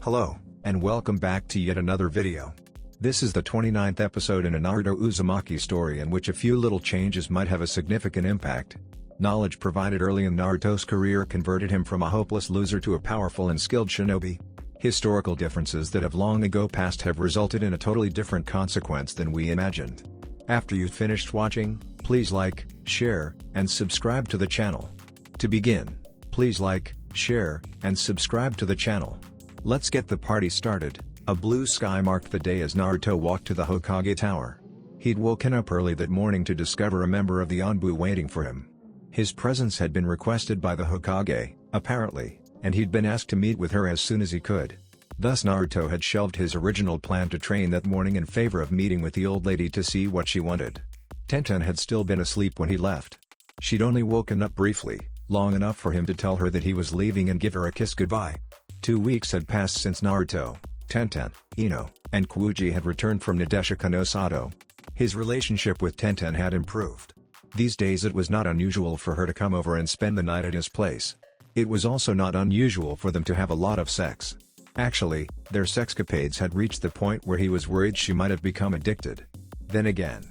Hello, and welcome back to yet another video. This is the 29th episode in a Naruto Uzumaki story in which a few little changes might have a significant impact. Knowledge provided early in Naruto's career converted him from a hopeless loser to a powerful and skilled shinobi. Historical differences that have long ago passed have resulted in a totally different consequence than we imagined. After you've finished watching, please like, share, and subscribe to the channel. To begin, please like, share, and subscribe to the channel. Let's get the party started. A blue sky marked the day as Naruto walked to the Hokage tower. He'd woken up early that morning to discover a member of the Anbu waiting for him. His presence had been requested by the Hokage, apparently, and he'd been asked to meet with her as soon as he could. Thus Naruto had shelved his original plan to train that morning in favor of meeting with the old lady to see what she wanted. Tenten had still been asleep when he left. She'd only woken up briefly, long enough for him to tell her that he was leaving and give her a kiss goodbye. 2 weeks had passed since Naruto, Tenten, Ino, and Kyuji had returned from Nadeshika no Sato. His relationship with Tenten had improved. These days it was not unusual for her to come over and spend the night at his place. It was also not unusual for them to have a lot of sex. Actually, their sexcapades had reached the point where he was worried she might have become addicted. Then again,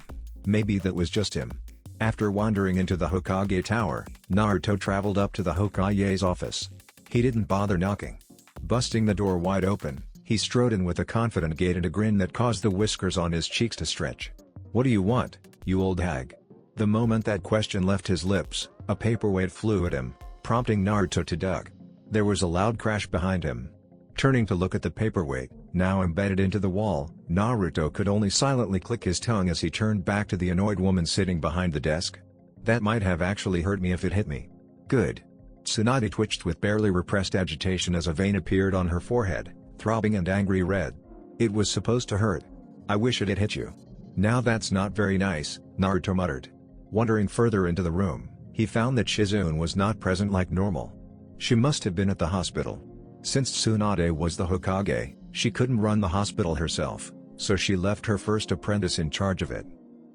maybe that was just him. After wandering into the Hokage tower, Naruto traveled up to the Hokage's office. He didn't bother knocking. Busting the door wide open, he strode in with a confident gait and a grin that caused the whiskers on his cheeks to stretch. "What do you want, you old hag?" The moment that question left his lips, a paperweight flew at him, prompting Naruto to duck. There was a loud crash behind him. Turning to look at the paperweight, now embedded into the wall, Naruto could only silently click his tongue as he turned back to the annoyed woman sitting behind the desk. "That might have actually hurt me if it hit me." "Good." Tsunade twitched with barely repressed agitation as a vein appeared on her forehead, throbbing and angry red. "It was supposed to hurt. I wish it had hit you." "Now that's not very nice," Naruto muttered. Wandering further into the room, he found that Shizune was not present like normal. She must have been at the hospital. Since Tsunade was the Hokage, she couldn't run the hospital herself, so she left her first apprentice in charge of it.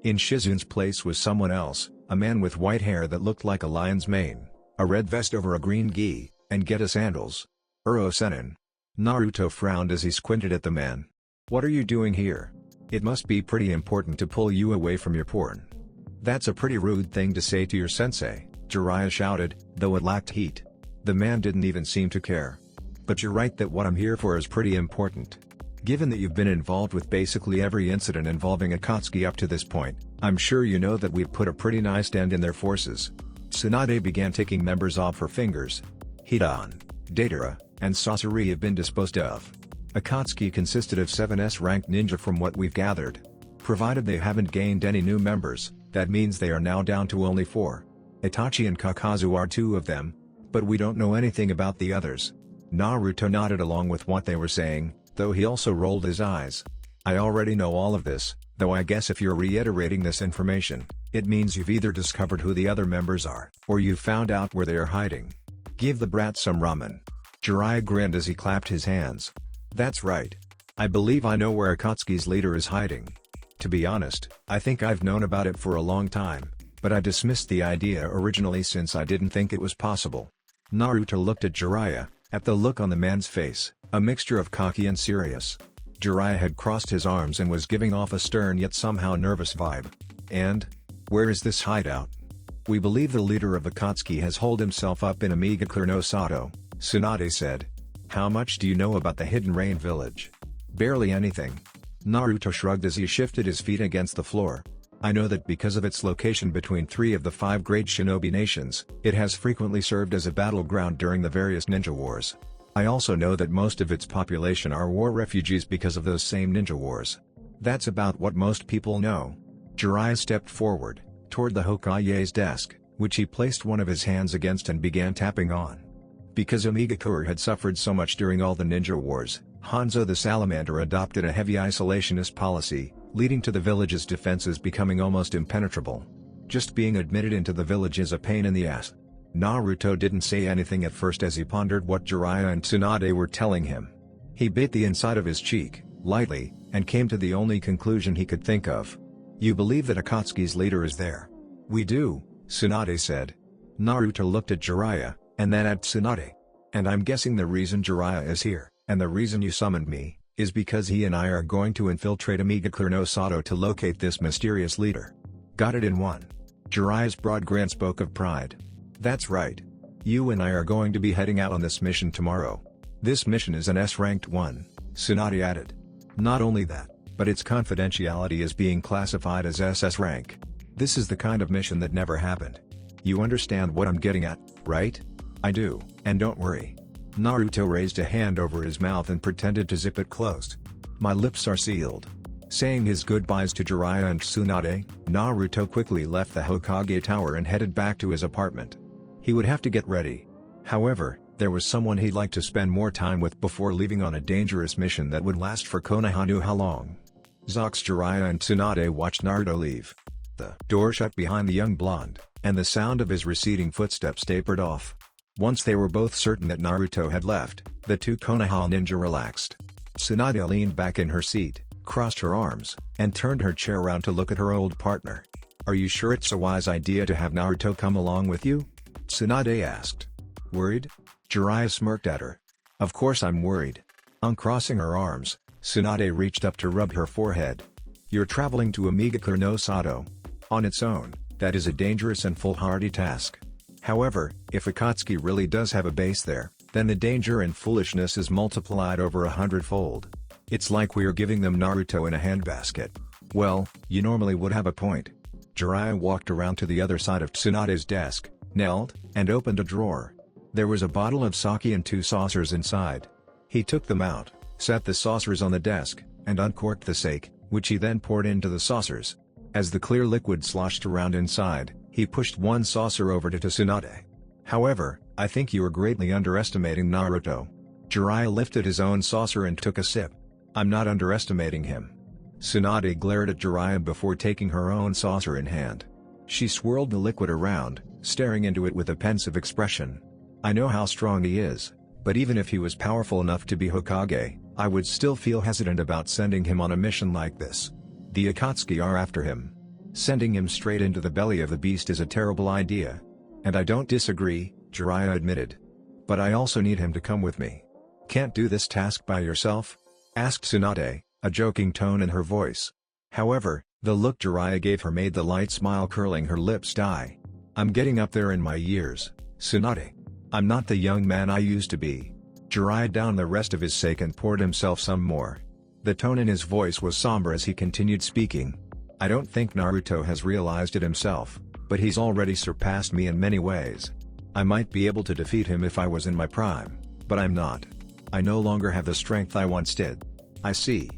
In Shizune's place was someone else, a man with white hair that looked like a lion's mane, a red vest over a green gi, and Geta sandals. Uro Sennin. Naruto frowned as he squinted at the man. "What are you doing here? It must be pretty important to pull you away from your porn." "That's a pretty rude thing to say to your sensei," Jiraiya shouted, though it lacked heat. The man didn't even seem to care. "But you're right that what I'm here for is pretty important. Given that you've been involved with basically every incident involving Akatsuki up to this point, I'm sure you know that we've put a pretty nice dent in their forces." Tsunade began ticking members off her fingers. Hidan, Deidara, and Sasori have been disposed of. Akatsuki consisted of 7 S-ranked ninja from what we've gathered. Provided they haven't gained any new members, that means they are now down to only 4. Itachi and Kakazu are 2 of them, but we don't know anything about the others. Naruto nodded along with what they were saying, though he also rolled his eyes. "I already know all of this, though I guess if you're reiterating this information, it means you've either discovered who the other members are, or you've found out where they are hiding. Give the brat some ramen." Jiraiya grinned as he clapped his hands. "That's right. I believe I know where Akatsuki's leader is hiding. To be honest, I think I've known about it for a long time, but I dismissed the idea originally since I didn't think it was possible." Naruto looked at Jiraiya, at the look on the man's face, a mixture of cocky and serious. Jiraiya had crossed his arms and was giving off a stern yet somehow nervous vibe. "And? Where is this hideout?" "We believe the leader of Akatsuki has holed himself up in Namikaze no Sato," Tsunade said. "How much do you know about the Hidden Rain village?" "Barely anything." Naruto shrugged as he shifted his feet against the floor. "I know that because of its location between 3 of the 5 great shinobi nations, it has frequently served as a battleground during the various ninja wars. I also know that most of its population are war refugees because of those same ninja wars. That's about what most people know." Jiraiya stepped forward, toward the Hokage's desk, which he placed one of his hands against and began tapping on. Because Omigakure had suffered so much during all the ninja wars, Hanzo the Salamander adopted a heavy isolationist policy, leading to the village's defenses becoming almost impenetrable. Just being admitted into the village is a pain in the ass. Naruto didn't say anything at first as he pondered what Jiraiya and Tsunade were telling him. He bit the inside of his cheek, lightly, and came to the only conclusion he could think of. "You believe that Akatsuki's leader is there?" "We do," Tsunade said. Naruto looked at Jiraiya, and then at Tsunade. "And I'm guessing the reason Jiraiya is here And the reason you summoned me, is because he and I are going to infiltrate Omega no Sato to locate this mysterious leader. Got it in one. Jiraiya's broad grin spoke of pride. That's right. You and I are going to be heading out on this mission tomorrow. This mission is an S-ranked one, Tsunade added. Not only that, but its confidentiality is being classified as SS rank. This is the kind of mission that never happened. You understand what I'm getting at, right? I do, and don't worry. Naruto raised a hand over his mouth and pretended to zip it closed. My lips are sealed. Saying his goodbyes to Jiraiya and Tsunade, Naruto quickly left the Hokage tower and headed back to his apartment. He would have to get ready. However, there was someone he'd like to spend more time with before leaving on a dangerous mission that would last for Konoha knew how long. Zox, Jiraiya and Tsunade watched Naruto leave. The door shut behind the young blonde, and the sound of his receding footsteps tapered off. Once they were both certain that Naruto had left, the two Konoha ninja relaxed. Tsunade leaned back in her seat, crossed her arms, and turned her chair around to look at her old partner. Are you sure it's a wise idea to have Naruto come along with you? Tsunade asked. Worried? Jiraiya smirked at her. Of course I'm worried. Uncrossing her arms, Tsunade reached up to rub her forehead. You're traveling to Omega no Sato. On its own, that is a dangerous and foolhardy task. However, if Akatsuki really does have a base there, then the danger and foolishness is multiplied over 100-fold. It's like we are giving them Naruto in a handbasket. Well, you normally would have a point. Jiraiya walked around to the other side of Tsunade's desk, knelt, and opened a drawer. There was a bottle of sake and 2 saucers inside. He took them out, set the saucers on the desk, and uncorked the sake, which he then poured into the saucers. As the clear liquid sloshed around inside, he pushed one saucer over to Tsunade. However, I think you are greatly underestimating Naruto. Jiraiya lifted his own saucer and took a sip. I'm not underestimating him. Tsunade glared at Jiraiya before taking her own saucer in hand. She swirled the liquid around, staring into it with a pensive expression. I know how strong he is, but even if he was powerful enough to be Hokage, I would still feel hesitant about sending him on a mission like this. The Akatsuki are after him. Sending him straight into the belly of the beast is a terrible idea. And I don't disagree, Jiraiya admitted. But I also need him to come with me. Can't do this task by yourself? Asked Tsunade, a joking tone in her voice. However, the look Jiraiya gave her made the light smile curling her lips die. I'm getting up there in my years, Tsunade. I'm not the young man I used to be. Jiraiya downed the rest of his sake and poured himself some more. The tone in his voice was somber as he continued speaking. I don't think Naruto has realized it himself, but he's already surpassed me in many ways. I might be able to defeat him if I was in my prime, but I'm not. I no longer have the strength I once did. I see.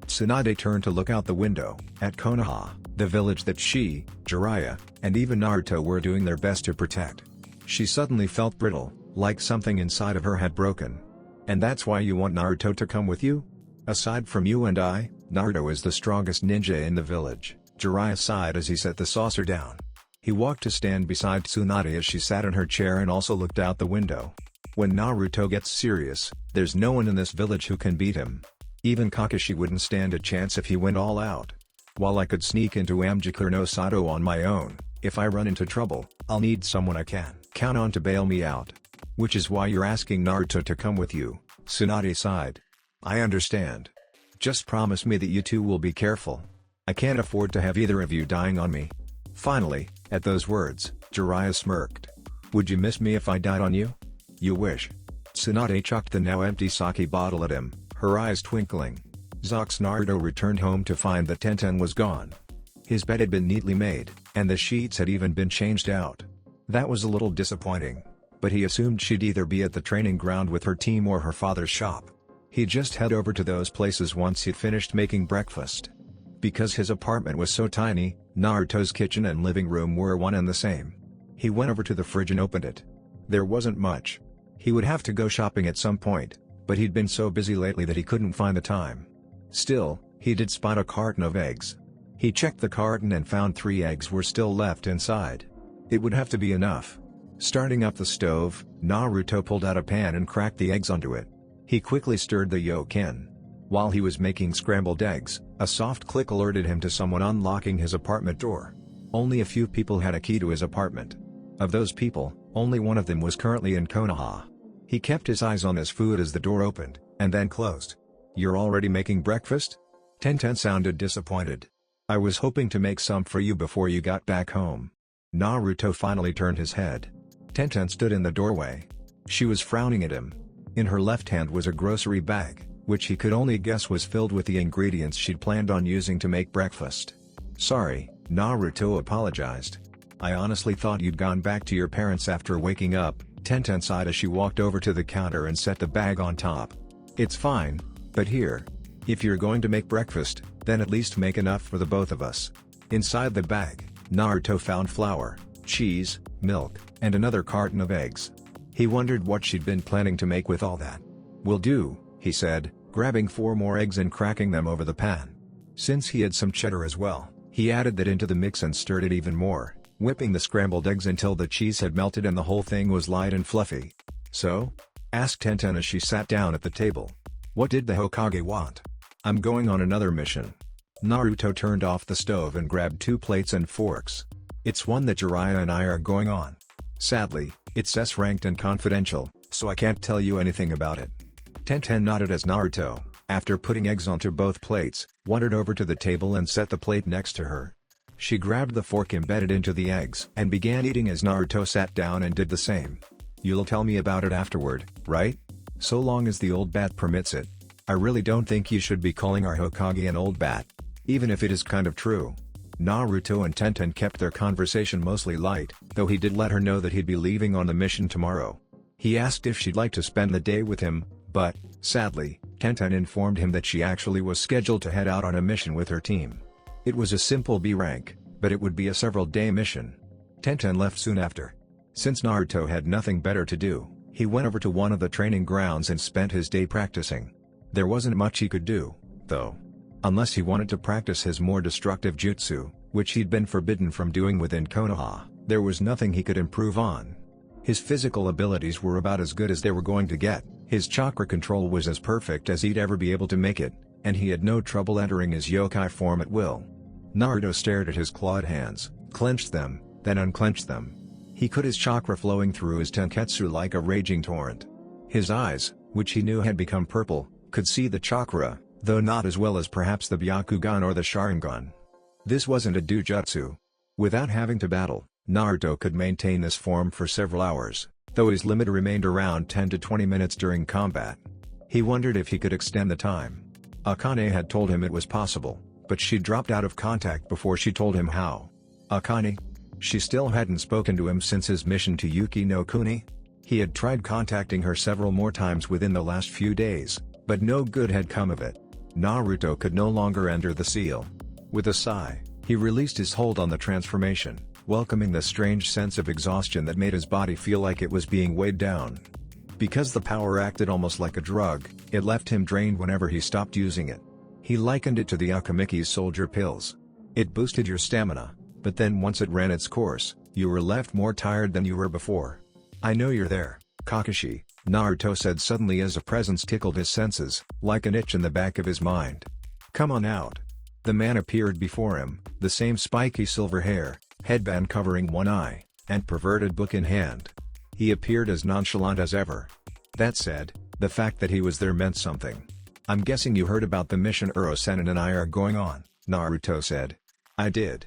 Tsunade turned to look out the window, at Konoha, the village that she, Jiraiya, and even Naruto were doing their best to protect. She suddenly felt brittle, like something inside of her had broken. And that's why you want Naruto to come with you? Aside from you and I, Naruto is the strongest ninja in the village, Jiraiya sighed as he set the saucer down. He walked to stand beside Tsunade as she sat in her chair and also looked out the window. When Naruto gets serious, there's no one in this village who can beat him. Even Kakashi wouldn't stand a chance if he went all out. While I could sneak into Omega no Sato on my own, if I run into trouble, I'll need someone I can count on to bail me out. Which is why you're asking Naruto to come with you, Tsunade sighed. I understand. Just promise me that you two will be careful. I can't afford to have either of you dying on me. Finally, at those words, Jiraiya smirked. Would you miss me if I died on you? You wish. Tsunade chucked the now empty sake bottle at him, her eyes twinkling. Zox Naruto returned home to find that Tenten was gone. His bed had been neatly made, and the sheets had even been changed out. That was a little disappointing, but he assumed she'd either be at the training ground with her team or her father's shop. He'd just head over to those places once he'd finished making breakfast. Because his apartment was so tiny, Naruto's kitchen and living room were one and the same. He went over to the fridge and opened it. There wasn't much. He would have to go shopping at some point, but he'd been so busy lately that he couldn't find the time. Still, he did spot a carton of eggs. He checked the carton and found 3 eggs were still left inside. It would have to be enough. Starting up the stove, Naruto pulled out a pan and cracked the eggs onto it. He quickly stirred the yolk in. While he was making scrambled eggs, a soft click alerted him to someone unlocking his apartment door. Only a few people had a key to his apartment. Of those people, only one of them was currently in Konoha. He kept his eyes on his food as the door opened, and then closed. "You're already making breakfast?" Tenten sounded disappointed. "I was hoping to make some for you before you got back home." Naruto finally turned his head. Tenten stood in the doorway. She was frowning at him. In her left hand was a grocery bag, which he could only guess was filled with the ingredients she'd planned on using to make breakfast. "Sorry," Naruto apologized. "I honestly thought you'd gone back to your parents after waking up," Tenten sighed as she walked over to the counter and set the bag on top. "It's fine, but here. If you're going to make breakfast, then at least make enough for the both of us." Inside the bag, Naruto found flour, cheese, milk, and another carton of eggs. He wondered what she'd been planning to make with all that. "Will do," he said, grabbing 4 more eggs and cracking them over the pan. Since he had some cheddar as well, he added that into the mix and stirred it even more, whipping the scrambled eggs until the cheese had melted and the whole thing was light and fluffy. "So?" asked Tenten as she sat down at the table. "What did the Hokage want?" "I'm going on another mission." Naruto turned off the stove and grabbed 2 plates and forks. "It's one that Jiraiya and I are going on. Sadly, it's S-ranked and confidential, so I can't tell you anything about it." Tenten nodded as Naruto, after putting eggs onto both plates, wandered over to the table and set the plate next to her. She grabbed the fork embedded into the eggs and began eating as Naruto sat down and did the same. "You'll tell me about it afterward, right? So long as the old bat permits it. I really don't think you should be calling our Hokage an old bat. Even if it is kind of true." Naruto and Tenten kept their conversation mostly light, though he did let her know that he'd be leaving on the mission tomorrow. He asked if she'd like to spend the day with him, but, sadly, Tenten informed him that she actually was scheduled to head out on a mission with her team. It was a simple B rank, but it would be a several-day mission. Tenten left soon after. Since Naruto had nothing better to do, he went over to one of the training grounds and spent his day practicing. There wasn't much he could do, though. Unless he wanted to practice his more destructive jutsu, which he'd been forbidden from doing within Konoha, there was nothing he could improve on. His physical abilities were about as good as they were going to get, his chakra control was as perfect as he'd ever be able to make it, and he had no trouble entering his yokai form at will. Naruto stared at his clawed hands, clenched them, then unclenched them. He could his chakra flowing through his tenketsu like a raging torrent. His eyes, which he knew had become purple, could see the chakra, though not as well as perhaps the Byakugan or the Sharingan. This wasn't a dojutsu. Without having to battle, Naruto could maintain this form for several hours, though his limit remained around 10 to 20 minutes during combat. He wondered if he could extend the time. Akane had told him it was possible, but she dropped out of contact before she told him how. Akane? She still hadn't spoken to him since his mission to Yuki no Kuni. He had tried contacting her several more times within the last few days, but no good had come of it. Naruto could no longer enter the seal. With a sigh, he released his hold on the transformation, welcoming the strange sense of exhaustion that made his body feel like it was being weighed down. Because the power acted almost like a drug, it left him drained whenever he stopped using it. He likened it to the Akamiki's soldier pills. It boosted your stamina, but then once it ran its course, you were left more tired than you were before. "I know you're there, Kakashi," Naruto said suddenly as a presence tickled his senses, like an itch in the back of his mind. "Come on out." The man appeared before him, the same spiky silver hair, headband covering one eye, and perverted book in hand. He appeared as nonchalant as ever. That said, the fact that he was there meant something. "I'm guessing you heard about the mission Uro-Sennin and I are going on," Naruto said. "I did."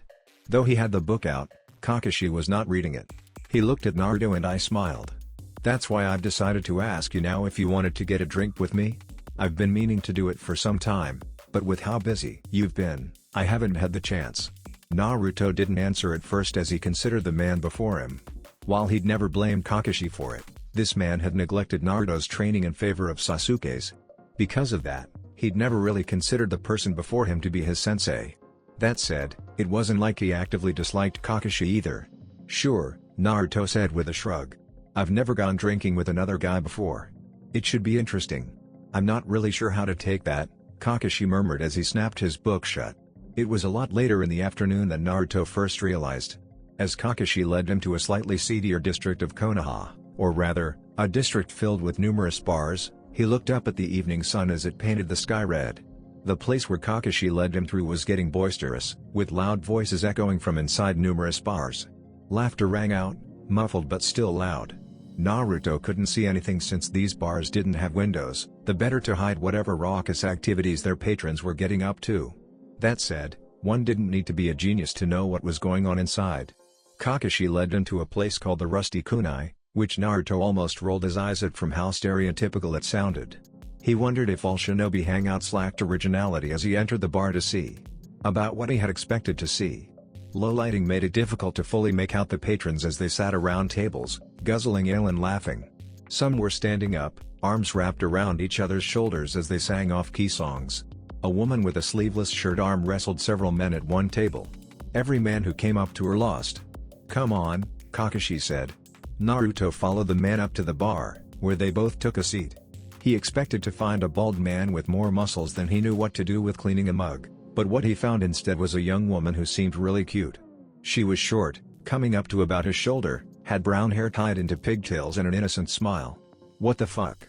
Though he had the book out, Kakashi was not reading it. He looked at Naruto and I smiled. "That's why I've decided to ask you now if you wanted to get a drink with me? I've been meaning to do it for some time, but with how busy you've been, I haven't had the chance." Naruto didn't answer at first as he considered the man before him. While he'd never blamed Kakashi for it, this man had neglected Naruto's training in favor of Sasuke's. Because of that, he'd never really considered the person before him to be his sensei. That said, it wasn't like he actively disliked Kakashi either. "Sure," Naruto said with a shrug. "I've never gone drinking with another guy before. It should be interesting." "I'm not really sure how to take that," Kakashi murmured as he snapped his book shut. It was a lot later in the afternoon than Naruto first realized. As Kakashi led him to a slightly seedier district of Konoha, or rather, a district filled with numerous bars, he looked up at the evening sun as it painted the sky red. The place where Kakashi led him through was getting boisterous, with loud voices echoing from inside numerous bars. Laughter rang out, muffled but still loud. Naruto couldn't see anything since these bars didn't have windows, the better to hide whatever raucous activities their patrons were getting up to. That said, one didn't need to be a genius to know what was going on inside. Kakashi led them to a place called the Rusty Kunai, which Naruto almost rolled his eyes at from how stereotypical it sounded. He wondered if all shinobi hangouts lacked originality as he entered the bar to see about what he had expected to see. Low lighting made it difficult to fully make out the patrons as they sat around tables, guzzling ale and laughing. Some were standing up, arms wrapped around each other's shoulders as they sang off-key songs. A woman with a sleeveless shirt arm wrestled several men at one table. Every man who came up to her lost. "Come on," Kakashi said. Naruto followed the man up to the bar, where they both took a seat. He expected to find a bald man with more muscles than he knew what to do with cleaning a mug, but what he found instead was a young woman who seemed really cute. She was short, coming up to about his shoulder, had brown hair tied into pigtails and an innocent smile. "What the fuck?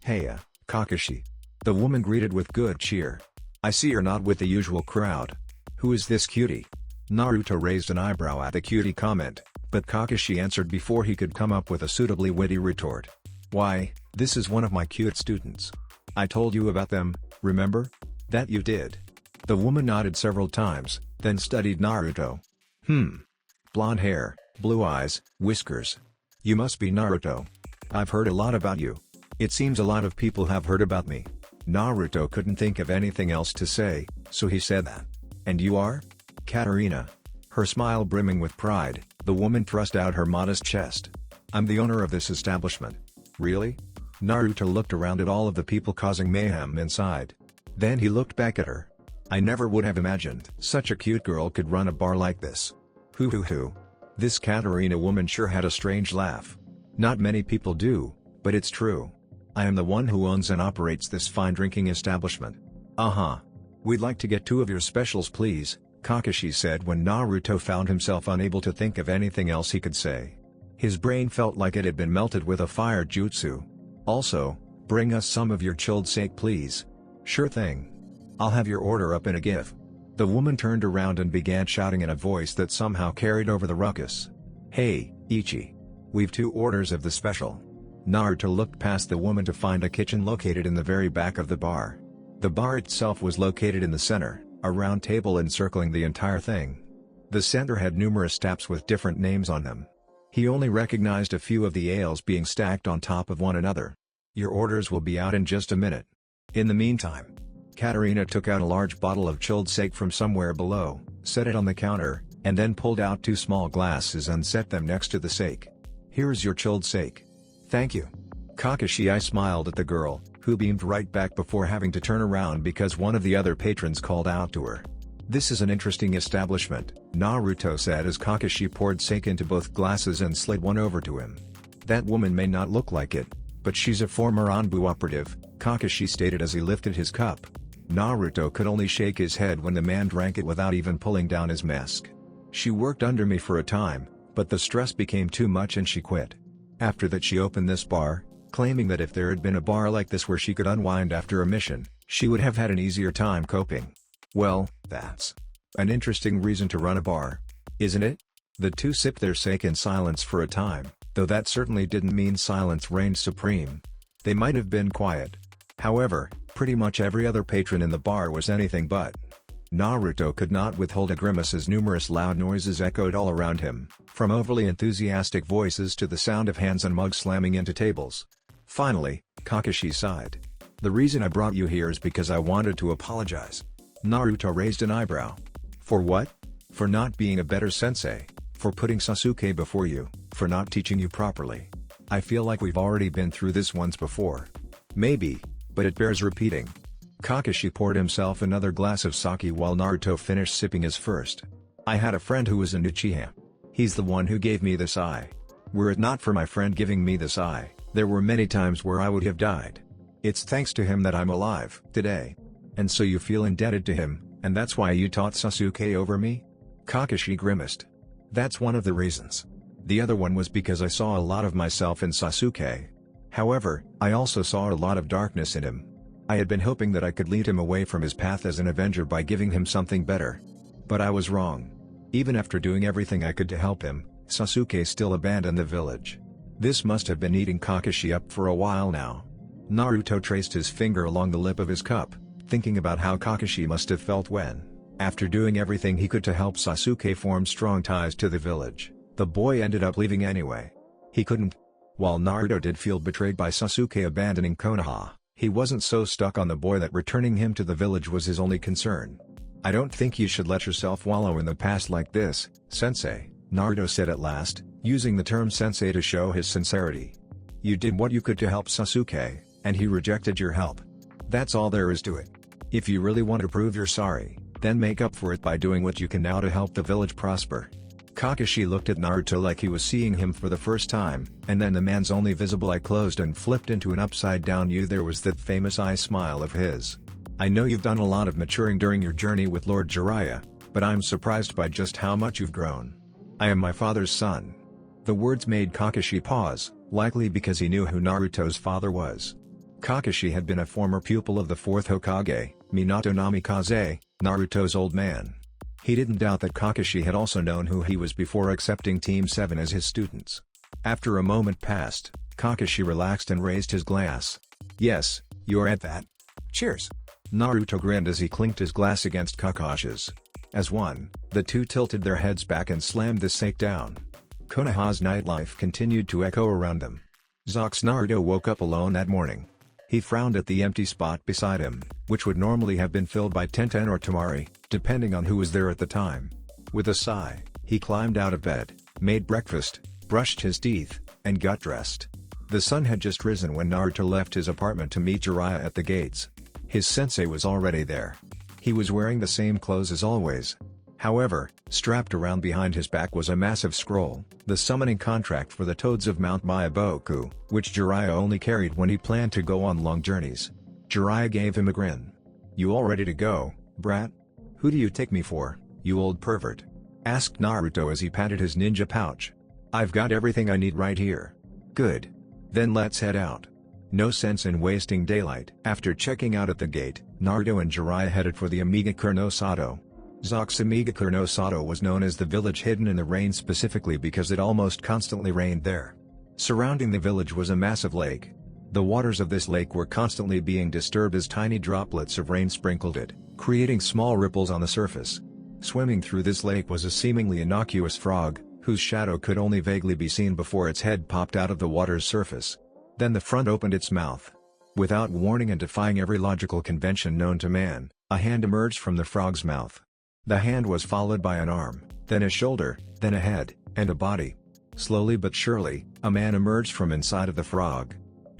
Heya, Kakashi." The woman greeted with good cheer. "I see you're not with the usual crowd. Who is this cutie?" Naruto raised an eyebrow at the cutie comment, but Kakashi answered before he could come up with a suitably witty retort. "Why, this is one of my cute students. I told you about them, remember?" "That you did." The woman nodded several times, then studied Naruto. Blonde hair, blue eyes, whiskers. You must be Naruto. I've heard a lot about you. It seems a lot of people have heard about me." Naruto couldn't think of anything else to say, so he said that. "And you are?" "Katarina." Her smile brimming with pride, the woman thrust out her modest chest. "I'm the owner of this establishment." "Really?" Naruto looked around at all of the people causing mayhem inside. Then he looked back at her. "I never would have imagined such a cute girl could run a bar like this." Hoo. This Katarina woman sure had a strange laugh. "Not many people do, but it's true. I am the one who owns and operates this fine drinking establishment." "Uh-huh. We'd like to get 2 of your specials please," Kakashi said when Naruto found himself unable to think of anything else he could say. His brain felt like it had been melted with a fire jutsu. "Also, bring us some of your chilled sake please." "Sure thing. I'll have your order up in a GIF." The woman turned around and began shouting in a voice that somehow carried over the ruckus. "Hey, Ichi. We've 2 orders of the special." Naruto looked past the woman to find a kitchen located in the very back of the bar. The bar itself was located in the center, a round table encircling the entire thing. The center had numerous taps with different names on them. He only recognized a few of the ales being stacked on top of one another. "Your orders will be out in just a minute. In the meantime." Katarina took out a large bottle of chilled sake from somewhere below, set it on the counter, and then pulled out 2 small glasses and set them next to the sake. "Here's your chilled sake." "Thank you." Kakashi smiled at the girl, who beamed right back before having to turn around because one of the other patrons called out to her. "This is an interesting establishment," Naruto said as Kakashi poured sake into both glasses and slid one over to him. "That woman may not look like it, but she's a former Anbu operative," Kakashi stated as he lifted his cup. Naruto could only shake his head when the man drank it without even pulling down his mask. "She worked under me for a time, but the stress became too much and she quit. After that she opened this bar, claiming that if there had been a bar like this where she could unwind after a mission, she would have had an easier time coping." "Well, that's an interesting reason to run a bar, isn't it?" The 2 sipped their sake in silence for a time, though that certainly didn't mean silence reigned supreme. They might have been quiet. However, pretty much every other patron in the bar was anything but. Naruto could not withhold a grimace as numerous loud noises echoed all around him, from overly enthusiastic voices to the sound of hands and mugs slamming into tables. Finally, Kakashi sighed. "The reason I brought you here is because I wanted to apologize." Naruto raised an eyebrow. "For what?" "For not being a better sensei, for putting Sasuke before you, for not teaching you properly. I feel like we've already been through this once before." "Maybe, but it bears repeating." Kakashi poured himself another glass of sake while Naruto finished sipping his first. "I had a friend who was an Uchiha. He's the one who gave me this eye. Were it not for my friend giving me this eye, there were many times where I would have died. It's thanks to him that I'm alive today." "And so you feel indebted to him, and that's why you taught Sasuke over me?" Kakashi grimaced. "That's one of the reasons. The other one was because I saw a lot of myself in Sasuke. However, I also saw a lot of darkness in him. I had been hoping that I could lead him away from his path as an avenger by giving him something better. But I was wrong. Even after doing everything I could to help him, Sasuke still abandoned the village. This must have been eating Kakashi up for a while now. Naruto traced his finger along the lip of his cup, thinking about how Kakashi must have felt when, after doing everything he could to help Sasuke form strong ties to the village, the boy ended up leaving anyway. He couldn't. While Naruto did feel betrayed by Sasuke abandoning Konoha, he wasn't so stuck on the boy that returning him to the village was his only concern. "I don't think you should let yourself wallow in the past like this, sensei," Naruto said at last, using the term sensei to show his sincerity. "You did what you could to help Sasuke, and he rejected your help. That's all there is to it. If you really want to prove you're sorry, then make up for it by doing what you can now to help the village prosper." Kakashi looked at Naruto like he was seeing him for the first time, and then the man's only visible eye closed and flipped into an upside-down U. There was that famous eye smile of his. "I know you've done a lot of maturing during your journey with Lord Jiraiya, but I'm surprised by just how much you've grown. I am my father's son." The words made Kakashi pause, likely because he knew who Naruto's father was. Kakashi had been a former pupil of the fourth Hokage, Minato Namikaze, Naruto's old man. He didn't doubt that Kakashi had also known who he was before accepting Team 7 as his students. After a moment passed, Kakashi relaxed and raised his glass. "Yes, you're at that. Cheers." Naruto grinned as he clinked his glass against Kakashi's. As one, the two tilted their heads back and slammed the sake down. Konoha's nightlife continued to echo around them. Zox Naruto woke up alone that morning. He frowned at the empty spot beside him, which would normally have been filled by Tenten or Temari, depending on who was there at the time. With a sigh, he climbed out of bed, made breakfast, brushed his teeth, and got dressed. The sun had just risen when Naruto left his apartment to meet Jiraiya at the gates. His sensei was already there. He was wearing the same clothes as always. However, strapped around behind his back was a massive scroll, the summoning contract for the Toads of Mount Myaboku, which Jiraiya only carried when he planned to go on long journeys. Jiraiya gave him a grin. "You all ready to go, brat? Who do you take me for, you old pervert?" asked Naruto as he patted his ninja pouch. "I've got everything I need right here." "Good. Then let's head out. No sense in wasting daylight." After checking out at the gate, Naruto and Jiraiya headed for the Amigakure no Sato. Zox Amigakure no Sato was known as the village hidden in the rain specifically because it almost constantly rained there. Surrounding the village was a massive lake. The waters of this lake were constantly being disturbed as tiny droplets of rain sprinkled it, creating small ripples on the surface. Swimming through this lake was a seemingly innocuous frog, whose shadow could only vaguely be seen before its head popped out of the water's surface. Then the front opened its mouth. Without warning and defying every logical convention known to man, a hand emerged from the frog's mouth. The hand was followed by an arm, then a shoulder, then a head, and a body. Slowly but surely, a man emerged from inside of the frog.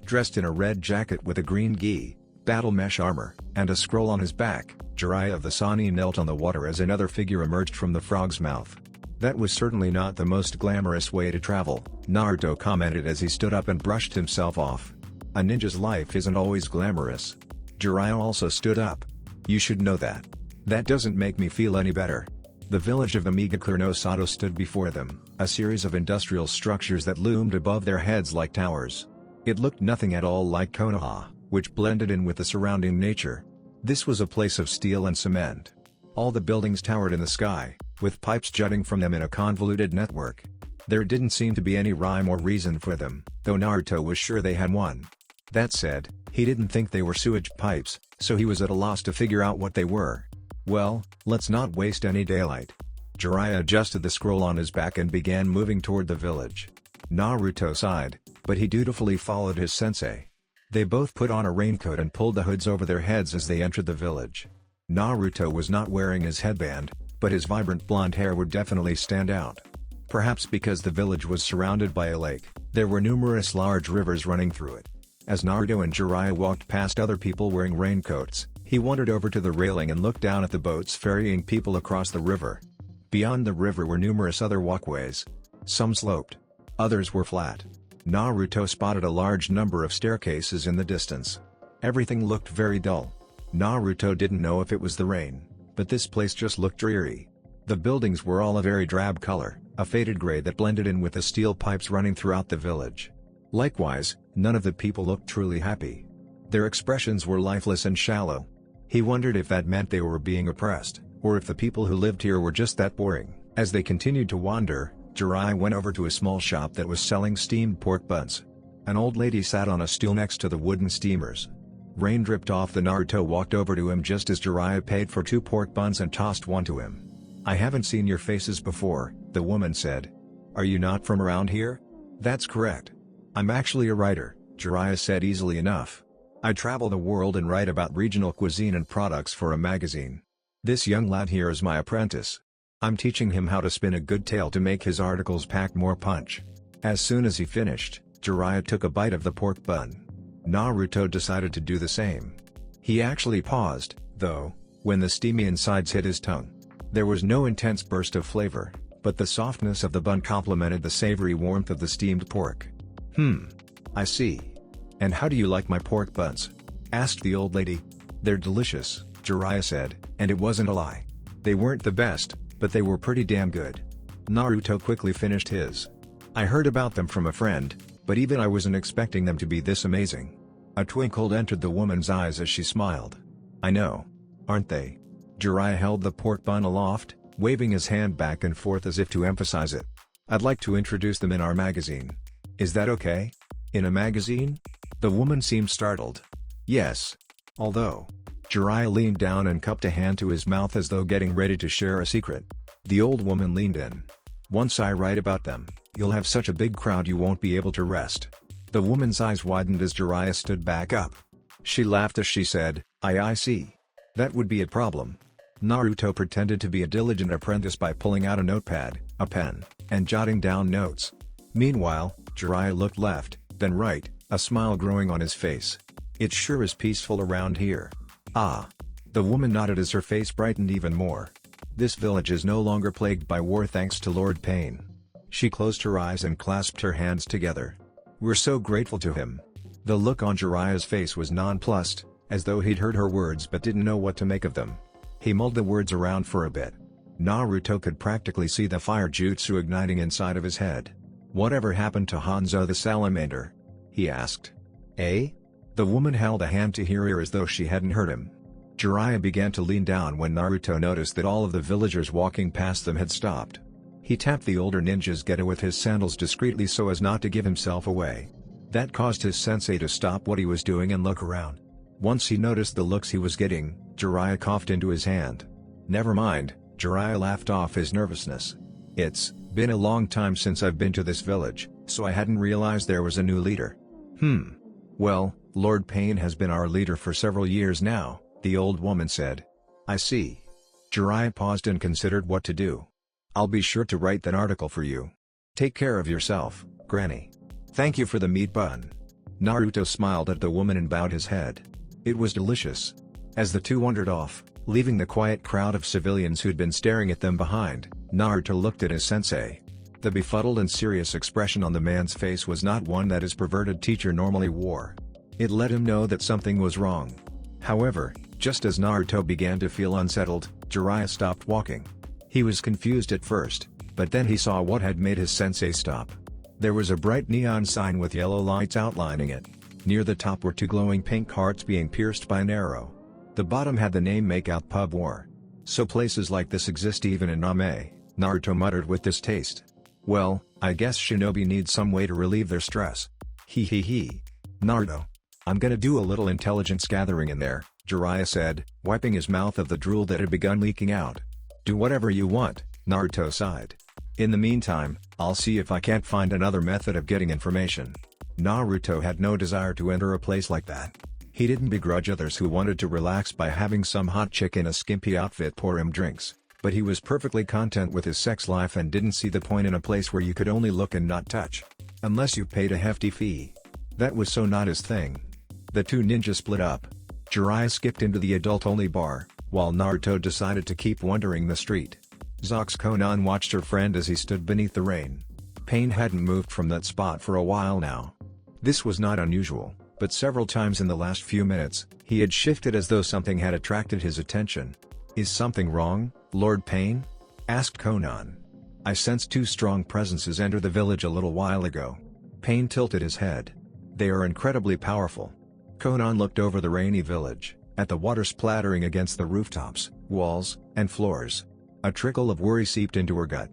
Dressed in a red jacket with a green gi, battle mesh armor, and a scroll on his back, Jiraiya of the Sani knelt on the water as another figure emerged from the frog's mouth. "That was certainly not the most glamorous way to travel," Naruto commented as he stood up and brushed himself off. "A ninja's life isn't always glamorous." Jiraiya also stood up. "You should know that. That doesn't make me feel any better." The village of Amigakure no Sato stood before them, a series of industrial structures that loomed above their heads like towers. It looked nothing at all like Konoha, which blended in with the surrounding nature. This was a place of steel and cement. All the buildings towered in the sky, with pipes jutting from them in a convoluted network. There didn't seem to be any rhyme or reason for them, though Naruto was sure they had one. That said, he didn't think they were sewage pipes, so he was at a loss to figure out what they were. "Well, let's not waste any daylight." Jiraiya adjusted the scroll on his back and began moving toward the village. Naruto sighed, but he dutifully followed his sensei. They both put on a raincoat and pulled the hoods over their heads as they entered the village. Naruto was not wearing his headband, but his vibrant blonde hair would definitely stand out. Perhaps because the village was surrounded by a lake, there were numerous large rivers running through it. As Naruto and Jiraiya walked past other people wearing raincoats, he wandered over to the railing and looked down at the boats ferrying people across the river. Beyond the river were numerous other walkways. Some sloped. Others were flat. Naruto spotted a large number of staircases in the distance. Everything looked very dull. Naruto didn't know if it was the rain, but this place just looked dreary. The buildings were all a very drab color, a faded gray that blended in with the steel pipes running throughout the village. Likewise, none of the people looked truly happy. Their expressions were lifeless and shallow. He wondered if that meant they were being oppressed, or if the people who lived here were just that boring. As they continued to wander, Jiraiya went over to a small shop that was selling steamed pork buns. An old lady sat on a stool next to the wooden steamers. Rain dripped off. The Naruto walked over to him just as Jiraiya paid for 2 pork buns and tossed one to him. "I haven't seen your faces before," the woman said. "Are you not from around here?" "That's correct. I'm actually a writer," Jiraiya said easily enough. "I travel the world and write about regional cuisine and products for a magazine. This young lad here is my apprentice. I'm teaching him how to spin a good tale to make his articles pack more punch." As soon as he finished, Jiraiya took a bite of the pork bun. Naruto decided to do the same. He actually paused, though, when the steamy insides hit his tongue. There was no intense burst of flavor, but the softness of the bun complemented the savory warmth of the steamed pork. I see. And how do you like my pork buns?" asked the old lady. "They're delicious," Jiraiya said, and it wasn't a lie. They weren't the best, but they were pretty damn good. Naruto quickly finished his. "I heard about them from a friend, but even I wasn't expecting them to be this amazing." A twinkle entered the woman's eyes as she smiled. "I know. Aren't they?" Jiraiya held the pork bun aloft, waving his hand back and forth as if to emphasize it. "I'd like to introduce them in our magazine. Is that okay?" "In a magazine?" The woman seemed startled. "Yes. Although." Jiraiya leaned down and cupped a hand to his mouth as though getting ready to share a secret. The old woman leaned in. "Once I write about them, you'll have such a big crowd you won't be able to rest." The woman's eyes widened as Jiraiya stood back up. She laughed as she said, I see. That would be a problem." Naruto pretended to be a diligent apprentice by pulling out a notepad, a pen, and jotting down notes. Meanwhile, Jiraiya looked left, then right, a smile growing on his face. "It sure is peaceful around here." "Ah." The woman nodded as her face brightened even more. "This village is no longer plagued by war thanks to Lord Pain." She closed her eyes and clasped her hands together. "We're so grateful to him." The look on Jiraiya's face was nonplussed, as though he'd heard her words but didn't know what to make of them. He mulled the words around for a bit. Naruto could practically see the fire jutsu igniting inside of his head. "Whatever happened to Hanzo the salamander?" he asked. "Eh?" The woman held a hand to her ear as though she hadn't heard him. Jiraiya began to lean down when Naruto noticed that all of the villagers walking past them had stopped. He tapped the older ninja's geta with his sandals discreetly so as not to give himself away. That caused his sensei to stop what he was doing and look around. Once he noticed the looks he was getting, Jiraiya coughed into his hand. "Never mind," Jiraiya laughed off his nervousness. "It's been a long time since I've been to this village, so I hadn't realized there was a new leader." Well, Lord Pain has been our leader for several years now," the old woman said. "I see." Jiraiya paused and considered what to do. "I'll be sure to write that article for you. Take care of yourself, Granny." "Thank you for the meat bun." Naruto smiled at the woman and bowed his head. It was delicious. As the two wandered off, leaving the quiet crowd of civilians who'd been staring at them behind, Naruto looked at his sensei. The befuddled and serious expression on the man's face was not one that his perverted teacher normally wore. It let him know that something was wrong. However, just as Naruto began to feel unsettled, Jiraiya stopped walking. He was confused at first, but then he saw what had made his sensei stop. There was a bright neon sign with yellow lights outlining it. Near the top were 2 glowing pink hearts being pierced by an arrow. The bottom had the name Makeout Pub War. "So places like this exist even in Name," Naruto muttered with distaste. "Well, I guess Shinobi needs some way to relieve their stress." He. "Naruto. I'm gonna do a little intelligence gathering in there," Jiraiya said, wiping his mouth of the drool that had begun leaking out. "Do whatever you want," Naruto sighed. "In the meantime, I'll see if I can't find another method of getting information." Naruto had no desire to enter a place like that. He didn't begrudge others who wanted to relax by having some hot chick in a skimpy outfit pour him drinks, but he was perfectly content with his sex life and didn't see the point in a place where you could only look and not touch. Unless you paid a hefty fee. That was so not his thing. The two ninjas split up. Jiraiya skipped into the adult-only bar, while Naruto decided to keep wandering the street. Zox Konan watched her friend as he stood beneath the rain. Pain hadn't moved from that spot for a while now. This was not unusual, but several times in the last few minutes, he had shifted as though something had attracted his attention. "Is something wrong, Lord Pain?" asked Konan. "I sensed 2 strong presences enter the village a little while ago." Pain tilted his head. "They are incredibly powerful." Konan looked over the rainy village, at the water splattering against the rooftops, walls, and floors. A trickle of worry seeped into her gut.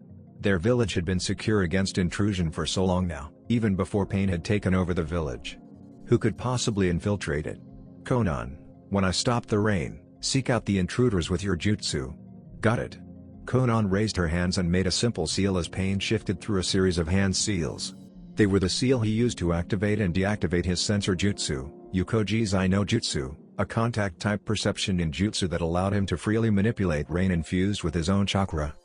Their village had been secure against intrusion for so long now, even before Pain had taken over the village. Who could possibly infiltrate it? Konan, when I stop the rain, seek out the intruders with your jutsu. Got it. Konan raised her hands and made a simple seal as Pain shifted through a series of hand seals. They were the seal he used to activate and deactivate his sensor jutsu, Ukoji's I no jutsu, a contact-type perception ninjutsu that allowed him to freely manipulate rain infused with his own chakra.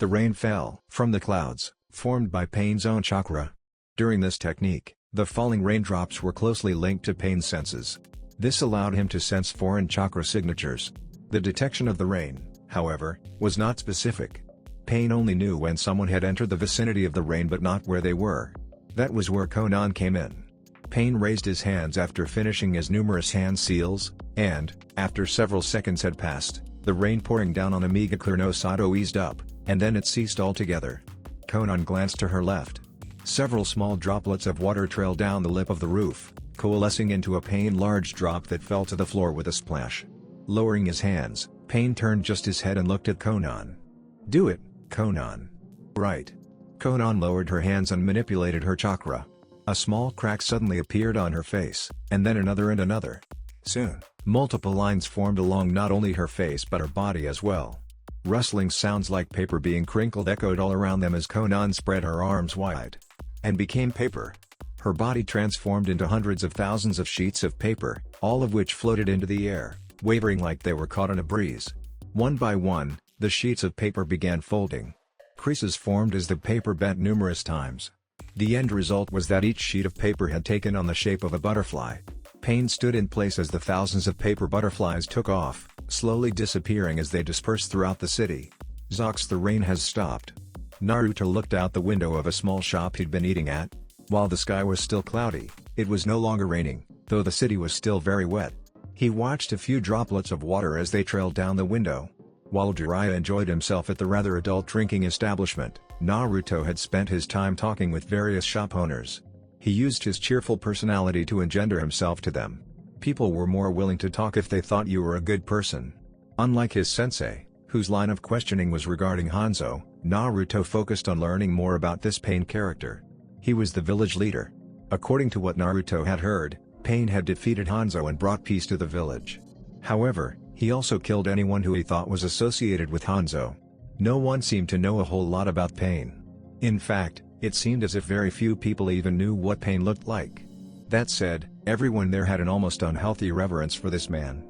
The rain fell from the clouds, formed by Pain's own chakra. During this technique, the falling raindrops were closely linked to Pain's senses. This allowed him to sense foreign chakra signatures. The detection of the rain, however, was not specific. Pain only knew when someone had entered the vicinity of the rain but not where they were. That was where Konan came in. Pain raised his hands after finishing his numerous hand seals, and, after several seconds had passed, the rain pouring down on Namikaze no Sato eased up, and then it ceased altogether. Konan glanced to her left. Several small droplets of water trailed down the lip of the roof, coalescing into a Pain large drop that fell to the floor with a splash. Lowering his hands, Pain turned just his head and looked at Konan. Do it, Konan. Right. Konan lowered her hands and manipulated her chakra. A small crack suddenly appeared on her face, and then another and another. Soon, multiple lines formed along not only her face but her body as well. Rustling sounds like paper being crinkled echoed all around them as Konan spread her arms wide and became paper. Her body transformed into hundreds of thousands of sheets of paper, all of which floated into the air, wavering like they were caught in a breeze. One by one, the sheets of paper began folding. Creases formed as the paper bent numerous times. The end result was that each sheet of paper had taken on the shape of a butterfly. Pain stood in place as the thousands of paper butterflies took off, slowly disappearing as they dispersed throughout the city. Zox, the rain has stopped. Naruto looked out the window of a small shop he'd been eating at. While the sky was still cloudy, it was no longer raining, though the city was still very wet. He watched a few droplets of water as they trailed down the window. While Jiraiya enjoyed himself at the rather adult drinking establishment, Naruto had spent his time talking with various shop owners. He used his cheerful personality to engender himself to them. People were more willing to talk if they thought you were a good person. Unlike his sensei, whose line of questioning was regarding Hanzo, Naruto focused on learning more about this Pain character. He was the village leader. According to what Naruto had heard, Pain had defeated Hanzo and brought peace to the village. However, he also killed anyone who he thought was associated with Hanzo. No one seemed to know a whole lot about Pain. In fact, it seemed as if very few people even knew what Pain looked like. That said, everyone there had an almost unhealthy reverence for this man.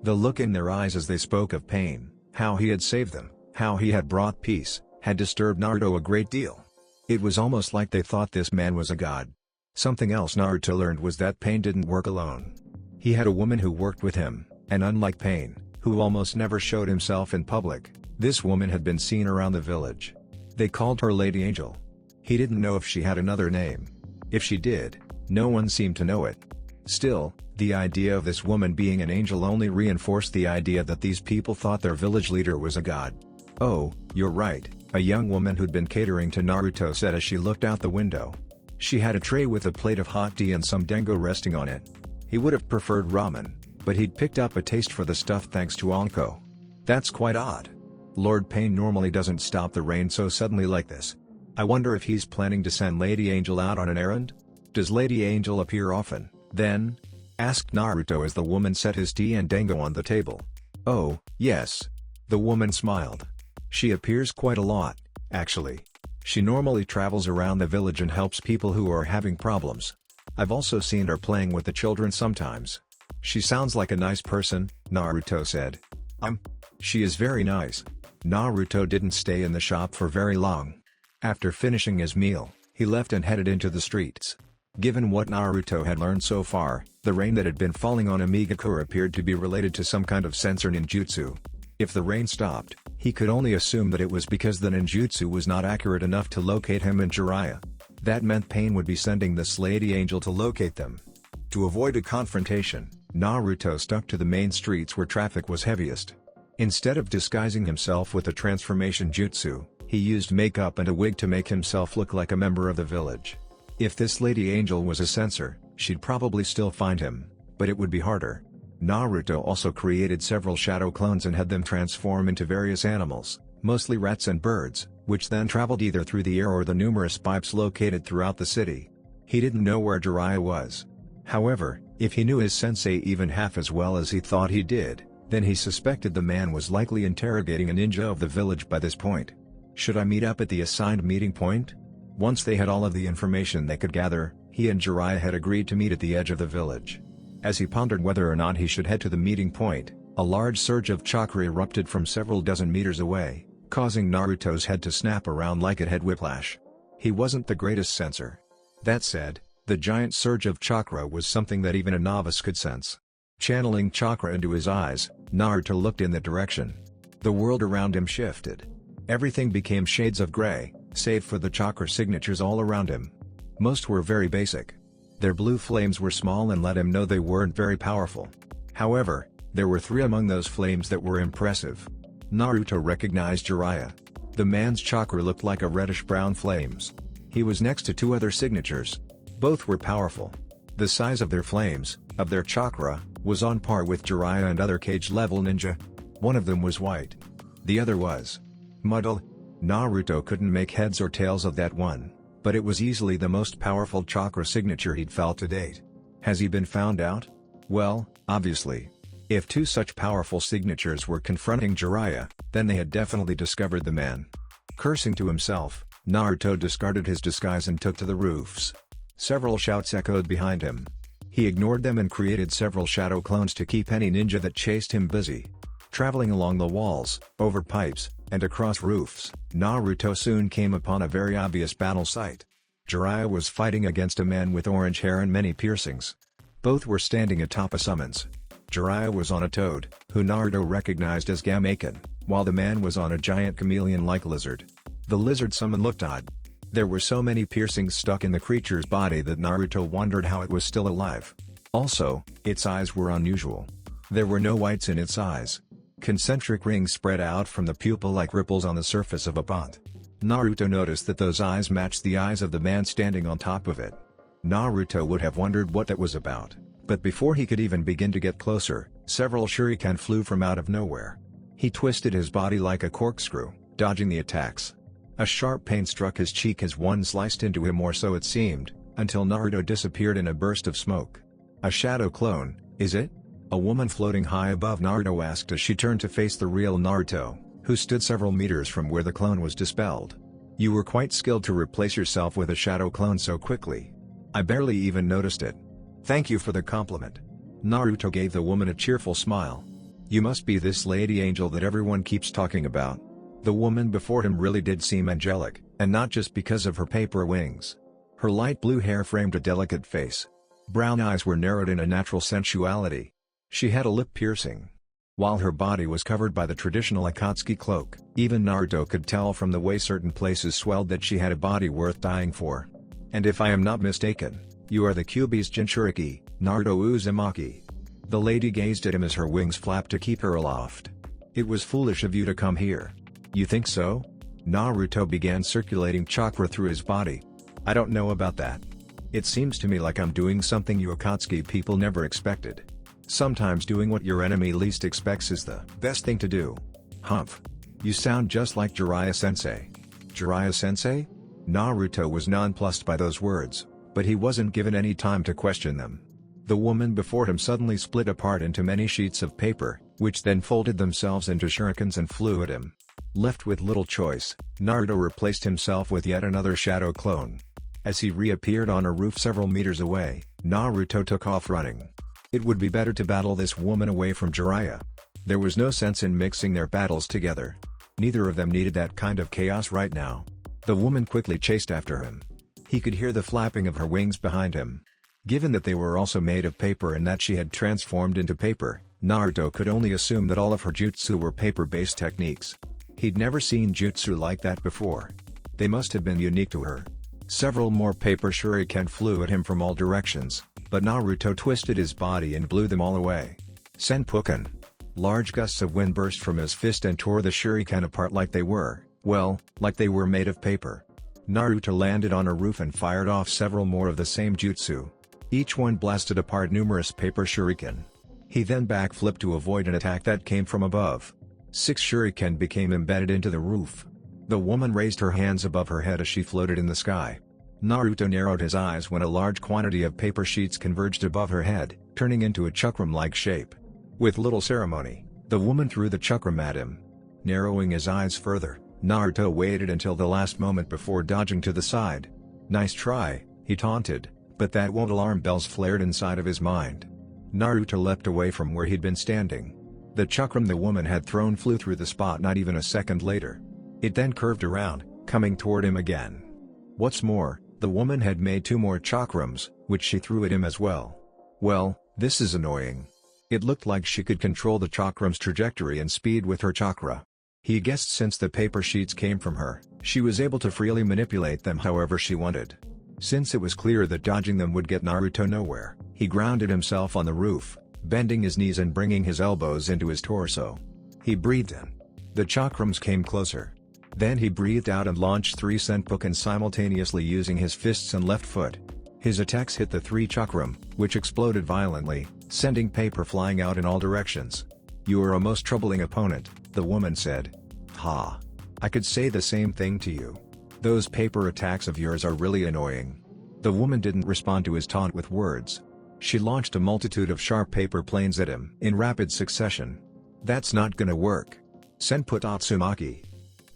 The look in their eyes as they spoke of Pain, how he had saved them, how he had brought peace, had disturbed Naruto a great deal. It was almost like they thought this man was a god. Something else Naruto learned was that Pain didn't work alone. He had a woman who worked with him, and unlike Pain, who almost never showed himself in public, this woman had been seen around the village. They called her Lady Angel. He didn't know if she had another name. If she did, no one seemed to know it. Still, the idea of this woman being an angel only reinforced the idea that these people thought their village leader was a god. Oh, you're right, a young woman who'd been catering to Naruto said as she looked out the window. She had a tray with a plate of hot tea and some dango resting on it. He would have preferred ramen, but he'd picked up a taste for the stuff thanks to Anko. That's quite odd. Lord Pain normally doesn't stop the rain so suddenly like this. I wonder if he's planning to send Lady Angel out on an errand? Does Lady Angel appear often, then? Asked Naruto as the woman set his tea and dango on the table. Oh, yes. The woman smiled. She appears quite a lot, actually. She normally travels around the village and helps people who are having problems. I've also seen her playing with the children sometimes. She sounds like a nice person, Naruto said. She is very nice. Naruto didn't stay in the shop for very long. After finishing his meal, he left and headed into the streets. Given what Naruto had learned so far, the rain that had been falling on Namikaze appeared to be related to some kind of sensor ninjutsu. If the rain stopped, he could only assume that it was because the ninjutsu was not accurate enough to locate him and Jiraiya. That meant Pain would be sending this Lady Angel to locate them. To avoid a confrontation, Naruto stuck to the main streets where traffic was heaviest. Instead of disguising himself with a transformation jutsu, he used makeup and a wig to make himself look like a member of the village. If this Lady Angel was a censor, she'd probably still find him, but it would be harder. Naruto also created several shadow clones and had them transform into various animals, mostly rats and birds, which then traveled either through the air or the numerous pipes located throughout the city. He didn't know where Jiraiya was. However, if he knew his sensei even half as well as he thought he did, then he suspected the man was likely interrogating a ninja of the village by this point. Should I meet up at the assigned meeting point? Once they had all of the information they could gather, he and Jiraiya had agreed to meet at the edge of the village. As he pondered whether or not he should head to the meeting point, a large surge of chakra erupted from several dozen meters away, causing Naruto's head to snap around like it had whiplash. He wasn't the greatest sensor. That said, the giant surge of chakra was something that even a novice could sense. Channeling chakra into his eyes, Naruto looked in that direction. The world around him shifted. Everything became shades of gray, save for the chakra signatures all around him. Most were very basic. Their blue flames were small and let him know they weren't very powerful. However, there were 3 among those flames that were impressive. Naruto recognized Jiraiya. The man's chakra looked like a reddish-brown flames. He was next to 2 other signatures. Both were powerful. The size of their flames, of their chakra, was on par with Jiraiya and other cage-level ninja. One of them was white. The other was muddled. Naruto couldn't make heads or tails of that one, but it was easily the most powerful chakra signature he'd felt to date. Has he been found out? Well, obviously. If 2 such powerful signatures were confronting Jiraiya, then they had definitely discovered the man. Cursing to himself, Naruto discarded his disguise and took to the roofs. Several shouts echoed behind him. He ignored them and created several shadow clones to keep any ninja that chased him busy. Traveling along the walls, over pipes, and across roofs, Naruto soon came upon a very obvious battle site. Jiraiya was fighting against a man with orange hair and many piercings. Both were standing atop a summons. Jiraiya was on a toad, who Naruto recognized as Gamaken, while the man was on a giant chameleon-like lizard. The lizard summon looked odd. There were so many piercings stuck in the creature's body that Naruto wondered how it was still alive. Also, its eyes were unusual. There were no whites in its eyes. Concentric rings spread out from the pupil like ripples on the surface of a pond. Naruto noticed that those eyes matched the eyes of the man standing on top of it. Naruto would have wondered what that was about, but before he could even begin to get closer, several shuriken flew from out of nowhere. He twisted his body like a corkscrew, dodging the attacks. A sharp pain struck his cheek as one sliced into him, or so it seemed, until Naruto disappeared in a burst of smoke. A shadow clone, is it? A woman floating high above Naruto asked as she turned to face the real Naruto, who stood several meters from where the clone was dispelled. You were quite skilled to replace yourself with a shadow clone so quickly. I barely even noticed it. Thank you for the compliment. Naruto gave the woman a cheerful smile. You must be this lady angel that everyone keeps talking about. The woman before him really did seem angelic, and not just because of her paper wings. Her light blue hair framed a delicate face. Brown eyes were narrowed in a natural sensuality. She had a lip piercing. While her body was covered by the traditional Akatsuki cloak, even Naruto could tell from the way certain places swelled that she had a body worth dying for. And if I am not mistaken, you are the Kyuubi's Jinchuriki, Naruto Uzumaki. The lady gazed at him as her wings flapped to keep her aloft. It was foolish of you to come here. You think so? Naruto began circulating chakra through his body. I don't know about that. It seems to me like I'm doing something you Akatsuki people never expected. Sometimes doing what your enemy least expects is the best thing to do. Humph. You sound just like Jiraiya-sensei. Jiraiya-sensei? Naruto was nonplussed by those words, but he wasn't given any time to question them. The woman before him suddenly split apart into many sheets of paper, which then folded themselves into shurikens and flew at him. Left with little choice, Naruto replaced himself with yet another shadow clone. As he reappeared on a roof several meters away, Naruto took off running. It would be better to battle this woman away from Jiraiya. There was no sense in mixing their battles together. Neither of them needed that kind of chaos right now. The woman quickly chased after him. He could hear the flapping of her wings behind him. Given that they were also made of paper and that she had transformed into paper, Naruto could only assume that all of her jutsu were paper-based techniques. He'd never seen jutsu like that before. They must have been unique to her. Several more paper shuriken flew at him from all directions, but Naruto twisted his body and blew them all away. Senpuken. Large gusts of wind burst from his fist and tore the shuriken apart like they were made of paper. Naruto landed on a roof and fired off several more of the same jutsu. Each one blasted apart numerous paper shuriken. He then backflipped to avoid an attack that came from above. 6 shuriken became embedded into the roof. The woman raised her hands above her head as she floated in the sky. Naruto narrowed his eyes when a large quantity of paper sheets converged above her head, turning into a chakram-like shape. With little ceremony, the woman threw the chakram at him. Narrowing his eyes further, Naruto waited until the last moment before dodging to the side. "Nice try," he taunted, but that won't. Alarm bells flared inside of his mind. Naruto leapt away from where he'd been standing. The chakram the woman had thrown flew through the spot not even a second later. It then curved around, coming toward him again. What's more, the woman had made 2 more chakrams, which she threw at him as well. Well, this is annoying. It looked like she could control the chakram's trajectory and speed with her chakra. He guessed since the paper sheets came from her, she was able to freely manipulate them however she wanted. Since it was clear that dodging them would get Naruto nowhere, he grounded himself on the roof, bending his knees and bringing his elbows into his torso. He breathed in. The chakrams came closer. Then he breathed out and launched 3 senpuken simultaneously using his fists and left foot. His attacks hit the 3 chakram, which exploded violently, sending paper flying out in all directions. "You are a most troubling opponent," the woman said. "Ha. I could say the same thing to you. Those paper attacks of yours are really annoying." The woman didn't respond to his taunt with words. She launched a multitude of sharp paper planes at him in rapid succession. "That's not gonna work. Senput Uzumaki."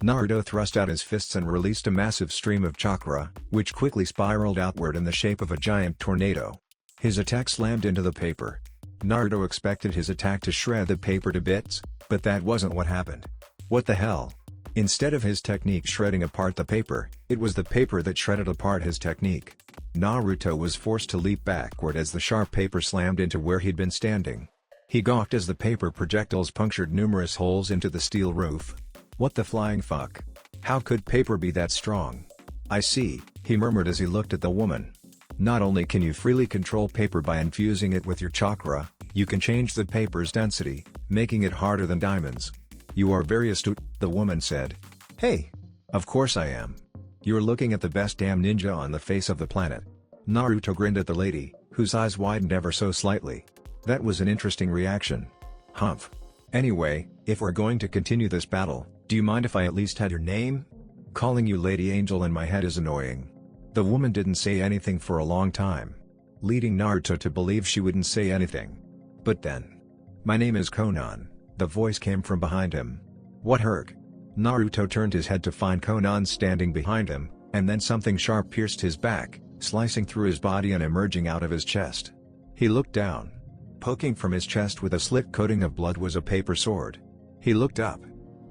Naruto thrust out his fists and released a massive stream of chakra, which quickly spiraled outward in the shape of a giant tornado. His attack slammed into the paper. Naruto expected his attack to shred the paper to bits, but that wasn't what happened. What the hell? Instead of his technique shredding apart the paper, it was the paper that shredded apart his technique. Naruto was forced to leap backward as the sharp paper slammed into where he'd been standing. He gawked as the paper projectiles punctured numerous holes into the steel roof. What the flying fuck? How could paper be that strong? "I see," he murmured as he looked at the woman. "Not only can you freely control paper by infusing it with your chakra, you can change the paper's density, making it harder than diamonds. You are very astute," the woman said. "Hey! Of course I am. You're looking at the best damn ninja on the face of the planet." Naruto grinned at the lady, whose eyes widened ever so slightly. That was an interesting reaction. Humph. "Anyway, if we're going to continue this battle, do you mind if I at least had your name? Calling you Lady Angel in my head is annoying." The woman didn't say anything for a long time, leading Naruto to believe she wouldn't say anything. But then, "My name is Konan," the voice came from behind him. "What herk?" Naruto turned his head to find Konan standing behind him, and then something sharp pierced his back, slicing through his body and emerging out of his chest. He looked down. Poking from his chest with a slick coating of blood was a paper sword. He looked up.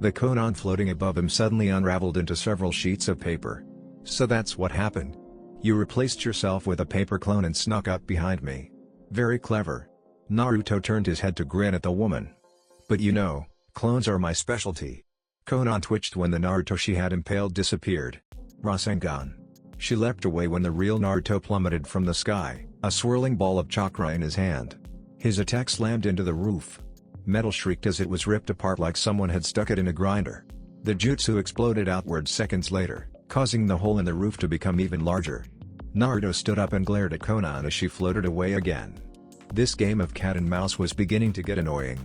The Konan floating above him suddenly unraveled into several sheets of paper. "So that's what happened. You replaced yourself with a paper clone and snuck up behind me. Very clever." Naruto turned his head to grin at the woman. "But you know, clones are my specialty." Konan twitched when the Naruto she had impaled disappeared. Rasengan. She leapt away when the real Naruto plummeted from the sky, a swirling ball of chakra in his hand. His attack slammed into the roof. Metal shrieked as it was ripped apart like someone had stuck it in a grinder. The jutsu exploded outward seconds later, causing the hole in the roof to become even larger. Naruto stood up and glared at Konan as she floated away again. This game of cat and mouse was beginning to get annoying.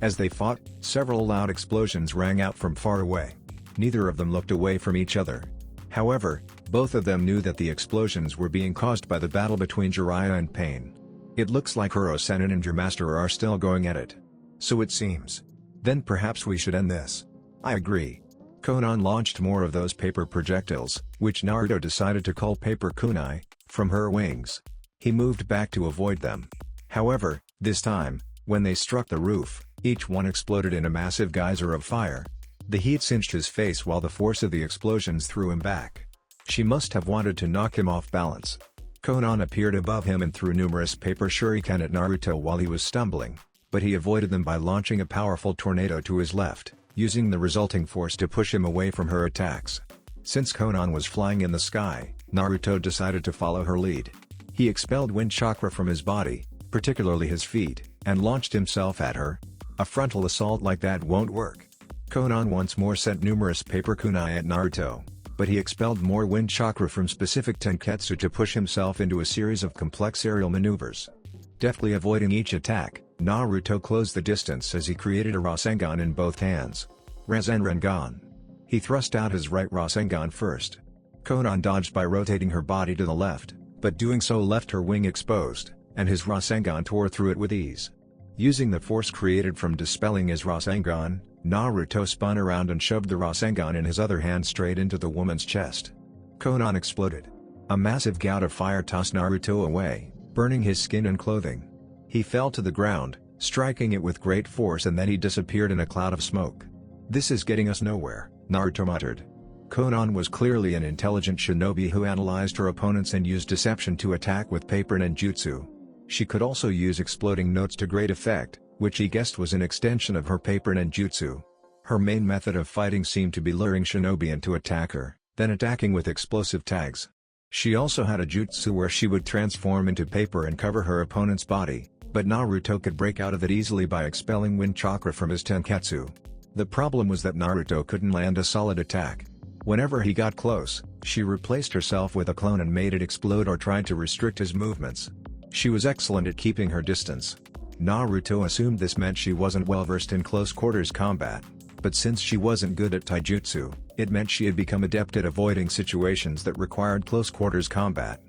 As they fought, several loud explosions rang out from far away. Neither of them looked away from each other. However, both of them knew that the explosions were being caused by the battle between Jiraiya and Pain. "It looks like Hirosen and your master are still going at it. So it seems. Then perhaps we should end this." "I agree." Konan launched more of those paper projectiles, which Naruto decided to call paper kunai, from her wings. He moved back to avoid them. However, this time, when they struck the roof, each one exploded in a massive geyser of fire. The heat singed his face while the force of the explosions threw him back. She must have wanted to knock him off balance. Konan appeared above him and threw numerous paper shuriken at Naruto while he was stumbling, but he avoided them by launching a powerful tornado to his left, using the resulting force to push him away from her attacks. Since Konan was flying in the sky, Naruto decided to follow her lead. He expelled wind chakra from his body, particularly his feet, and launched himself at her. A frontal assault like that won't work. Konan once more sent numerous paper kunai at Naruto, but he expelled more wind chakra from specific tenketsu to push himself into a series of complex aerial maneuvers. Deftly avoiding each attack, Naruto closed the distance as he created a Rasengan in both hands. Rasengan. He thrust out his right Rasengan first. Konan dodged by rotating her body to the left, but doing so left her wing exposed, and his Rasengan tore through it with ease. Using the force created from dispelling his Rasengan, Naruto spun around and shoved the Rasengan in his other hand straight into the woman's chest. Konan exploded. A massive gout of fire tossed Naruto away, burning his skin and clothing. He fell to the ground, striking it with great force, and then he disappeared in a cloud of smoke. "This is getting us nowhere," Naruto muttered. Konan was clearly an intelligent shinobi who analyzed her opponents and used deception to attack with paper ninjutsu. She could also use exploding notes to great effect, which he guessed was an extension of her paper ninjutsu. Her main method of fighting seemed to be luring shinobi into attack her, then attacking with explosive tags. She also had a jutsu where she would transform into paper and cover her opponent's body, but Naruto could break out of it easily by expelling wind chakra from his tenketsu. The problem was that Naruto couldn't land a solid attack. Whenever he got close, she replaced herself with a clone and made it explode or tried to restrict his movements. She was excellent at keeping her distance. Naruto assumed this meant she wasn't well versed in close quarters combat, but since she wasn't good at taijutsu, it meant she had become adept at avoiding situations that required close quarters combat.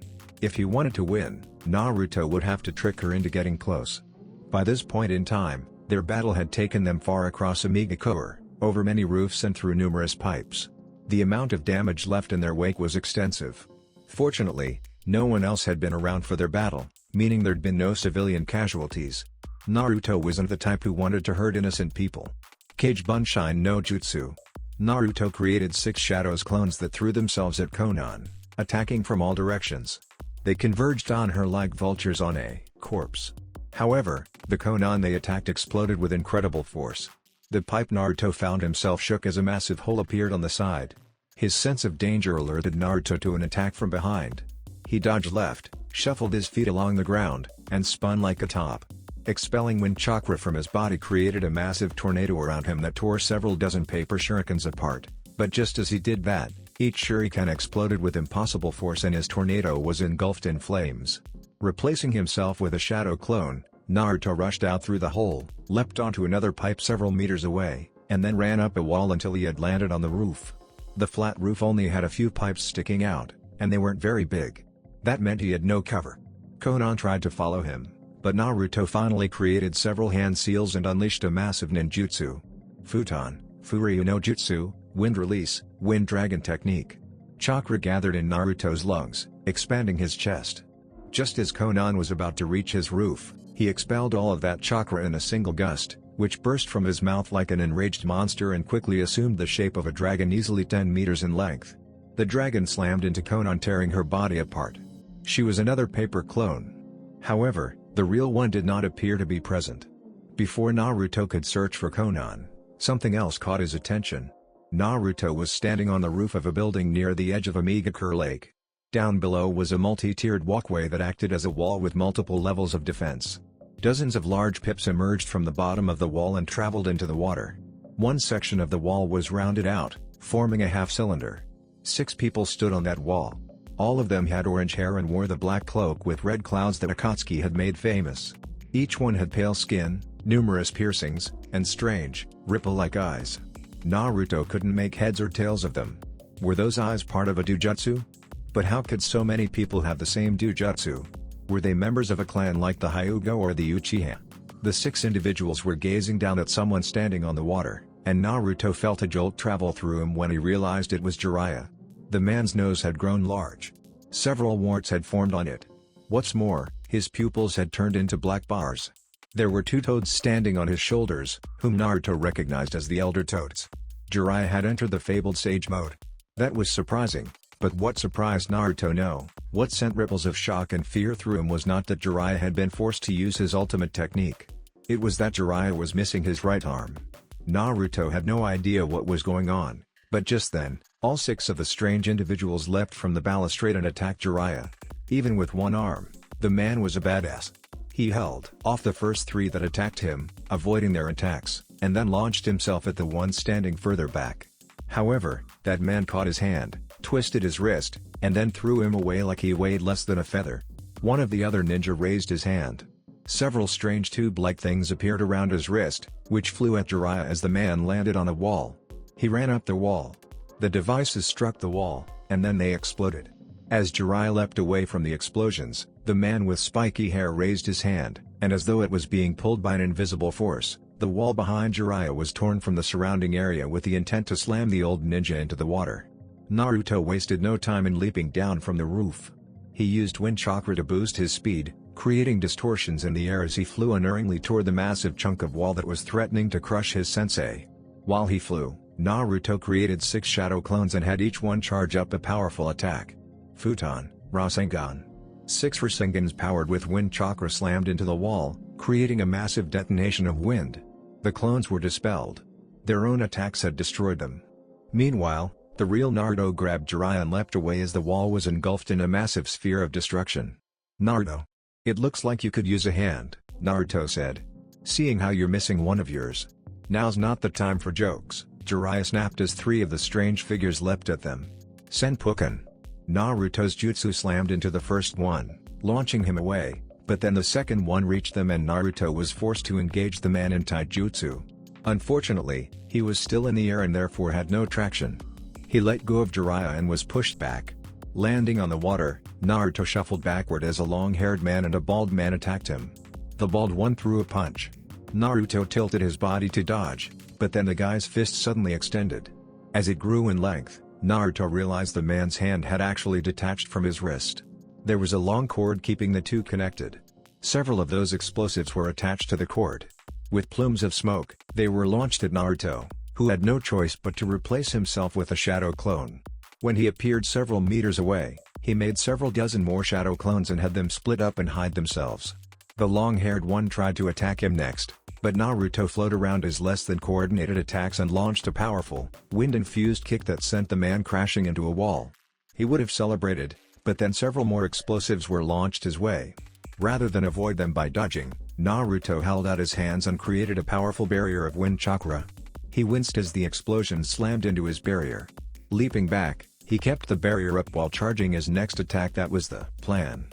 If he wanted to win, Naruto would have to trick her into getting close. By this point in time, their battle had taken them far across Namikaze, over many roofs and through numerous pipes. The amount of damage left in their wake was extensive. Fortunately, no one else had been around for their battle, meaning there'd been no civilian casualties. Naruto wasn't the type who wanted to hurt innocent people. Kage Bunshin no Jutsu. Naruto created 6 Shadows clones that threw themselves at Konan, attacking from all directions. They converged on her like vultures on a corpse. However, the Konan they attacked exploded with incredible force. The pipe Naruto found himself shook as a massive hole appeared on the side. His sense of danger alerted Naruto to an attack from behind. He dodged left, shuffled his feet along the ground, and spun like a top. Expelling wind chakra from his body created a massive tornado around him that tore several dozen paper shurikens apart, but just as he did that, each shuriken exploded with impossible force and his tornado was engulfed in flames. Replacing himself with a shadow clone, Naruto rushed out through the hole, leapt onto another pipe several meters away, and then ran up a wall until he had landed on the roof. The flat roof only had a few pipes sticking out, and they weren't very big. That meant he had no cover. Konan tried to follow him, but Naruto finally created several hand seals and unleashed a massive ninjutsu. Futon, Furyu no Jutsu, Wind Release, Wind Dragon Technique. Chakra gathered in Naruto's lungs, expanding his chest. Just as Konan was about to reach his roof, he expelled all of that chakra in a single gust, which burst from his mouth like an enraged monster and quickly assumed the shape of a dragon easily 10 meters in length. The dragon slammed into Konan, tearing her body apart. She was another paper clone. However, the real one did not appear to be present. Before Naruto could search for Konan, something else caught his attention. Naruto was standing on the roof of a building near the edge of Namikaze Lake. Down below was a multi-tiered walkway that acted as a wall with multiple levels of defense. Dozens of large pips emerged from the bottom of the wall and traveled into the water. One section of the wall was rounded out, forming a half-cylinder. 6 people stood on that wall. All of them had orange hair and wore the black cloak with red clouds that Akatsuki had made famous. Each one had pale skin, numerous piercings, and strange, ripple-like eyes. Naruto couldn't make heads or tails of them. Were those eyes part of a dojutsu? But how could so many people have the same dojutsu? Were they members of a clan like the Hyuga or the Uchiha? The 6 individuals were gazing down at someone standing on the water, and Naruto felt a jolt travel through him when he realized it was Jiraiya. The man's nose had grown large. Several warts had formed on it. What's more, his pupils had turned into black bars. There were 2 toads standing on his shoulders, whom Naruto recognized as the Elder Toads. Jiraiya had entered the fabled Sage mode. That was surprising, but what surprised Naruto what sent ripples of shock and fear through him was not that Jiraiya had been forced to use his ultimate technique. It was that Jiraiya was missing his right arm. Naruto had no idea what was going on, but just then, all 6 of the strange individuals leapt from the balustrade and attacked Jiraiya. Even with one arm, the man was a badass. He held off the first 3 that attacked him, avoiding their attacks, and then launched himself at the one standing further back. However, that man caught his hand, twisted his wrist, and then threw him away like he weighed less than a feather. One of the other ninja raised his hand. Several strange tube-like things appeared around his wrist, which flew at Jiraiya as the man landed on a wall. He ran up the wall. The devices struck the wall, and then they exploded. As Jiraiya leapt away from the explosions, the man with spiky hair raised his hand, and as though it was being pulled by an invisible force, the wall behind Jiraiya was torn from the surrounding area with the intent to slam the old ninja into the water. Naruto wasted no time in leaping down from the roof. He used wind chakra to boost his speed, creating distortions in the air as he flew unerringly toward the massive chunk of wall that was threatening to crush his sensei. While he flew, Naruto created 6 shadow clones and had each one charge up a powerful attack. Futon, Rasengan. 6 Rasengans powered with wind chakra slammed into the wall, creating a massive detonation of wind. The clones were dispelled. Their own attacks had destroyed them. Meanwhile, the real Naruto grabbed Jiraiya and leapt away as the wall was engulfed in a massive sphere of destruction. Naruto. It looks like you could use a hand, Naruto said. Seeing how you're missing one of yours. Now's not the time for jokes, Jiraiya snapped as 3 of the strange figures leapt at them. Senpuken. Naruto's jutsu slammed into the first one, launching him away, but then the second one reached them and Naruto was forced to engage the man in taijutsu. Unfortunately, he was still in the air and therefore had no traction. He let go of Jiraiya and was pushed back. Landing on the water, Naruto shuffled backward as a long-haired man and a bald man attacked him. The bald one threw a punch. Naruto tilted his body to dodge, but then the guy's fist suddenly extended. As it grew in length, Naruto realized the man's hand had actually detached from his wrist. There was a long cord keeping the two connected. Several of those explosives were attached to the cord. With plumes of smoke, they were launched at Naruto, who had no choice but to replace himself with a shadow clone. When he appeared several meters away, he made several dozen more shadow clones and had them split up and hide themselves. The long-haired one tried to attack him next, but Naruto flowed around his less-than-coordinated attacks and launched a powerful, wind-infused kick that sent the man crashing into a wall. He would have celebrated, but then several more explosives were launched his way. Rather than avoid them by dodging, Naruto held out his hands and created a powerful barrier of wind chakra. He winced as the explosion slammed into his barrier. Leaping back, he kept the barrier up while charging his next attack. That was the plan.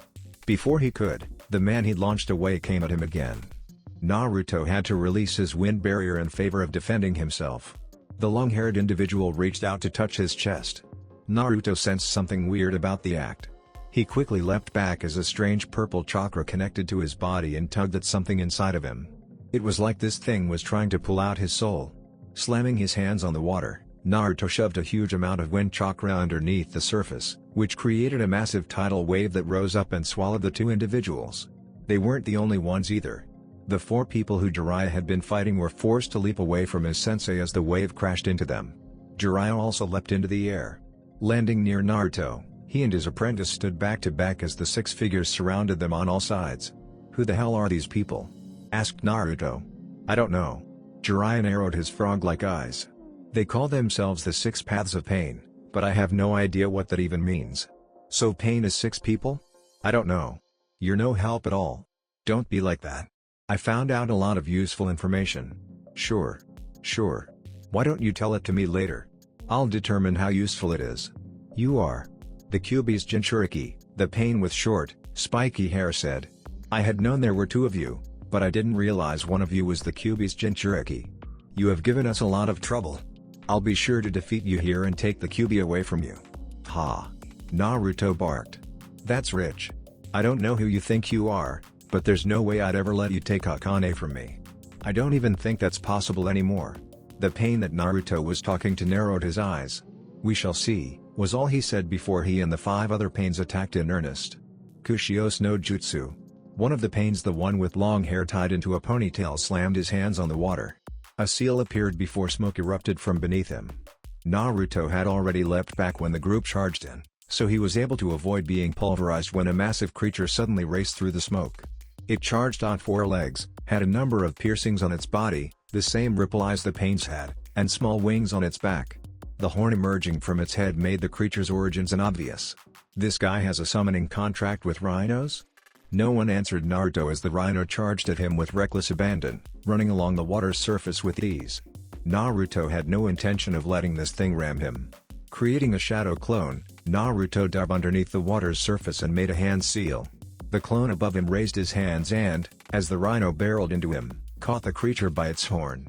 Before he could, the man he'd launched away came at him again. Naruto had to release his wind barrier in favor of defending himself. The long-haired individual reached out to touch his chest. Naruto sensed something weird about the act. He quickly leapt back as a strange purple chakra connected to his body and tugged at something inside of him. It was like this thing was trying to pull out his soul. Slamming his hands on the water, Naruto shoved a huge amount of wind chakra underneath the surface, which created a massive tidal wave that rose up and swallowed the two individuals. They weren't the only ones either. The 4 people who Jiraiya had been fighting were forced to leap away from his sensei as the wave crashed into them. Jiraiya also leapt into the air. Landing near Naruto, he and his apprentice stood back to back as the 6 figures surrounded them on all sides. "Who the hell are these people?" asked Naruto. "I don't know." Jiraiya narrowed his frog-like eyes. "They call themselves the 6 Paths of Pain, but I have no idea what that even means." "So Pain is 6 people?" "I don't know. You're no help at all. Don't be like that. I found out a lot of useful information." Sure. Why don't you tell it to me later? I'll determine how useful it is." "You are the Kyuubi's Jinchuriki," the pain with short, spiky hair said. "I had known there were 2 of you, but I didn't realize one of you was the Kyuubi's Jinchuriki. You have given us a lot of trouble. I'll be sure to defeat you here and take the Kyuubi away from you." "Ha!" Naruto barked. "That's rich. I don't know who you think you are, but there's no way I'd ever let you take Hokage from me. I don't even think that's possible anymore." The pain that Naruto was talking to narrowed his eyes. "We shall see," was all he said before he and the 5 other pains attacked in earnest. Kushios no Jutsu. One of the pains, the one with long hair tied into a ponytail, slammed his hands on the water. A seal appeared before smoke erupted from beneath him. Naruto had already leapt back when the group charged in, so he was able to avoid being pulverized when a massive creature suddenly raced through the smoke. It charged on 4 legs, had a number of piercings on its body, the same ripple eyes the pains had, and small wings on its back. The horn emerging from its head made the creature's origins obvious. "This guy has a summoning contract with rhinos?" No one answered Naruto as the rhino charged at him with reckless abandon, running along the water's surface with ease. Naruto had no intention of letting this thing ram him. Creating a shadow clone, Naruto dove underneath the water's surface and made a hand seal. The clone above him raised his hands and, as the rhino barreled into him, caught the creature by its horn.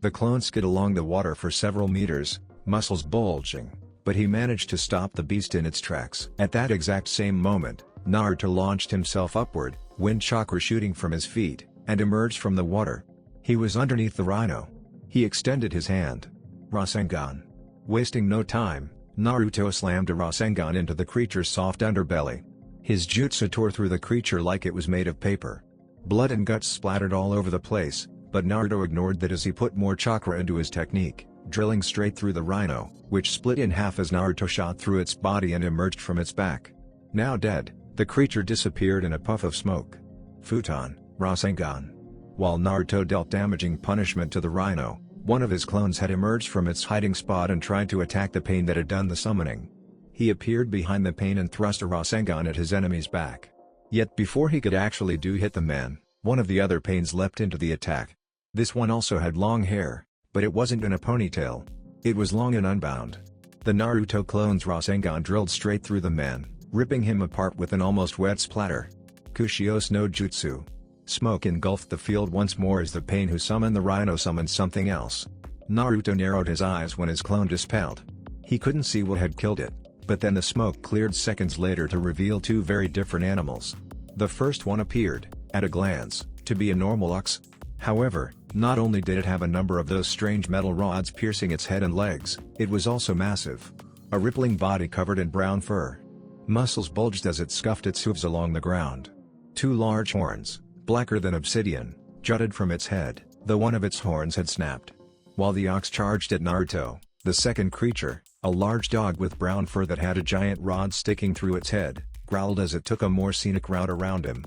The clone skid along the water for several meters, muscles bulging, but he managed to stop the beast in its tracks. At that exact same moment, Naruto launched himself upward, wind chakra shooting from his feet, and emerged from the water. He was underneath the rhino. He extended his hand. Rasengan. Wasting no time, Naruto slammed a Rasengan into the creature's soft underbelly. His jutsu tore through the creature like it was made of paper. Blood and guts splattered all over the place, but Naruto ignored that as he put more chakra into his technique, drilling straight through the rhino, which split in half as Naruto shot through its body and emerged from its back. Now dead, the creature disappeared in a puff of smoke. Futon, Rasengan. While Naruto dealt damaging punishment to the rhino, one of his clones had emerged from its hiding spot and tried to attack the pain that had done the summoning. He appeared behind the pain and thrust a Rasengan at his enemy's back. Yet before he could actually hit the man, one of the other pains leapt into the attack. This one also had long hair, but it wasn't in a ponytail. It was long and unbound. The Naruto clone's Rasengan drilled straight through the man, ripping him apart with an almost wet splatter. Kushios no Jutsu. Smoke engulfed the field once more as the pain who summoned the rhino summoned something else. Naruto narrowed his eyes when his clone dispelled. He couldn't see what had killed it, but then the smoke cleared seconds later to reveal two very different animals. The first one appeared, at a glance, to be a normal ox. However, not only did it have a number of those strange metal rods piercing its head and legs, it was also massive. A rippling body covered in brown fur. Muscles bulged as it scuffed its hooves along the ground. Two large horns, blacker than obsidian, jutted from its head, though one of its horns had snapped. While the ox charged at Naruto, the second creature, a large dog with brown fur that had a giant rod sticking through its head, growled as it took a more scenic route around him.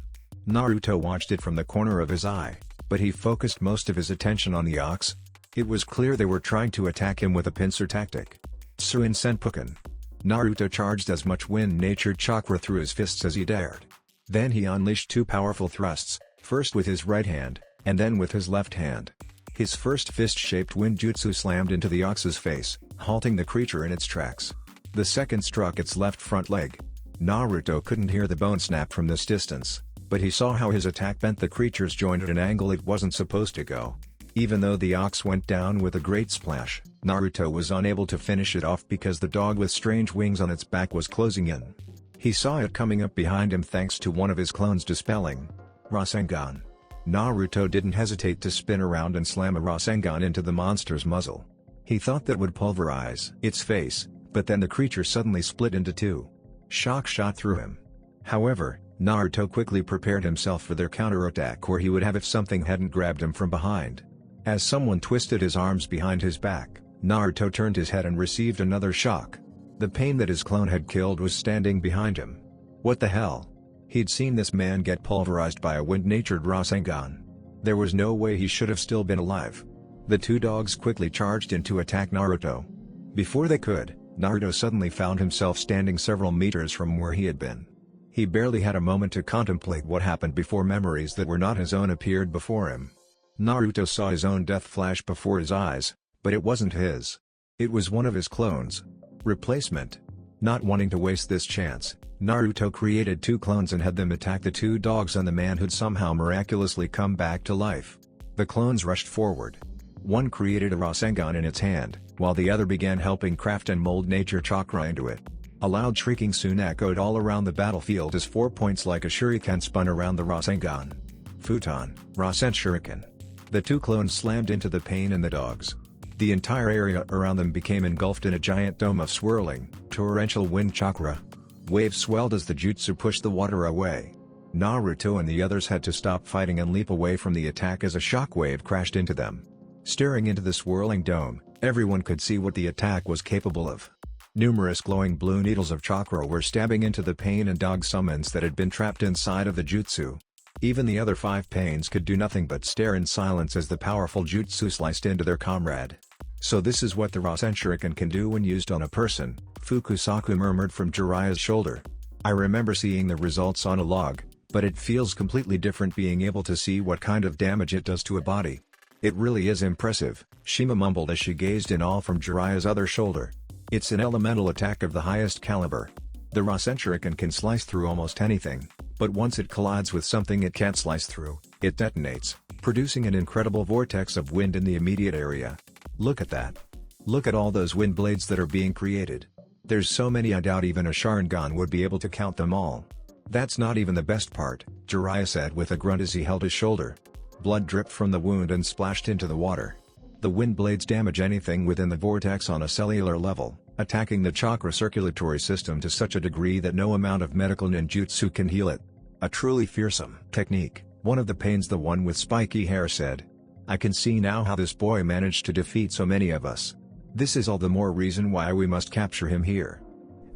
Naruto watched it from the corner of his eye, but he focused most of his attention on the ox. It was clear they were trying to attack him with a pincer tactic. Tsuin Senpuken. Naruto charged as much wind-natured chakra through his fists as he dared. Then he unleashed two powerful thrusts, first with his right hand, and then with his left hand. His first fist-shaped wind jutsu slammed into the ox's face, halting the creature in its tracks. The second struck its left front leg. Naruto couldn't hear the bone snap from this distance, but he saw how his attack bent the creature's joint at an angle it wasn't supposed to go. Even though the ox went down with a great splash, Naruto was unable to finish it off because the dog with strange wings on its back was closing in. He saw it coming up behind him thanks to one of his clones dispelling. Rasengan. Naruto didn't hesitate to spin around and slam a Rasengan into the monster's muzzle. He thought that would pulverize its face, but then the creature suddenly split into two. Shock shot through him. However, Naruto quickly prepared himself for their counterattack or he would have if something hadn't grabbed him from behind. As someone twisted his arms behind his back, Naruto turned his head and received another shock. The pain that his clone had killed was standing behind him. What the hell? He'd seen this man get pulverized by a wind-natured Rasengan. There was no way he should have still been alive. The two dogs quickly charged in to attack Naruto. Before they could, Naruto suddenly found himself standing several meters from where he had been. He barely had a moment to contemplate what happened before memories that were not his own appeared before him. Naruto saw his own death flash before his eyes, but it wasn't his. It was one of his clones. Replacement. Not wanting to waste this chance, Naruto created two clones and had them attack the two dogs and the man who'd somehow miraculously come back to life. The clones rushed forward. One created a Rasengan in its hand, while the other began helping craft and mold nature chakra into it. A loud shrieking soon echoed all around the battlefield as 4 points like a shuriken spun around the Rasengan. Futon, Rasen Shuriken. The two clones slammed into the pain and the dogs. The entire area around them became engulfed in a giant dome of swirling, torrential wind chakra. Waves swelled as the jutsu pushed the water away. Naruto and the others had to stop fighting and leap away from the attack as a shockwave crashed into them. Staring into the swirling dome, everyone could see what the attack was capable of. Numerous glowing blue needles of chakra were stabbing into the pain and dog summons that had been trapped inside of the jutsu. Even the other 5 pains could do nothing but stare in silence as the powerful jutsu sliced into their comrade. So this is what the Rasen Shuriken can do when used on a person, Fukusaku murmured from Jiraiya's shoulder. I remember seeing the results on a log, but it feels completely different being able to see what kind of damage it does to a body. It really is impressive, Shima mumbled as she gazed in awe from Jiraiya's other shoulder. It's an elemental attack of the highest caliber. The Rasen Shuriken can slice through almost anything, But once it collides with something it can't slice through, it detonates, producing an incredible vortex of wind in the immediate area. Look at that. Look at all those wind blades that are being created. There's so many I doubt even a Sharingan would be able to count them all. That's not even the best part, Jiraiya said with a grunt as he held his shoulder. Blood dripped from the wound and splashed into the water. The wind blades damage anything within the vortex on a cellular level, attacking the chakra circulatory system to such a degree that no amount of medical ninjutsu can heal it. A truly fearsome technique, one of the pains, the one with spiky hair, said. I can see now how this boy managed to defeat so many of us. This is all the more reason why we must capture him here.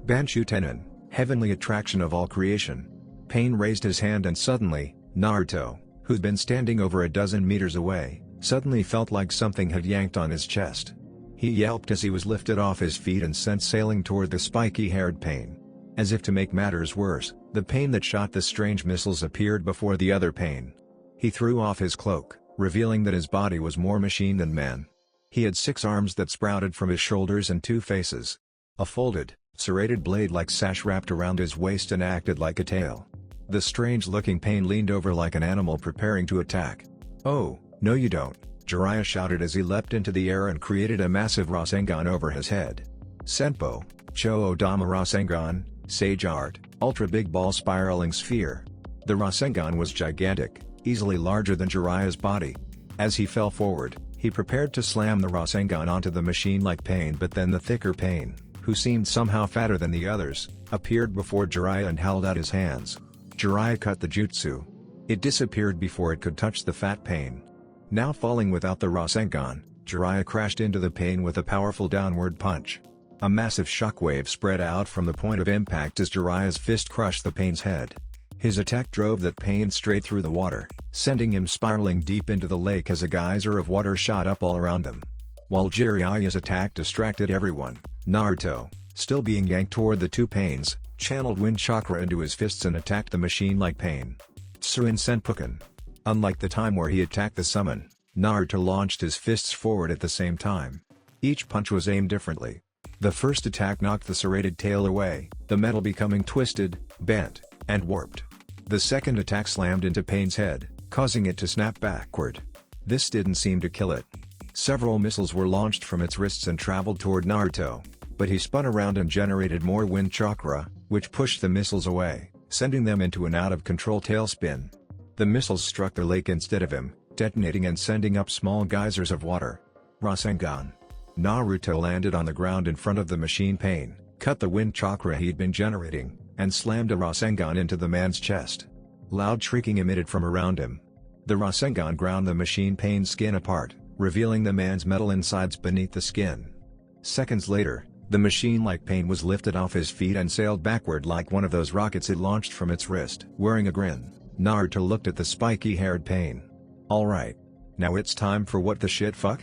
Banshu Tenon, heavenly attraction of all creation. Pain raised his hand and suddenly, Naruto, who'd been standing over a dozen meters away, suddenly felt like something had yanked on his chest. He yelped as he was lifted off his feet and sent sailing toward the spiky-haired Pain. As if to make matters worse, the Pain that shot the strange missiles appeared before the other Pain. He threw off his cloak, revealing that his body was more machine than man. He had 6 arms that sprouted from his shoulders and 2 faces. A folded, serrated blade-like sash wrapped around his waist and acted like a tail. The strange-looking Pain leaned over like an animal preparing to attack. Oh, no you don't, Jiraiya shouted as he leapt into the air and created a massive Rasengan over his head. Senpo, Cho-Odama Rasengan, Sage Art, Ultra Big Ball Spiraling Sphere. The Rasengan was gigantic, easily larger than Jiraiya's body. As he fell forward, he prepared to slam the Rasengan onto the machine-like Pain, but then the thicker Pain, who seemed somehow fatter than the others, appeared before Jiraiya and held out his hands. Jiraiya cut the jutsu. It disappeared before it could touch the fat Pain. Now falling without the Rasengan, Jiraiya crashed into the Pain with a powerful downward punch. A massive shockwave spread out from the point of impact as Jiraiya's fist crushed the Pain's head. His attack drove that Pain straight through the water, sending him spiraling deep into the lake as a geyser of water shot up all around him. While Jiraiya's attack distracted everyone, Naruto, still being yanked toward the 2 Pains, channeled wind chakra into his fists and attacked the machine-like Pain. Tsuin Senpuken. Unlike the time where he attacked the summon, Naruto launched his fists forward at the same time. Each punch was aimed differently. The first attack knocked the serrated tail away, the metal becoming twisted, bent, and warped. The second attack slammed into Pain's head, causing it to snap backward. This didn't seem to kill it. Several missiles were launched from its wrists and traveled toward Naruto, but he spun around and generated more wind chakra, which pushed the missiles away, sending them into an out-of-control tailspin. The missiles struck the lake instead of him, detonating and sending up small geysers of water. Rasengan. Naruto landed on the ground in front of the machine Pain, cut the wind chakra he'd been generating, and slammed a Rasengan into the man's chest. Loud shrieking emitted from around him. The Rasengan ground the machine Pain's skin apart, revealing the man's metal insides beneath the skin. Seconds later, the machine-like Pain was lifted off his feet and sailed backward like one of those rockets it launched from its wrist. Wearing a grin, Naruto looked at the spiky-haired Pain. Alright. Now it's time for what the shit fuck?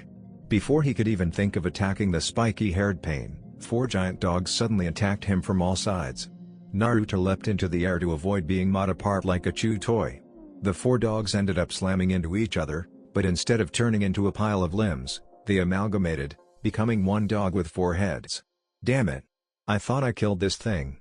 Before he could even think of attacking the spiky-haired Pain, 4 giant dogs suddenly attacked him from all sides. Naruto leapt into the air to avoid being mowed apart like a chew toy. The 4 dogs ended up slamming into each other, but instead of turning into a pile of limbs, they amalgamated, becoming one dog with 4 heads. Damn it! I thought I killed this thing.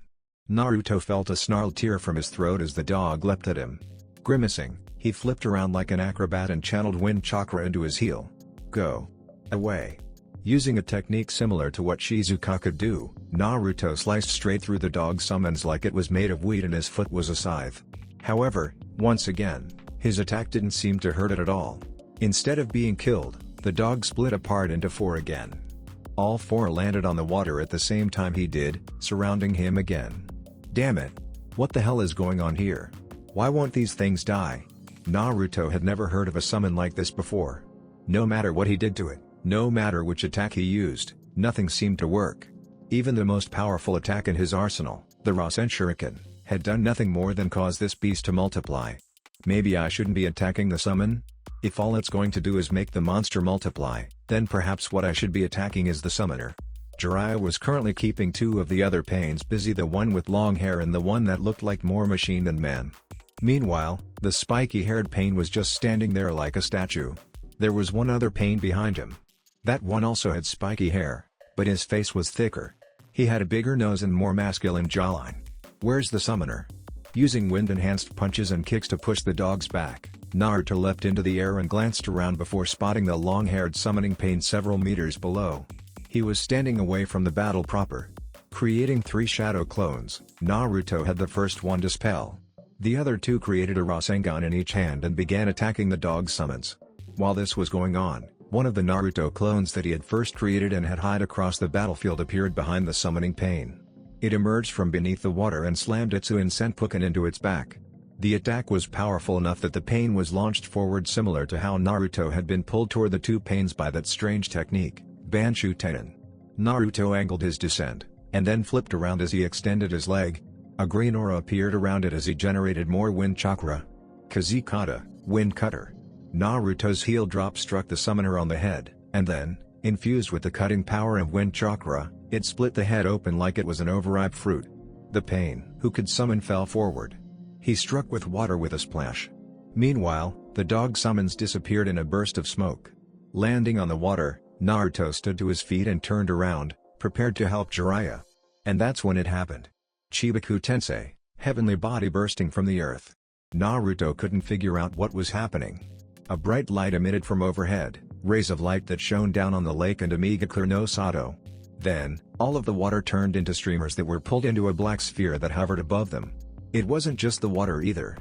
Naruto felt a snarled tear from his throat as the dog leapt at him. Grimacing, he flipped around like an acrobat and channeled wind chakra into his heel. Go away. Using a technique similar to what Shizuka could do, Naruto sliced straight through the dog's summons like it was made of wheat and his foot was a scythe. However, once again, his attack didn't seem to hurt it at all. Instead of being killed, the dog split apart into 4 again. All 4 landed on the water at the same time he did, surrounding him again. Damn it! What the hell is going on here? Why won't these things die? Naruto had never heard of a summon like this before. No matter what he did to it, no matter which attack he used, nothing seemed to work. Even the most powerful attack in his arsenal, the Rasen Shuriken, had done nothing more than cause this beast to multiply. Maybe I shouldn't be attacking the summon? If all it's going to do is make the monster multiply, then perhaps what I should be attacking is the summoner. Jiraiya was currently keeping 2 of the other Pains busy, the one with long hair and the one that looked like more machine than man. Meanwhile, the spiky-haired Pain was just standing there like a statue. There was one other Pain behind him. That one also had spiky hair, but his face was thicker. He had a bigger nose and more masculine jawline. Where's the summoner? Using wind-enhanced punches and kicks to push the dogs back, Naruto leapt into the air and glanced around before spotting the long-haired summoning pain several meters below. He was standing away from the battle proper. Creating 3 shadow clones, Naruto had the first one dispel. The other 2 created a Rasengan in each hand and began attacking the dog summons. While this was going on, one of the Naruto clones that he had first created and had hid across the battlefield appeared behind the summoning pain. It emerged from beneath the water and slammed its Uin Senpuken into its back. The attack was powerful enough that the pain was launched forward, similar to how Naruto had been pulled toward the 2 pains by that strange technique, Banshu Tenon. Naruto angled his descent, and then flipped around as he extended his leg. A green aura appeared around it as he generated more wind chakra. Kazekata, Wind Cutter. Naruto's heel drop struck the summoner on the head, and then, infused with the cutting power of wind chakra, it split the head open like it was an overripe fruit. The pain who could summon fell forward. He struck with water with a splash. Meanwhile, the dog summons disappeared in a burst of smoke. Landing on the water, Naruto stood to his feet and turned around, prepared to help Jiraiya. And that's when it happened. Chibaku Tensei, heavenly body bursting from the earth. Naruto couldn't figure out what was happening. A bright light emitted from overhead, rays of light that shone down on the lake and Namikaze no Sato. Then, all of the water turned into streamers that were pulled into a black sphere that hovered above them. It wasn't just the water either.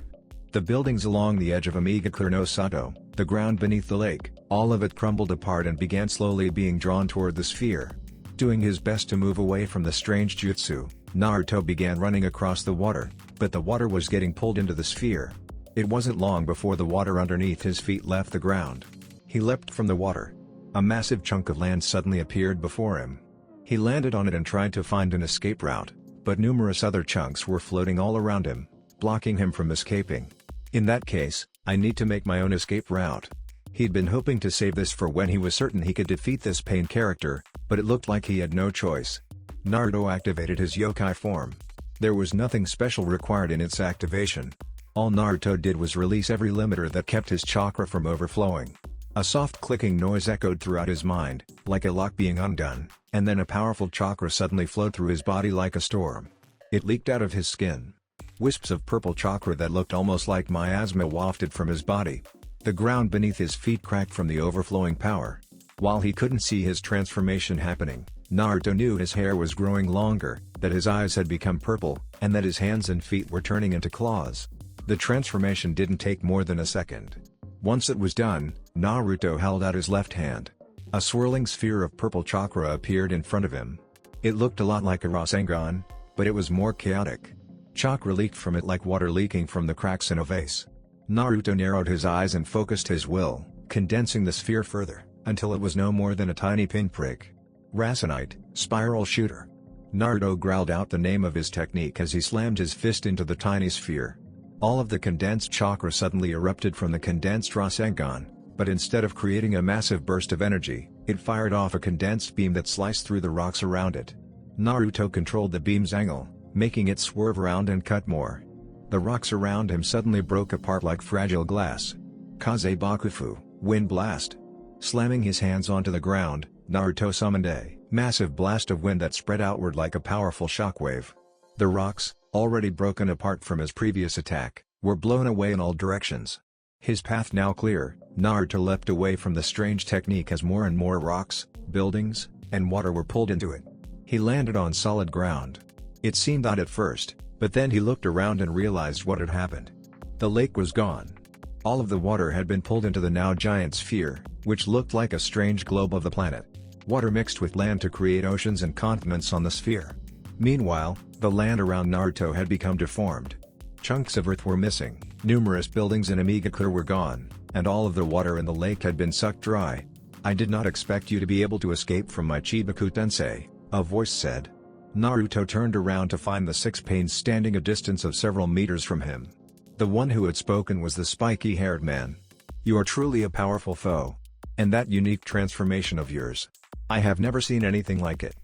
The buildings along the edge of Namikaze no Sato, the ground beneath the lake, all of it crumbled apart and began slowly being drawn toward the sphere. Doing his best to move away from the strange jutsu, Naruto began running across the water, but the water was getting pulled into the sphere. It wasn't long before the water underneath his feet left the ground. He leapt from the water. A massive chunk of land suddenly appeared before him. He landed on it and tried to find an escape route, but numerous other chunks were floating all around him, blocking him from escaping. In that case, I need to make my own escape route. He'd been hoping to save this for when he was certain he could defeat this pain character, but it looked like he had no choice. Naruto activated his yokai form. There was nothing special required in its activation. All Naruto did was release every limiter that kept his chakra from overflowing. A soft clicking noise echoed throughout his mind, like a lock being undone, and then a powerful chakra suddenly flowed through his body like a storm. It leaked out of his skin. Wisps of purple chakra that looked almost like miasma wafted from his body. The ground beneath his feet cracked from the overflowing power. While he couldn't see his transformation happening, Naruto knew his hair was growing longer, that his eyes had become purple, and that his hands and feet were turning into claws. The transformation didn't take more than a second. Once it was done, Naruto held out his left hand. A swirling sphere of purple chakra appeared in front of him. It looked a lot like a Rasengan, but it was more chaotic. Chakra leaked from it like water leaking from the cracks in a vase. Naruto narrowed his eyes and focused his will, condensing the sphere further, until it was no more than a tiny pinprick. Rasenite, Spiral Shooter. Naruto growled out the name of his technique as he slammed his fist into the tiny sphere. All of the condensed chakra suddenly erupted from the condensed Rasengan, but instead of creating a massive burst of energy, it fired off a condensed beam that sliced through the rocks around it. Naruto controlled the beam's angle, making it swerve around and cut more. The rocks around him suddenly broke apart like fragile glass. Kaze Bakufu, Wind Blast. Slamming his hands onto the ground, Naruto summoned a massive blast of wind that spread outward like a powerful shockwave. The rocks, already broken apart from his previous attack, were blown away in all directions. His path now clear, Naruto leapt away from the strange technique as more and more rocks, buildings, and water were pulled into it. He landed on solid ground. It seemed odd at first, but then he looked around and realized what had happened. The lake was gone. All of the water had been pulled into the now giant sphere, which looked like a strange globe of the planet. Water mixed with land to create oceans and continents on the sphere. Meanwhile, the land around Naruto had become deformed. Chunks of earth were missing, numerous buildings in Namikaze were gone, and all of the water in the lake had been sucked dry. "I did not expect you to be able to escape from my Chibaku Tensei," a voice said. Naruto turned around to find the 6 pains standing a distance of several meters from him. The one who had spoken was the spiky-haired man. "You are truly a powerful foe. And that unique transformation of yours. I have never seen anything like it."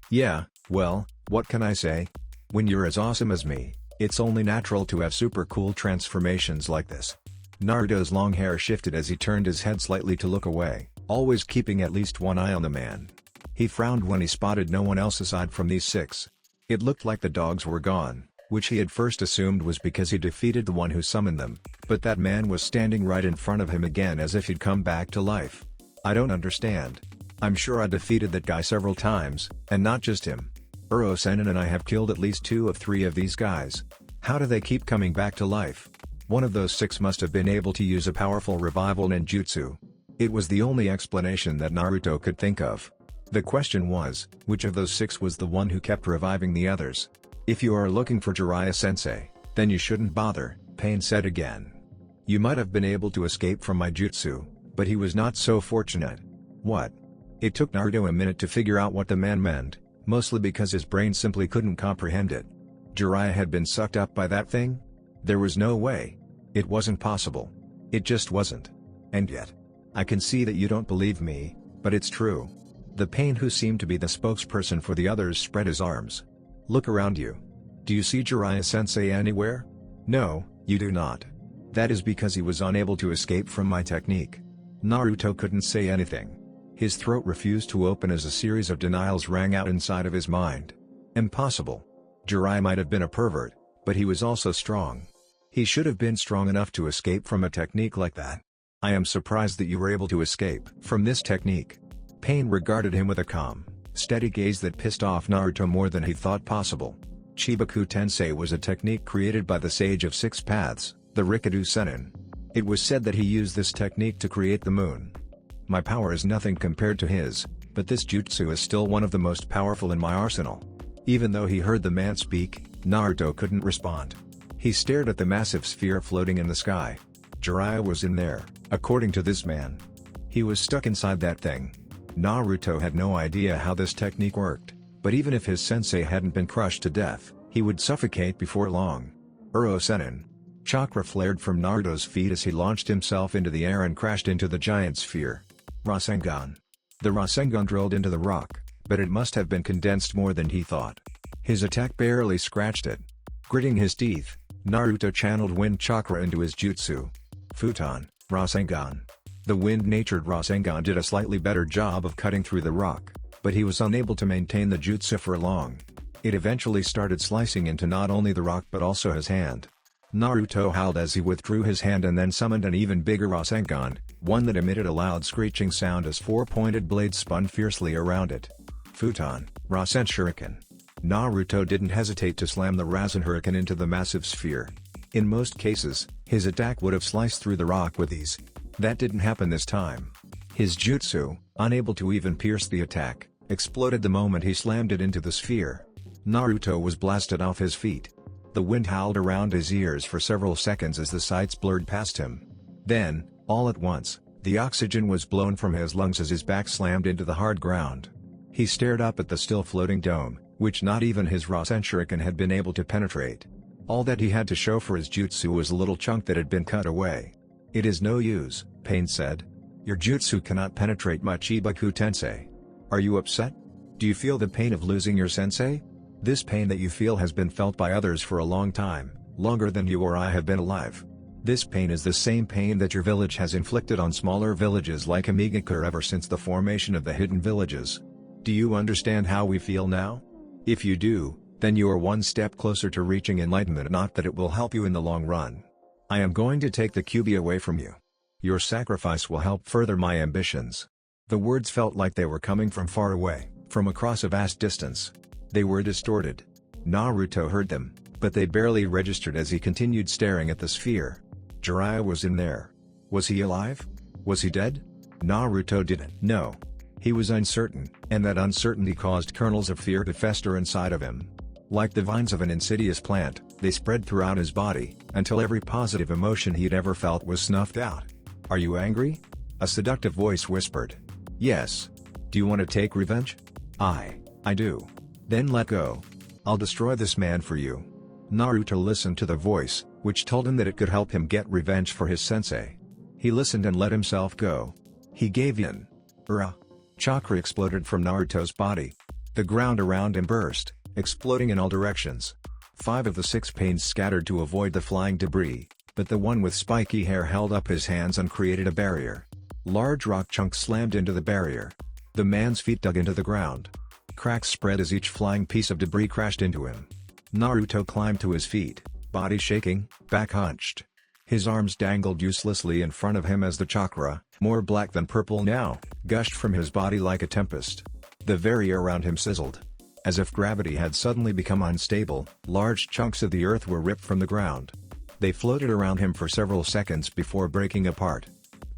"Yeah, well, what can I say? When you're as awesome as me, it's only natural to have super cool transformations like this." Naruto's long hair shifted as he turned his head slightly to look away, always keeping at least one eye on the man. He frowned when he spotted no one else aside from these 6. It looked like the dogs were gone. which he had first assumed was because he defeated the one who summoned them, but that man was standing right in front of him again as if he'd come back to life. I don't understand. I'm sure I defeated that guy several times, and not just him. Uro-sennin and I have killed at least 2 of 3 of these guys. How do they keep coming back to life? One of those 6 must have been able to use a powerful revival ninjutsu. It was the only explanation that Naruto could think of. The question was, which of those 6 was the one who kept reviving the others? If you are looking for Jiraiya-sensei, then you shouldn't bother, Pain said again. You might have been able to escape from my jutsu, but he was not so fortunate. What? It took Naruto a minute to figure out what the man meant, mostly because his brain simply couldn't comprehend it. Jiraiya had been sucked up by that thing? There was no way. It wasn't possible. It just wasn't. And yet. I can see that you don't believe me, but it's true. The Pain, who seemed to be the spokesperson for the others, spread his arms. Look around you. Do you see Jiraiya-sensei anywhere? No, you do not. That is because he was unable to escape from my technique. Naruto couldn't say anything. His throat refused to open as a series of denials rang out inside of his mind. Impossible. Jiraiya might have been a pervert, but he was also strong. He should have been strong enough to escape from a technique like that. I am surprised that you were able to escape from this technique. Pain regarded him with a calm, steady gaze that pissed off Naruto more than he thought possible. Chibaku Tensei was a technique created by the Sage of 6 Paths, the Rikadu Sennin. It was said that he used this technique to create the moon. My power is nothing compared to his, but this jutsu is still one of the most powerful in my arsenal. Even though he heard the man speak, Naruto couldn't respond. He stared at the massive sphere floating in the sky. Jiraiya was in there, according to this man. He was stuck inside that thing. Naruto had no idea how this technique worked, but even if his sensei hadn't been crushed to death, he would suffocate before long. Uro-sennin. Chakra flared from Naruto's feet as he launched himself into the air and crashed into the giant sphere. Rasengan. The Rasengan drilled into the rock, but it must have been condensed more than he thought. His attack barely scratched it. Gritting his teeth, Naruto channeled wind chakra into his jutsu. Futon, Rasengan. The wind-natured Rasengan did a slightly better job of cutting through the rock, but he was unable to maintain the jutsu for long. It eventually started slicing into not only the rock but also his hand. Naruto howled as he withdrew his hand and then summoned an even bigger Rasengan, one that emitted a loud screeching sound as 4 pointed blades spun fiercely around it. Futon, Rasen Shuriken. Naruto didn't hesitate to slam the Rasen Shuriken into the massive sphere. In most cases, his attack would have sliced through the rock with ease. That didn't happen this time. His jutsu, unable to even pierce the attack, exploded the moment he slammed it into the sphere. Naruto was blasted off his feet. The wind howled around his ears for several seconds as the sights blurred past him. Then, all at once, the oxygen was blown from his lungs as his back slammed into the hard ground. He stared up at the still floating dome, which not even his Rasen Shuriken had been able to penetrate. All that he had to show for his jutsu was a little chunk that had been cut away. It is no use, Pain said. Your jutsu cannot penetrate my Chibaku Tensei. Are you upset? Do you feel the pain of losing your sensei? This pain that you feel has been felt by others for a long time, longer than you or I have been alive. This pain is the same pain that your village has inflicted on smaller villages like Amigakure ever since the formation of the hidden villages. Do you understand how we feel now? If you do, then you are one step closer to reaching enlightenment, not that it will help you in the long run. I am going to take the Kyuubi away from you. Your sacrifice will help further my ambitions. The words felt like they were coming from far away, from across a vast distance. They were distorted. Naruto heard them, but they barely registered as he continued staring at the sphere. Jiraiya was in there. Was he alive? Was he dead? Naruto didn't know. He was uncertain, and that uncertainty caused kernels of fear to fester inside of him. Like the vines of an insidious plant, they spread throughout his body, until every positive emotion he'd ever felt was snuffed out. Are you angry? A seductive voice whispered. Yes. Do you want to take revenge? I do. Then let go. I'll destroy this man for you. Naruto listened to the voice, which told him that it could help him get revenge for his sensei. He listened and let himself go. He gave in. Chakra exploded from Naruto's body. The ground around him burst, exploding in all directions. 5 of the 6 pains scattered to avoid the flying debris, but the one with spiky hair held up his hands and created a barrier. Large rock chunks slammed into the barrier. The man's feet dug into the ground. Cracks spread as each flying piece of debris crashed into him. Naruto climbed to his feet, body shaking, back hunched. His arms dangled uselessly in front of him as the chakra, more black than purple now, gushed from his body like a tempest. The very air around him sizzled. As if gravity had suddenly become unstable, large chunks of the earth were ripped from the ground. They floated around him for several seconds before breaking apart.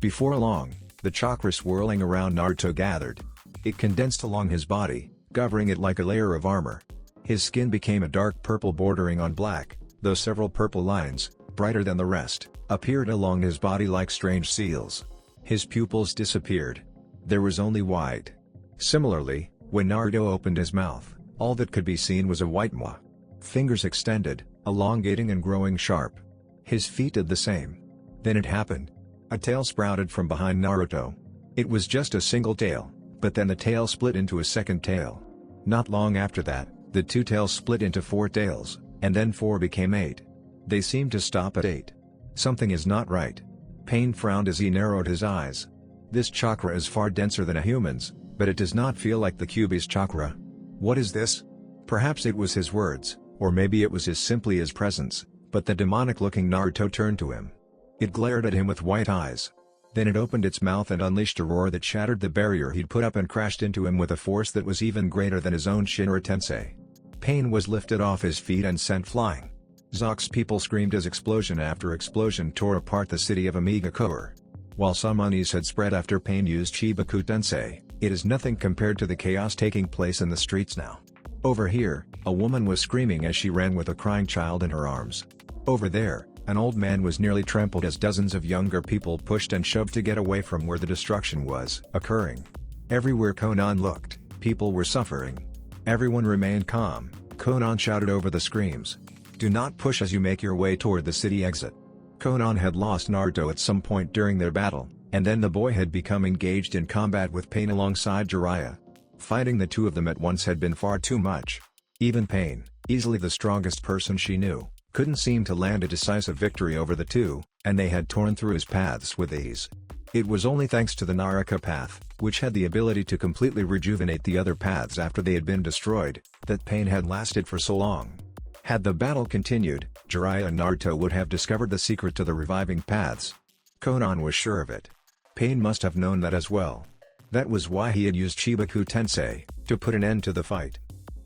Before long, the chakra swirling around Naruto gathered. It condensed along his body, covering it like a layer of armor. His skin became a dark purple bordering on black, though several purple lines, brighter than the rest, appeared along his body like strange seals. His pupils disappeared. There was only white. Similarly, when Naruto opened his mouth, all that could be seen was a white maw. Fingers extended, elongating and growing sharp. His feet did the same. Then it happened. A tail sprouted from behind Naruto. It was just a single tail, but then the tail split into a second tail. Not long after that, the two tails split into 4 tails, and then 4 became 8. They seemed to stop at 8. Something is not right. Pain frowned as he narrowed his eyes. This chakra is far denser than a human's, but it does not feel like the Kyuubi's chakra. What is this? Perhaps it was his words, or maybe it was simply his presence, but the demonic-looking Naruto turned to him. It glared at him with white eyes. Then it opened its mouth and unleashed a roar that shattered the barrier he'd put up and crashed into him with a force that was even greater than his own Shinra-tensei. Pain was lifted off his feet and sent flying. Zock's people screamed as explosion after explosion tore apart the city of Namikaze. While some unease had spread after Pain used Chibaku Tensei, it is nothing compared to the chaos taking place in the streets now. Over here, a woman was screaming as she ran with a crying child in her arms. Over there, an old man was nearly trampled as dozens of younger people pushed and shoved to get away from where the destruction was occurring. Everywhere Conan looked, people were suffering. Everyone remained calm. Conan shouted over the screams. Do not push as you make your way toward the city exit. Conan had lost Naruto at some point during their battle, and then the boy had become engaged in combat with Pain alongside Jiraiya. Fighting the two of them at once had been far too much. Even Pain, easily the strongest person she knew, couldn't seem to land a decisive victory over the two, and they had torn through his paths with ease. It was only thanks to the Naraka path, which had the ability to completely rejuvenate the other paths after they had been destroyed, that Pain had lasted for so long. Had the battle continued, Jiraiya and Naruto would have discovered the secret to the reviving paths. Conan was sure of it. Pain must have known that as well. That was why he had used Chibaku Tensei, to put an end to the fight.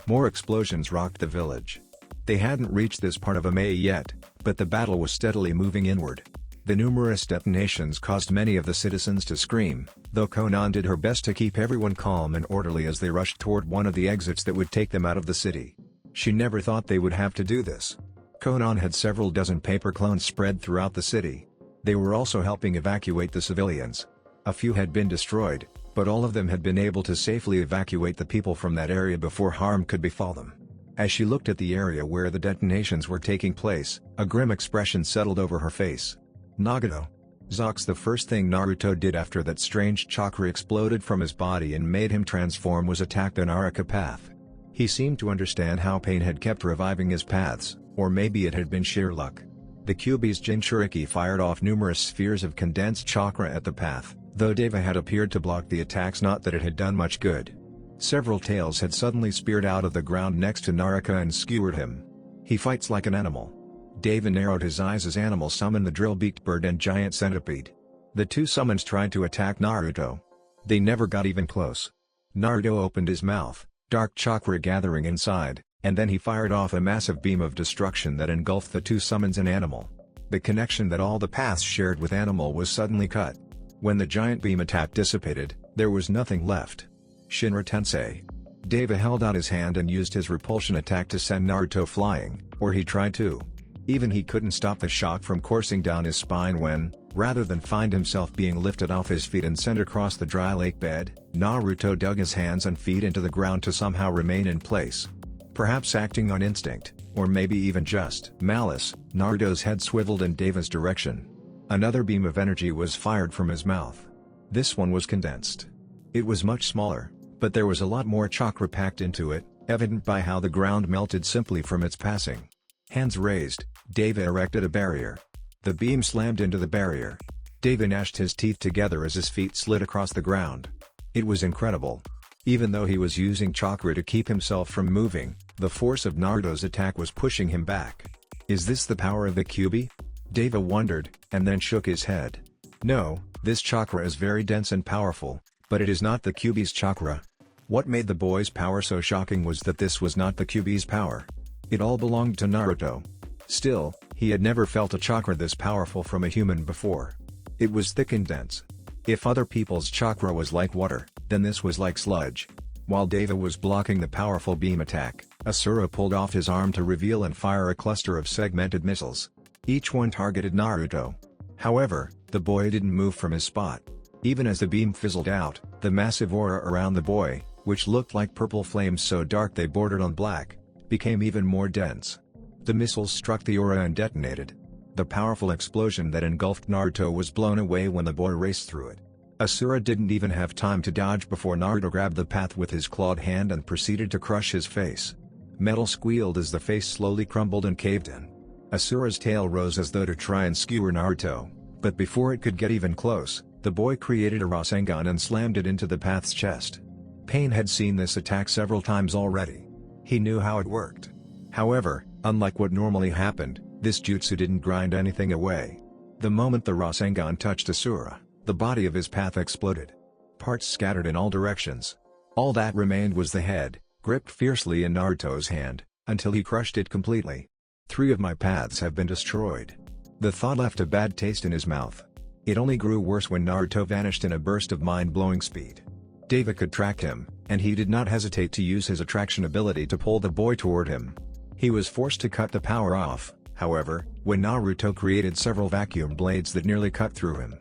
More explosions rocked the village. They hadn't reached this part of Amei yet, but the battle was steadily moving inward. The numerous detonations caused many of the citizens to scream, though Conan did her best to keep everyone calm and orderly as they rushed toward one of the exits that would take them out of the city. She never thought they would have to do this. Conan had several dozen paper clones spread throughout the city. They were also helping evacuate the civilians. A few had been destroyed, but all of them had been able to safely evacuate the people from that area before harm could befall them. As she looked at the area where the detonations were taking place, a grim expression settled over her face. Nagato. Zock's the first thing Naruto did after that strange chakra exploded from his body and made him transform was attack the Naraka path. He seemed to understand how Pain had kept reviving his paths, or maybe it had been sheer luck. The Kyuubi's Jinchuriki fired off numerous spheres of condensed chakra at the path, though Deva had appeared to block the attacks, not that it had done much good. Several tails had suddenly speared out of the ground next to Naraka and skewered him. He fights like an animal. Deva narrowed his eyes as animals summoned the drill-beaked bird and giant centipede. The two summons tried to attack Naruto. They never got even close. Naruto opened his mouth, dark chakra gathering inside, and then he fired off a massive beam of destruction that engulfed the two summons and animal. The connection that all the paths shared with animal was suddenly cut. When the giant beam attack dissipated, there was nothing left. Shinra Tensei. Deva held out his hand and used his repulsion attack to send Naruto flying, or he tried to. Even he couldn't stop the shock from coursing down his spine when, rather than find himself being lifted off his feet and sent across the dry lake bed, Naruto dug his hands and feet into the ground to somehow remain in place. Perhaps acting on instinct, or maybe even just malice, Naruto's head swiveled in Deva's direction. Another beam of energy was fired from his mouth. This one was condensed. It was much smaller, but there was a lot more chakra packed into it, evident by how the ground melted simply from its passing. Hands raised, Deva erected a barrier. The beam slammed into the barrier. Deva gnashed his teeth together as his feet slid across the ground. It was incredible. Even though he was using chakra to keep himself from moving, the force of Naruto's attack was pushing him back. Is this the power of the Kyuubi? Deva wondered, and then shook his head. No, this chakra is very dense and powerful, but it is not the Kyuubi's chakra. What made the boy's power so shocking was that this was not the Kyuubi's power. It all belonged to Naruto. Still, he had never felt a chakra this powerful from a human before. It was thick and dense. If other people's chakra was like water, then this was like sludge. While Deva was blocking the powerful beam attack, Asura pulled off his arm to reveal and fire a cluster of segmented missiles. Each one targeted Naruto. However, the boy didn't move from his spot. Even as the beam fizzled out, the massive aura around the boy, which looked like purple flames so dark they bordered on black, became even more dense. The missiles struck the aura and detonated. The powerful explosion that engulfed Naruto was blown away when the boy raced through it. Asura didn't even have time to dodge before Naruto grabbed the path with his clawed hand and proceeded to crush his face. Metal squealed as the face slowly crumbled and caved in. Asura's tail rose as though to try and skewer Naruto, but before it could get even close, the boy created a Rasengan and slammed it into the path's chest. Pain had seen this attack several times already. He knew how it worked. However, unlike what normally happened, this jutsu didn't grind anything away. The moment the Rasengan touched Asura, the body of his path exploded. Parts scattered in all directions. All that remained was the head, gripped fiercely in Naruto's hand, until he crushed it completely. 3 of my paths have been destroyed. The thought left a bad taste in his mouth. It only grew worse when Naruto vanished in a burst of mind-blowing speed. Deva could track him, and he did not hesitate to use his attraction ability to pull the boy toward him. He was forced to cut the power off, however, when Naruto created several vacuum blades that nearly cut through him.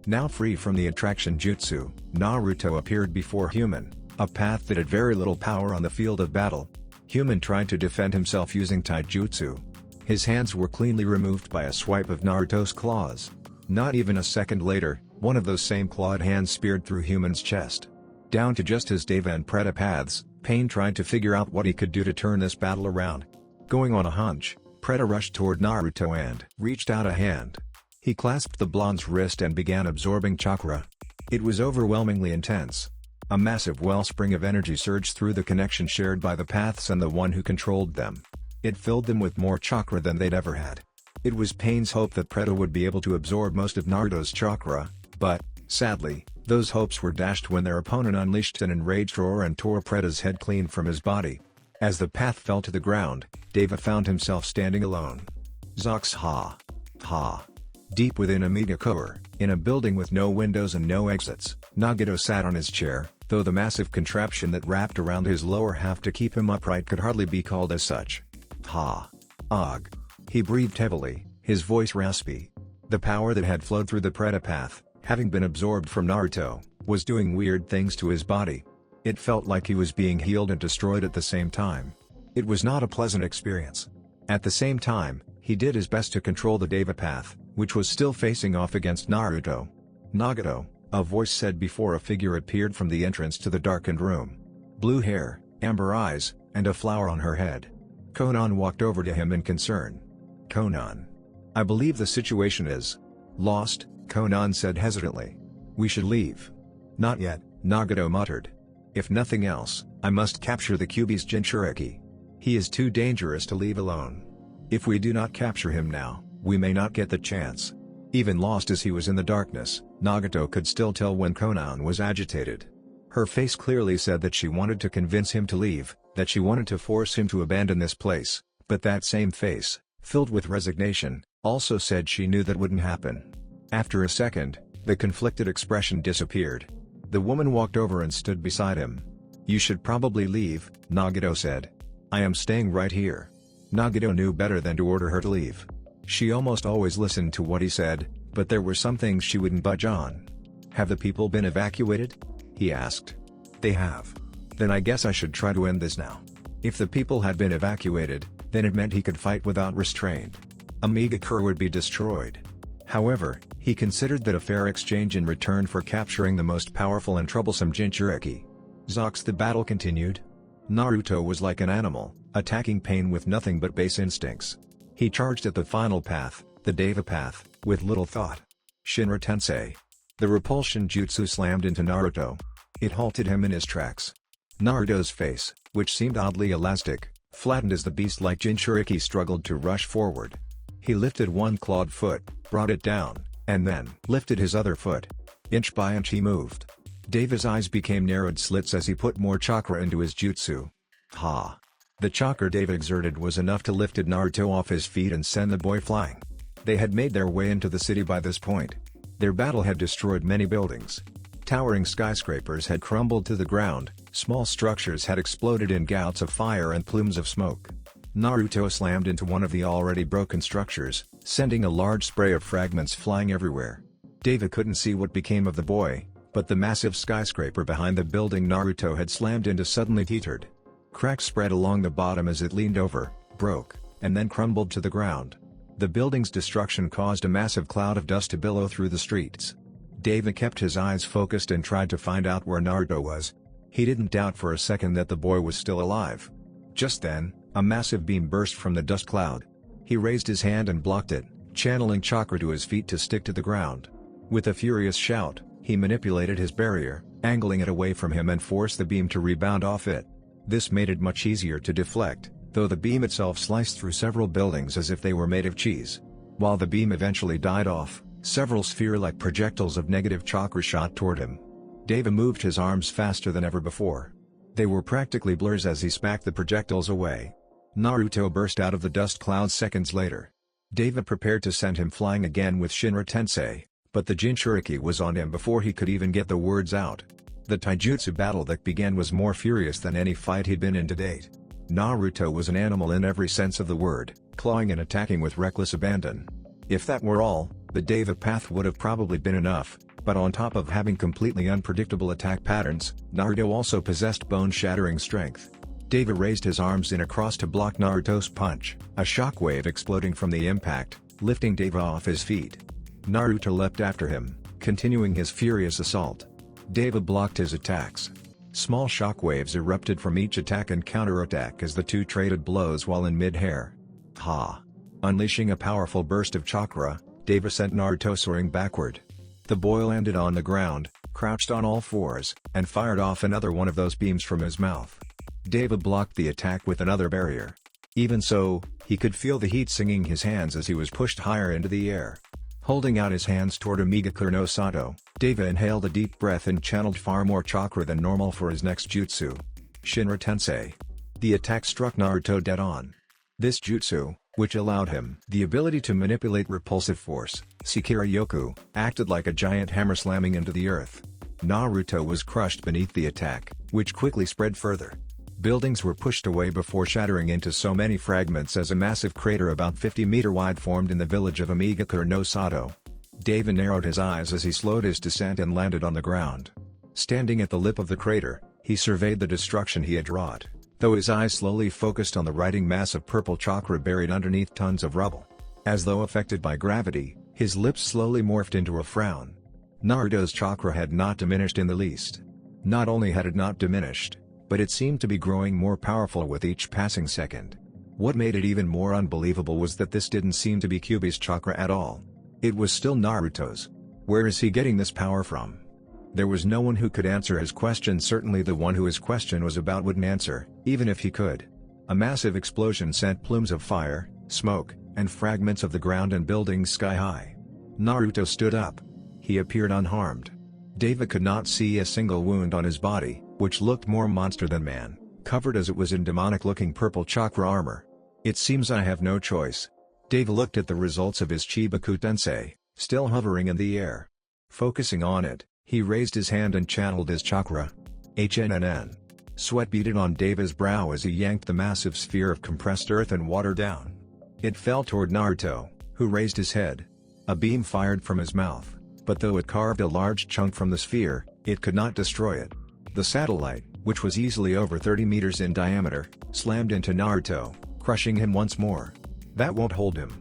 Now free from the attraction jutsu, Naruto appeared before Human, a path that had very little power on the field of battle. Human tried to defend himself using taijutsu. His hands were cleanly removed by a swipe of Naruto's claws. Not even a second later, one of those same clawed hands speared through Human's chest. Down to just his Deva and Preta paths, Pain tried to figure out what he could do to turn this battle around. Going on a hunch, Preta rushed toward Naruto and reached out a hand. He clasped the blonde's wrist and began absorbing chakra. It was overwhelmingly intense. A massive wellspring of energy surged through the connection shared by the paths and the one who controlled them. It filled them with more chakra than they'd ever had. It was Pain's hope that Preta would be able to absorb most of Naruto's chakra, but, sadly, those hopes were dashed when their opponent unleashed an enraged roar and tore Preta's head clean from his body. As the path fell to the ground, Deva found himself standing alone. Zox ha. Ha. Deep within a mega core, in a building with no windows and no exits, Nagato sat on his chair, though the massive contraption that wrapped around his lower half to keep him upright could hardly be called as such. Ha. Ugh. He breathed heavily, his voice raspy. The power that had flowed through the Preta path, having been absorbed from Naruto, was doing weird things to his body. It felt like he was being healed and destroyed at the same time. It was not a pleasant experience. At the same time, he did his best to control the Deva path, which was still facing off against Naruto. Nagato, a voice said before a figure appeared from the entrance to the darkened room. Blue hair, amber eyes, and a flower on her head. Konan walked over to him in concern. Konan. I believe the situation is lost, Konan said hesitantly. We should leave. Not yet, Nagato muttered. If nothing else, I must capture the Kyuubi's Jinchuriki. He is too dangerous to leave alone. If we do not capture him now, we may not get the chance. Even lost as he was in the darkness, Nagato could still tell when Konan was agitated. Her face clearly said that she wanted to convince him to leave, that she wanted to force him to abandon this place, but that same face, filled with resignation, also said she knew that wouldn't happen. After a second, the conflicted expression disappeared. The woman walked over and stood beside him. You should probably leave, Nagato said. I am staying right here. Nagato knew better than to order her to leave. She almost always listened to what he said, but there were some things she wouldn't budge on. Have the people been evacuated? He asked. They have. Then I guess I should try to end this now. If the people had been evacuated, then it meant he could fight without restraint. Namikaze would be destroyed. However, he considered that a fair exchange in return for capturing the most powerful and troublesome Jinchuriki. Zox. The battle continued. Naruto was like an animal, attacking Pain with nothing but base instincts. He charged at the final path, the Deva path, with little thought. Shinra Tensei. The repulsion jutsu slammed into Naruto. It halted him in his tracks. Naruto's face, which seemed oddly elastic, flattened as the beast-like Jinchuriki struggled to rush forward. He lifted one clawed foot, brought it down, and then lifted his other foot. Inch by inch he moved. Dave's eyes became narrowed slits as he put more chakra into his jutsu. Ha! The chakra Dave exerted was enough to lift Naruto off his feet and send the boy flying. They had made their way into the city by this point. Their battle had destroyed many buildings. Towering skyscrapers had crumbled to the ground, small structures had exploded in gouts of fire and plumes of smoke. Naruto slammed into one of the already broken structures, sending a large spray of fragments flying everywhere. Dave couldn't see what became of the boy, but the massive skyscraper behind the building Naruto had slammed into suddenly teetered. Cracks spread along the bottom as it leaned over, broke, and then crumbled to the ground. The building's destruction caused a massive cloud of dust to billow through the streets. Dave kept his eyes focused and tried to find out where Naruto was. He didn't doubt for a second that the boy was still alive. Just then, a massive beam burst from the dust cloud. He raised his hand and blocked it, channeling chakra to his feet to stick to the ground. With a furious shout, he manipulated his barrier, angling it away from him and forced the beam to rebound off it. This made it much easier to deflect, though the beam itself sliced through several buildings as if they were made of cheese. While the beam eventually died off, several sphere-like projectiles of negative chakra shot toward him. Dave moved his arms faster than ever before. They were practically blurs as he smacked the projectiles away. Naruto burst out of the dust cloud seconds later. Dave prepared to send him flying again with Shinra Tensei, but the Jinchuriki was on him before he could even get the words out. The taijutsu battle that began was more furious than any fight he'd been in to date. Naruto was an animal in every sense of the word, clawing and attacking with reckless abandon. If that were all, the Deva path would have probably been enough, but on top of having completely unpredictable attack patterns, Naruto also possessed bone-shattering strength. Deva raised his arms in a cross to block Naruto's punch, a shockwave exploding from the impact, lifting Deva off his feet. Naruto leapt after him, continuing his furious assault. Deva blocked his attacks. Small shockwaves erupted from each attack and counterattack as the two traded blows while in mid-air. Ha! Unleashing a powerful burst of chakra, Deva sent Naruto soaring backward. The boy landed on the ground, crouched on all fours, and fired off another one of those beams from his mouth. Deva blocked the attack with another barrier. Even so, he could feel the heat singing his hands as he was pushed higher into the air. Holding out his hands toward Namikaze no Sato, Deva inhaled a deep breath and channeled far more chakra than normal for his next jutsu. Shinra Tensei. The attack struck Naruto dead on. This jutsu, which allowed him the ability to manipulate repulsive force, Sekira Yoku, acted like a giant hammer slamming into the earth. Naruto was crushed beneath the attack, which quickly spread further. Buildings were pushed away before shattering into so many fragments as a massive crater about 50 meters wide formed in the village of Namikaze no Sato. Deva narrowed his eyes as he slowed his descent and landed on the ground. Standing at the lip of the crater, he surveyed the destruction he had wrought, though his eyes slowly focused on the writhing mass of purple chakra buried underneath tons of rubble. As though affected by gravity, his lips slowly morphed into a frown. Naruto's chakra had not diminished in the least. Not only had it not diminished, but it seemed to be growing more powerful with each passing second. What made it even more unbelievable was that this didn't seem to be Kyuubi's chakra at all. It was still Naruto's. Where is he getting this power from? There was no one who could answer his question. Certainly the one who his question was about wouldn't answer, even if he could. A massive explosion sent plumes of fire, smoke, and fragments of the ground and buildings sky high. Naruto stood up. He appeared unharmed. Deva could not see a single wound on his body, which looked more monster than man, covered as it was in demonic-looking purple chakra armor. It seems I have no choice. Deva looked at the results of his Chibaku Tensei, still hovering in the air. Focusing on it, he raised his hand and channeled his chakra. HNNN. Sweat beaded on Deva's brow as he yanked the massive sphere of compressed earth and water down. It fell toward Naruto, who raised his head. A beam fired from his mouth, but though it carved a large chunk from the sphere, it could not destroy it. The satellite, which was easily over 30 meters in diameter, slammed into Naruto, crushing him once more. That won't hold him.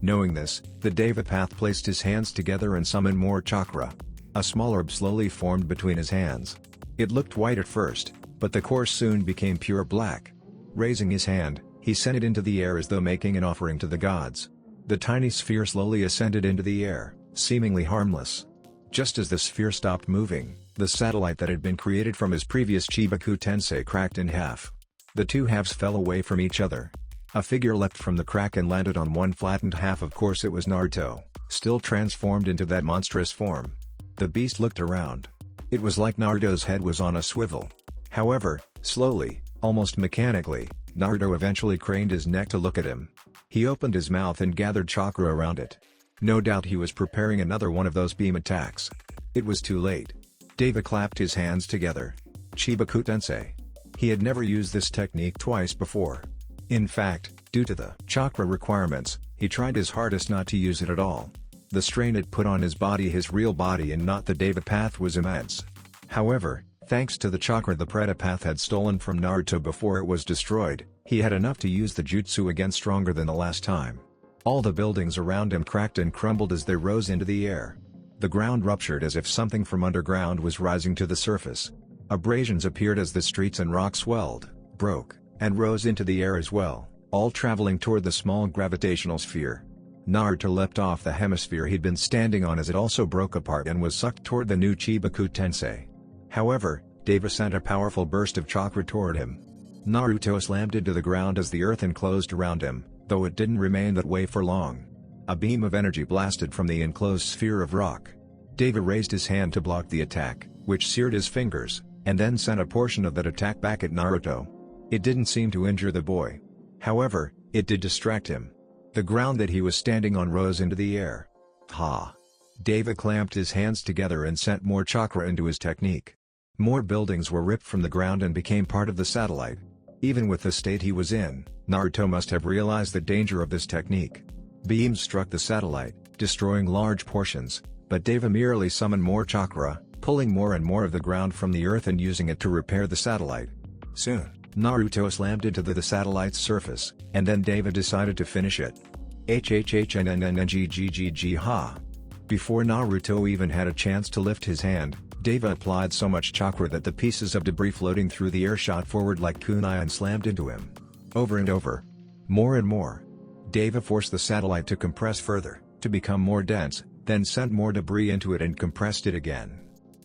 Knowing this, the Devapath placed his hands together and summoned more chakra. A small orb slowly formed between his hands. It looked white at first, but the core soon became pure black. Raising his hand, he sent it into the air as though making an offering to the gods. The tiny sphere slowly ascended into the air, seemingly harmless. Just as the sphere stopped moving, The satellite that had been created from his previous Chibaku Tensei cracked in half. The two halves fell away from each other. A figure leapt from the crack and landed on one flattened half. Of course it was Naruto, still transformed into that monstrous form. The beast looked around. It was like Naruto's head was on a swivel. However, slowly, almost mechanically, Naruto eventually craned his neck to look at him. He opened his mouth and gathered chakra around it. No doubt he was preparing another one of those beam attacks. It was too late. Deva clapped his hands together. Chibaku Tensei. He had never used this technique twice before. In fact, due to the chakra requirements, he tried his hardest not to use it at all. The strain it put on his real body and not the Deva path, was immense. However, thanks to the chakra the Preta path had stolen from Naruto before it was destroyed, he had enough to use the jutsu again stronger than the last time. All the buildings around him cracked and crumbled as they rose into the air. The ground ruptured as if something from underground was rising to the surface. Abrasions appeared as the streets and rocks swelled, broke, and rose into the air as well, all traveling toward the small gravitational sphere. Naruto leapt off the hemisphere he'd been standing on as it also broke apart and was sucked toward the new Chibaku Tensei. However, Deva sent a powerful burst of chakra toward him. Naruto slammed into the ground as the earth enclosed around him, though it didn't remain that way for long. A beam of energy blasted from the enclosed sphere of rock. Deva raised his hand to block the attack, which seared his fingers, and then sent a portion of that attack back at Naruto. It didn't seem to injure the boy. However, it did distract him. The ground that he was standing on rose into the air. Ha! Deva clamped his hands together and sent more chakra into his technique. More buildings were ripped from the ground and became part of the satellite. Even with the state he was in, Naruto must have realized the danger of this technique. Beams struck the satellite, destroying large portions, but Deva merely summoned more chakra, pulling more and more of the ground from the earth and using it to repair the satellite. Soon, Naruto slammed into the satellite's surface, and then Deva decided to finish it. HHHNNNGGGG ha! Before Naruto even had a chance to lift his hand, Deva applied so much chakra that the pieces of debris floating through the air shot forward like kunai and slammed into him. Over and over. More and more. Deva forced the satellite to compress further, to become more dense, then sent more debris into it and compressed it again.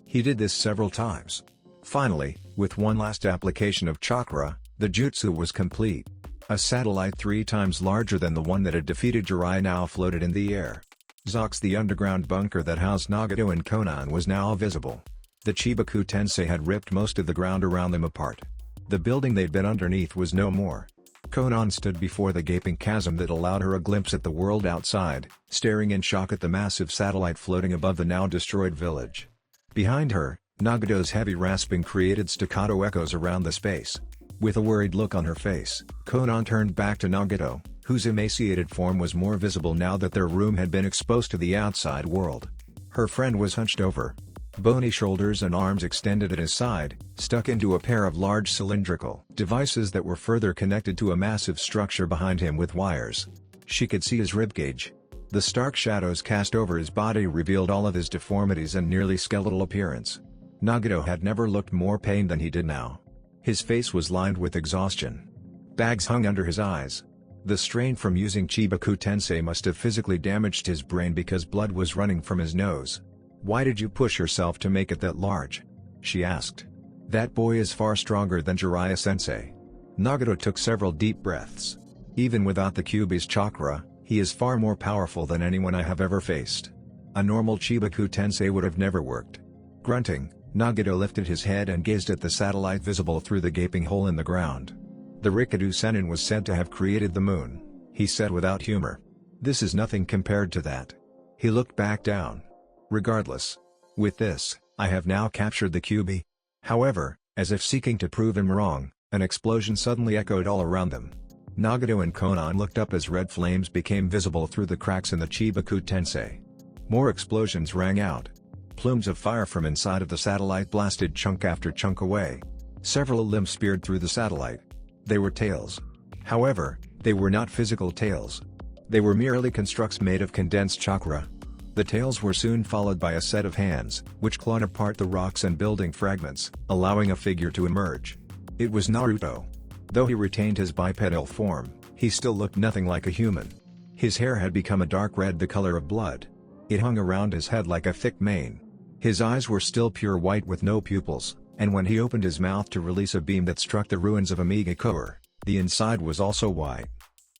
He did this several times. Finally, with one last application of chakra, the jutsu was complete. A satellite 3 times larger than the one that had defeated Jiraiya now floated in the air. Zox, the underground bunker that housed Nagato and Konan, was now visible. The Chibaku Tensei had ripped most of the ground around them apart. The building they'd been underneath was no more. Konan stood before the gaping chasm that allowed her a glimpse at the world outside, staring in shock at the massive satellite floating above the now destroyed village. Behind her, Nagato's heavy rasping created staccato echoes around the space. With a worried look on her face, Konan turned back to Nagato, whose emaciated form was more visible now that their room had been exposed to the outside world. Her friend was hunched over. Bony shoulders and arms extended at his side, stuck into a pair of large cylindrical devices that were further connected to a massive structure behind him with wires. She could see his ribcage. The stark shadows cast over his body revealed all of his deformities and nearly skeletal appearance. Nagato had never looked more pained than he did now. His face was lined with exhaustion. Bags hung under his eyes. The strain from using Chibaku Tensei must have physically damaged his brain because blood was running from his nose. "Why did you push yourself to make it that large?" she asked. "That boy is far stronger than Jiraiya-sensei." Nagato took several deep breaths. "Even without the Kyuubi's chakra, he is far more powerful than anyone I have ever faced. A normal Chibaku Tensei would have never worked." Grunting, Nagato lifted his head and gazed at the satellite visible through the gaping hole in the ground. "The Rikadu Sennin was said to have created the moon," he said without humor. "This is nothing compared to that." He looked back down. "Regardless. With this, I have now captured the Kyuubi." However, as if seeking to prove him wrong, an explosion suddenly echoed all around them. Nagato and Konan looked up as red flames became visible through the cracks in the Chibaku Tensei. More explosions rang out. Plumes of fire from inside of the satellite blasted chunk after chunk away. Several limbs speared through the satellite. They were tails. However, they were not physical tails. They were merely constructs made of condensed chakra. The tails were soon followed by a set of hands, which clawed apart the rocks and building fragments, allowing a figure to emerge. It was Naruto. Though he retained his bipedal form, he still looked nothing like a human. His hair had become a dark red, the color of blood. It hung around his head like a thick mane. His eyes were still pure white with no pupils, and when he opened his mouth to release a beam that struck the ruins of Namikaze, the inside was also white.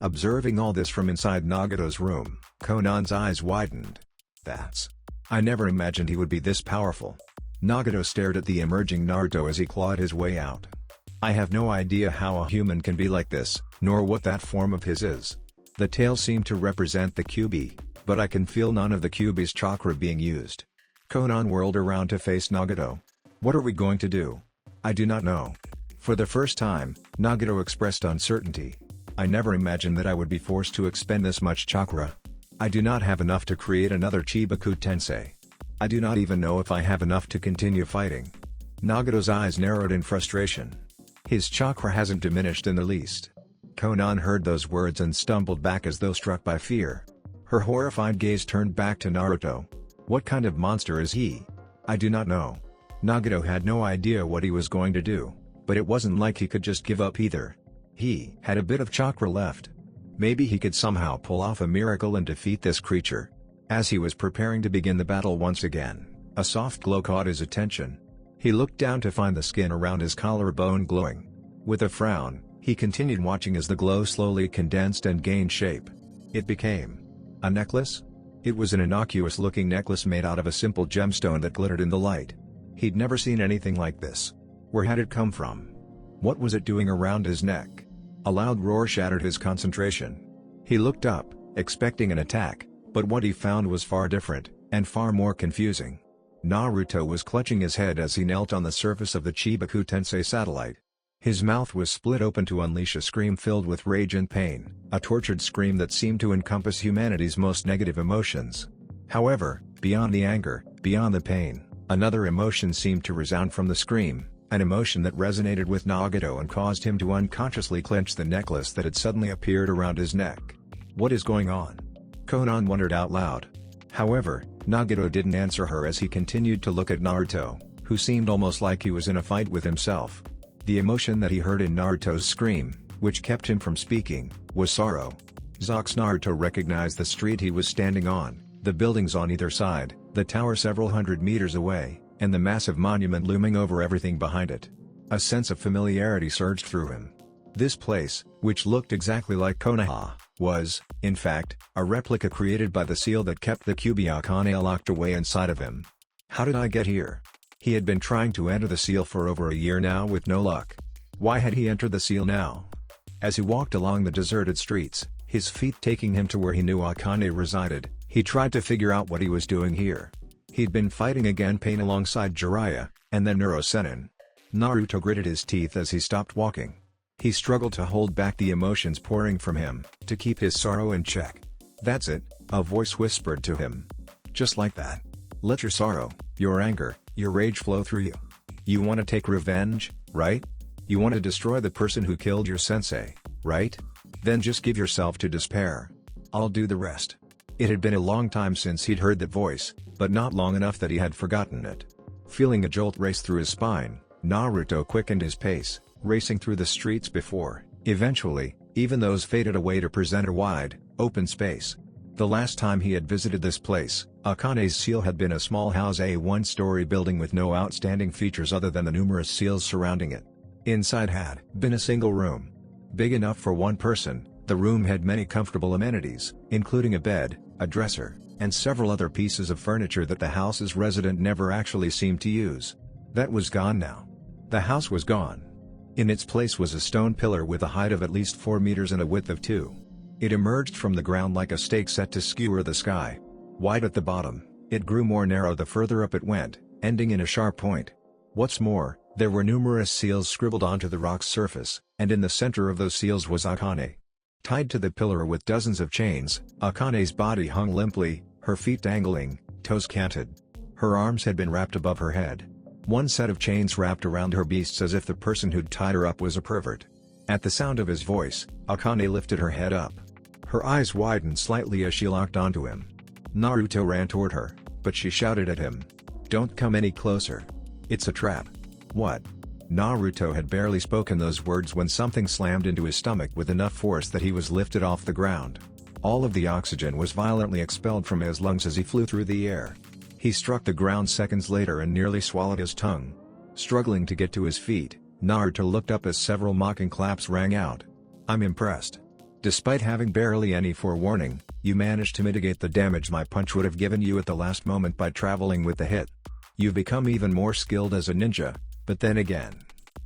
Observing all this from inside Nagato's room, Conan's eyes widened. I never imagined he would be this powerful. Nagato stared at the emerging Naruto as he clawed his way out. I have no idea how a human can be like this, nor what that form of his is. The tail seemed to represent the Kyuubi, but I can feel none of the Kyuubi's chakra being used. Conan whirled around to face Nagato. What are we going to do? I do not know. For the first time, Nagato expressed uncertainty. I never imagined that I would be forced to expend this much chakra. I do not have enough to create another Chibaku Tensei. I do not even know if I have enough to continue fighting. Nagato's eyes narrowed in frustration. His chakra hasn't diminished in the least. Conan heard those words and stumbled back as though struck by fear. Her horrified gaze turned back to Naruto. What kind of monster is he? I do not know. Nagato had no idea what he was going to do, but it wasn't like he could just give up either. He had a bit of chakra left. Maybe he could somehow pull off a miracle and defeat this creature. As he was preparing to begin the battle once again, a soft glow caught his attention. He looked down to find the skin around his collarbone glowing. With a frown, he continued watching as the glow slowly condensed and gained shape. It became a necklace? It was an innocuous-looking necklace made out of a simple gemstone that glittered in the light. He'd never seen anything like this. Where had it come from? What was it doing around his neck? A loud roar shattered his concentration. He looked up, expecting an attack, but what he found was far different, and far more confusing. Naruto was clutching his head as he knelt on the surface of the Chibaku Tensei satellite. His mouth was split open to unleash a scream filled with rage and pain, a tortured scream that seemed to encompass humanity's most negative emotions. However, beyond the anger, beyond the pain, another emotion seemed to resound from the scream, an emotion that resonated with Nagato and caused him to unconsciously clench the necklace that had suddenly appeared around his neck. What is going on? Conan wondered out loud. However, Nagato didn't answer her as he continued to look at Naruto, who seemed almost like he was in a fight with himself. The emotion that he heard in Naruto's scream, which kept him from speaking, was sorrow. Naruto recognized the street he was standing on, the buildings on either side, the tower several hundred meters away, and the massive monument looming over everything behind it. A sense of familiarity surged through him. This place, which looked exactly like Konoha, was, in fact, a replica created by the seal that kept the Kyuubi Akane locked away inside of him. How did I get here? He had been trying to enter the seal for over a year now with no luck. Why had he entered the seal now? As he walked along the deserted streets, his feet taking him to where he knew Akane resided, he tried to figure out what he was doing here. He'd been fighting again Pain alongside Jiraiya, and then Neuro-Sennin. Naruto gritted his teeth as he stopped walking. He struggled to hold back the emotions pouring from him, to keep his sorrow in check. That's it, a voice whispered to him. Just like that. Let your sorrow, your anger, your rage flow through you. You want to take revenge, right? You want to destroy the person who killed your sensei, right? Then just give yourself to despair. I'll do the rest. It had been a long time since he'd heard that voice, but not long enough that he had forgotten it. Feeling a jolt race through his spine, Naruto quickened his pace, racing through the streets before, eventually, even those faded away to present a wide, open space. The last time he had visited this place, Akane's seal had been a small house, a one-story building with no outstanding features other than the numerous seals surrounding it. Inside had been a single room. Big enough for one person, the room had many comfortable amenities, including a bed, a dresser, and several other pieces of furniture that the house's resident never actually seemed to use. That was gone now. The house was gone. In its place was a stone pillar with a height of at least 4 meters and a width of 2. It emerged from the ground like a stake set to skewer the sky. Wide at the bottom, it grew more narrow the further up it went, ending in a sharp point. What's more, there were numerous seals scribbled onto the rock's surface, and in the center of those seals was Akane. Tied to the pillar with dozens of chains, Akane's body hung limply, her feet dangling, toes canted. Her arms had been wrapped above her head. One set of chains wrapped around her beasts as if the person who'd tied her up was a pervert. At the sound of his voice, Akane lifted her head up. Her eyes widened slightly as she locked onto him. Naruto ran toward her, but she shouted at him. "Don't come any closer. It's a trap." "What?" Naruto had barely spoken those words when something slammed into his stomach with enough force that he was lifted off the ground. All of the oxygen was violently expelled from his lungs as he flew through the air. He struck the ground seconds later and nearly swallowed his tongue. Struggling to get to his feet, Naruto looked up as several mocking claps rang out. "I'm impressed. Despite having barely any forewarning, you managed to mitigate the damage my punch would have given you at the last moment by traveling with the hit. You've become even more skilled as a ninja, but then again,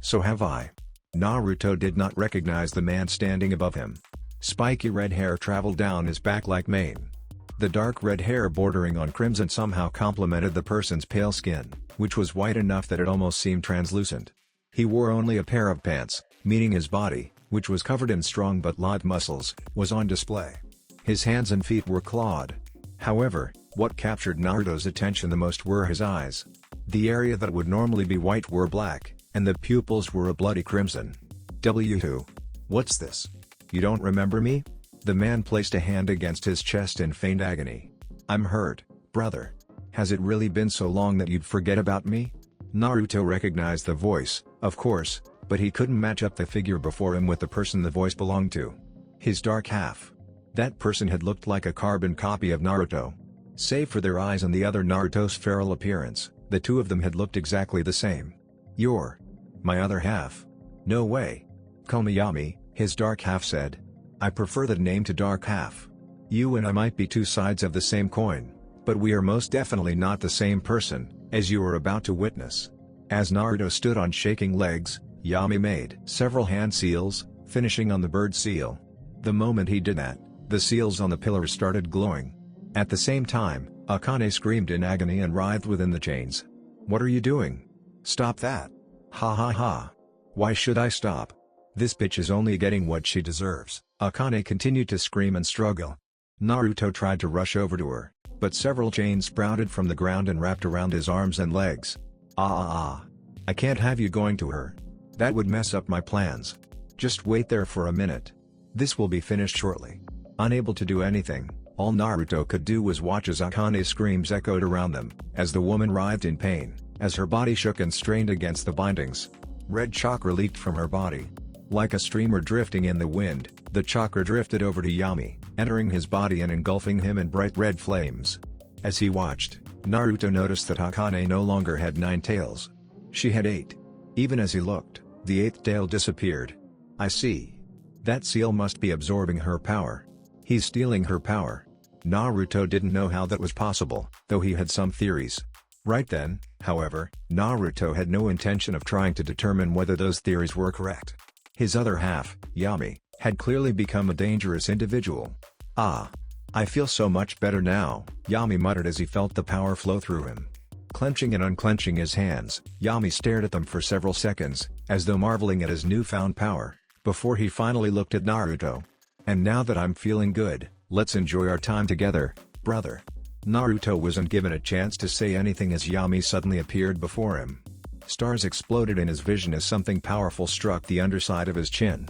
so have I." Naruto did not recognize the man standing above him. Spiky red hair traveled down his back like mane. The dark red hair bordering on crimson somehow complemented the person's pale skin, which was white enough that it almost seemed translucent. He wore only a pair of pants, meaning his body, which was covered in strong but lithe muscles, was on display. His hands and feet were clawed. However, what captured Naruto's attention the most were his eyes. The area that would normally be white were black, and the pupils were a bloody crimson. "W2. What's this? You don't remember me?" The man placed a hand against his chest in feigned agony. "I'm hurt, brother. Has it really been so long that you'd forget about me?" Naruto recognized the voice, of course, but he couldn't match up the figure before him with the person the voice belonged to. His dark half. That person had looked like a carbon copy of Naruto. Save for their eyes and the other Naruto's feral appearance, the two of them had looked exactly the same. "You're my other half." "No way. Call me Yami," his dark half said. "I prefer that name to dark half. You and I might be two sides of the same coin, but we are most definitely not the same person, as you are about to witness." As Naruto stood on shaking legs, Yami made several hand seals, finishing on the bird seal. The moment he did that, the seals on the pillars started glowing. At the same time, Akane screamed in agony and writhed within the chains. "What are you doing? Stop that! Ha ha ha! Why should I stop? This bitch is only getting what she deserves." Akane continued to scream and struggle. Naruto tried to rush over to her, but several chains sprouted from the ground and wrapped around his arms and legs. Ah! I can't have you going to her. That would mess up my plans. Just wait there for a minute. This will be finished shortly." Unable to do anything, all Naruto could do was watch as Akane's screams echoed around them, as the woman writhed in pain, as her body shook and strained against the bindings. Red chakra leaked from her body. Like a streamer drifting in the wind, the chakra drifted over to Yami, entering his body and engulfing him in bright red flames. As he watched, Naruto noticed that Akane no longer had 9 tails. She had 8. Even as he looked, the 8th tail disappeared. "I see. That seal must be absorbing her power. He's stealing her power." Naruto didn't know how that was possible, though he had some theories. Right then, however, Naruto had no intention of trying to determine whether those theories were correct. His other half, Yami, had clearly become a dangerous individual. "Ah! I feel so much better now," Yami muttered as he felt the power flow through him. Clenching and unclenching his hands, Yami stared at them for several seconds, as though marveling at his newfound power, before he finally looked at Naruto. "And now that I'm feeling good, let's enjoy our time together, brother." Naruto wasn't given a chance to say anything as Yami suddenly appeared before him. Stars exploded in his vision as something powerful struck the underside of his chin.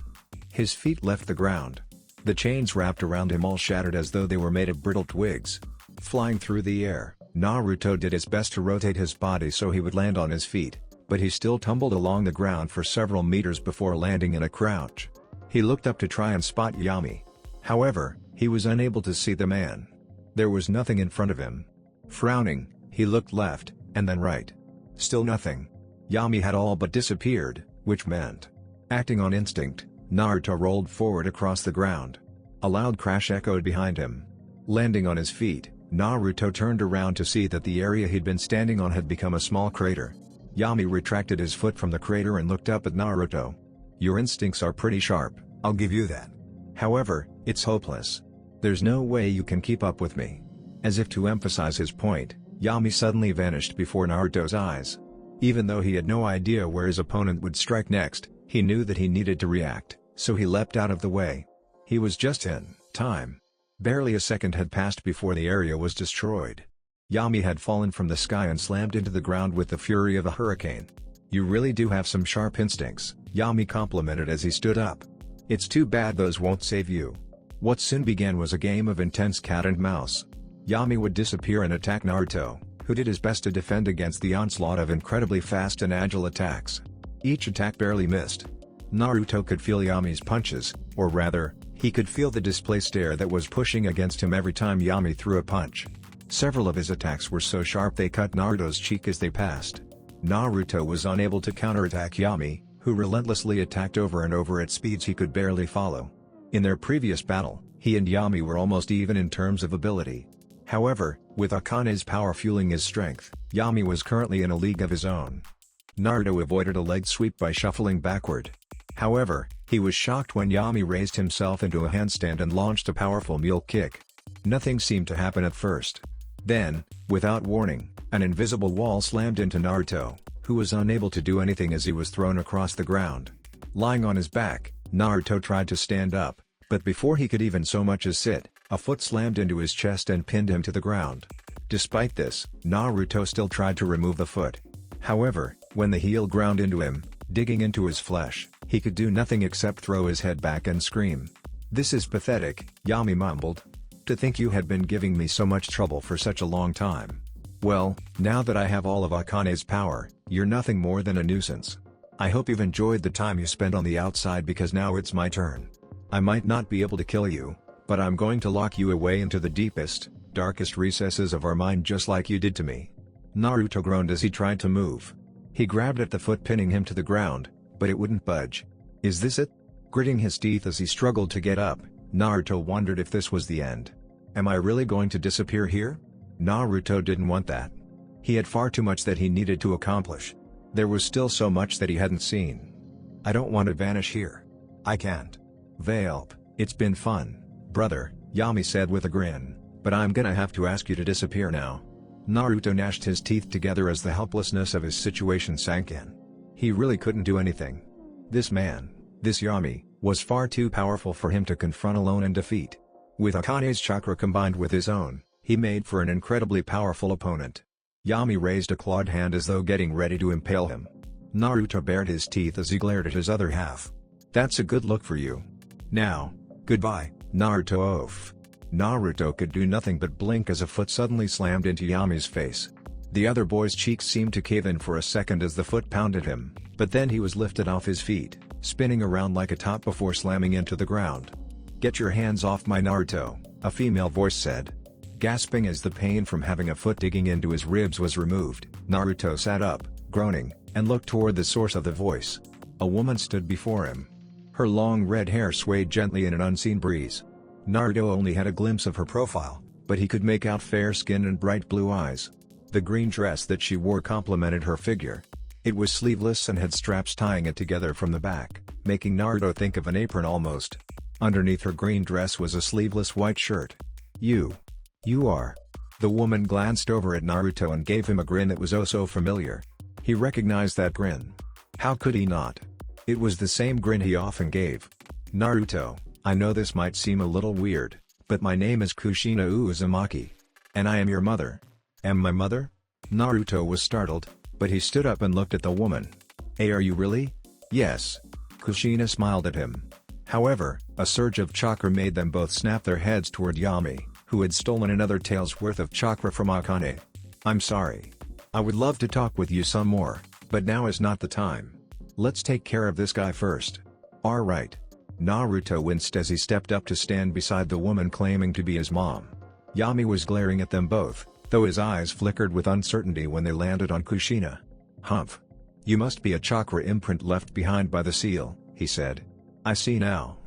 His feet left the ground. The chains wrapped around him all shattered as though they were made of brittle twigs. Flying through the air, Naruto did his best to rotate his body so he would land on his feet, but he still tumbled along the ground for several meters before landing in a crouch. He looked up to try and spot Yami. However, he was unable to see the man. There was nothing in front of him. Frowning, he looked left, and then right. Still nothing. Yami had all but disappeared, which meant, acting on instinct, Naruto rolled forward across the ground. A loud crash echoed behind him. Landing on his feet, Naruto turned around to see that the area he'd been standing on had become a small crater. Yami retracted his foot from the crater and looked up at Naruto. "Your instincts are pretty sharp, I'll give you that. However, it's hopeless. There's no way you can keep up with me." As if to emphasize his point, Yami suddenly vanished before Naruto's eyes. Even though he had no idea where his opponent would strike next, he knew that he needed to react, so he leapt out of the way. He was just in time. Barely a second had passed before the area was destroyed. Yami had fallen from the sky and slammed into the ground with the fury of a hurricane. "You really do have some sharp instincts," Yami complimented as he stood up. "It's too bad those won't save you." What soon began was a game of intense cat and mouse. Yami would disappear and attack Naruto, who did his best to defend against the onslaught of incredibly fast and agile attacks. Each attack barely missed. Naruto could feel Yami's punches, or rather, he could feel the displaced air that was pushing against him every time Yami threw a punch. Several of his attacks were so sharp they cut Naruto's cheek as they passed. Naruto was unable to counterattack Yami, who relentlessly attacked over and over at speeds he could barely follow. In their previous battle, he and Yami were almost even in terms of ability. However, with Akane's power fueling his strength, Yami was currently in a league of his own. Naruto avoided a leg sweep by shuffling backward. However, he was shocked when Yami raised himself into a handstand and launched a powerful mule kick. Nothing seemed to happen at first. Then, without warning, an invisible wall slammed into Naruto, who was unable to do anything as he was thrown across the ground. Lying on his back, Naruto tried to stand up, but before he could even so much as sit, a foot slammed into his chest and pinned him to the ground. Despite this, Naruto still tried to remove the foot. However, when the heel ground into him, digging into his flesh, he could do nothing except throw his head back and scream. "This is pathetic," Yami mumbled. "To think you had been giving me so much trouble for such a long time. Well, now that I have all of Akane's power, you're nothing more than a nuisance. I hope you've enjoyed the time you spent on the outside because now it's my turn. I might not be able to kill you, but I'm going to lock you away into the deepest, darkest recesses of our mind just like you did to me." Naruto groaned as he tried to move. He grabbed at the foot pinning him to the ground, but it wouldn't budge. Is this it? Gritting his teeth as he struggled to get up, Naruto wondered if this was the end. Am I really going to disappear here? Naruto didn't want that. He had far too much that he needed to accomplish. There was still so much that he hadn't seen. I don't want to vanish here. I can't. Velp, it's been fun, brother, Yami said with a grin, but I'm gonna have to ask you to disappear now. Naruto gnashed his teeth together as the helplessness of his situation sank in. He really couldn't do anything. This man, this Yami, was far too powerful for him to confront alone and defeat. With Akane's chakra combined with his own, he made for an incredibly powerful opponent. Yami raised a clawed hand as though getting ready to impale him. Naruto bared his teeth as he glared at his other half. That's a good look for you. Now, goodbye, Naruto. Oof. Naruto could do nothing but blink as a foot suddenly slammed into Yami's face. The other boy's cheeks seemed to cave in for a second as the foot pounded him, but then he was lifted off his feet, spinning around like a top before slamming into the ground. "Get your hands off my Naruto," a female voice said. Gasping as the pain from having a foot digging into his ribs was removed, Naruto sat up, groaning, and looked toward the source of the voice. A woman stood before him. Her long red hair swayed gently in an unseen breeze. Naruto only had a glimpse of her profile, but he could make out fair skin and bright blue eyes. The green dress that she wore complemented her figure. It was sleeveless and had straps tying it together from the back, making Naruto think of an apron almost. Underneath her green dress was a sleeveless white shirt. You are. The woman glanced over at Naruto and gave him a grin that was oh so familiar. He recognized that grin. How could he not? It was the same grin he often gave. "Naruto, I know this might seem a little weird, but my name is Kushina Uzumaki. And I am your mother." "Am my mother?" Naruto was startled, but he stood up and looked at the woman. "Hey, are you really?" "Yes." Kushina smiled at him. However, a surge of chakra made them both snap their heads toward Yami, who had stolen another tail's worth of chakra from Akane. "I'm sorry. I would love to talk with you some more, but now is not the time. Let's take care of this guy first." "Alright." Naruto winced as he stepped up to stand beside the woman claiming to be his mom. Yami was glaring at them both, though his eyes flickered with uncertainty when they landed on Kushina. "Humph. You must be a chakra imprint left behind by the seal," he said. "I see now.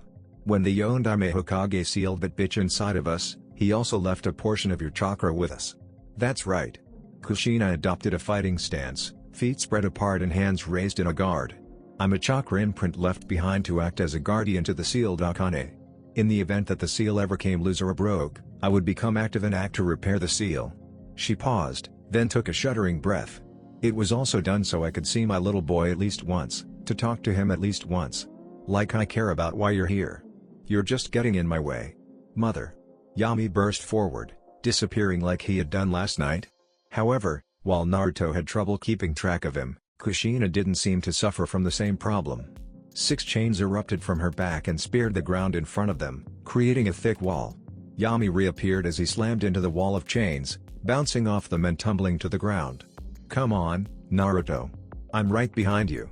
When the Yondame Hokage sealed that bitch inside of us, he also left a portion of your chakra with us." "That's right." Kushina adopted a fighting stance, feet spread apart and hands raised in a guard. "I'm a chakra imprint left behind to act as a guardian to the sealed Akane. In the event that the seal ever came loose or broke, I would become active and act to repair the seal." She paused, then took a shuddering breath. "It was also done so I could see my little boy at least once, to talk to him at least once. Like I care about why you're here. You're just getting in my way. Mother." Yami burst forward, disappearing like he had done last night. However, while Naruto had trouble keeping track of him, Kushina didn't seem to suffer from the same problem. 6 chains erupted from her back and speared the ground in front of them, creating a thick wall. Yami reappeared as he slammed into the wall of chains, bouncing off them and tumbling to the ground. "Come on, Naruto. I'm right behind you."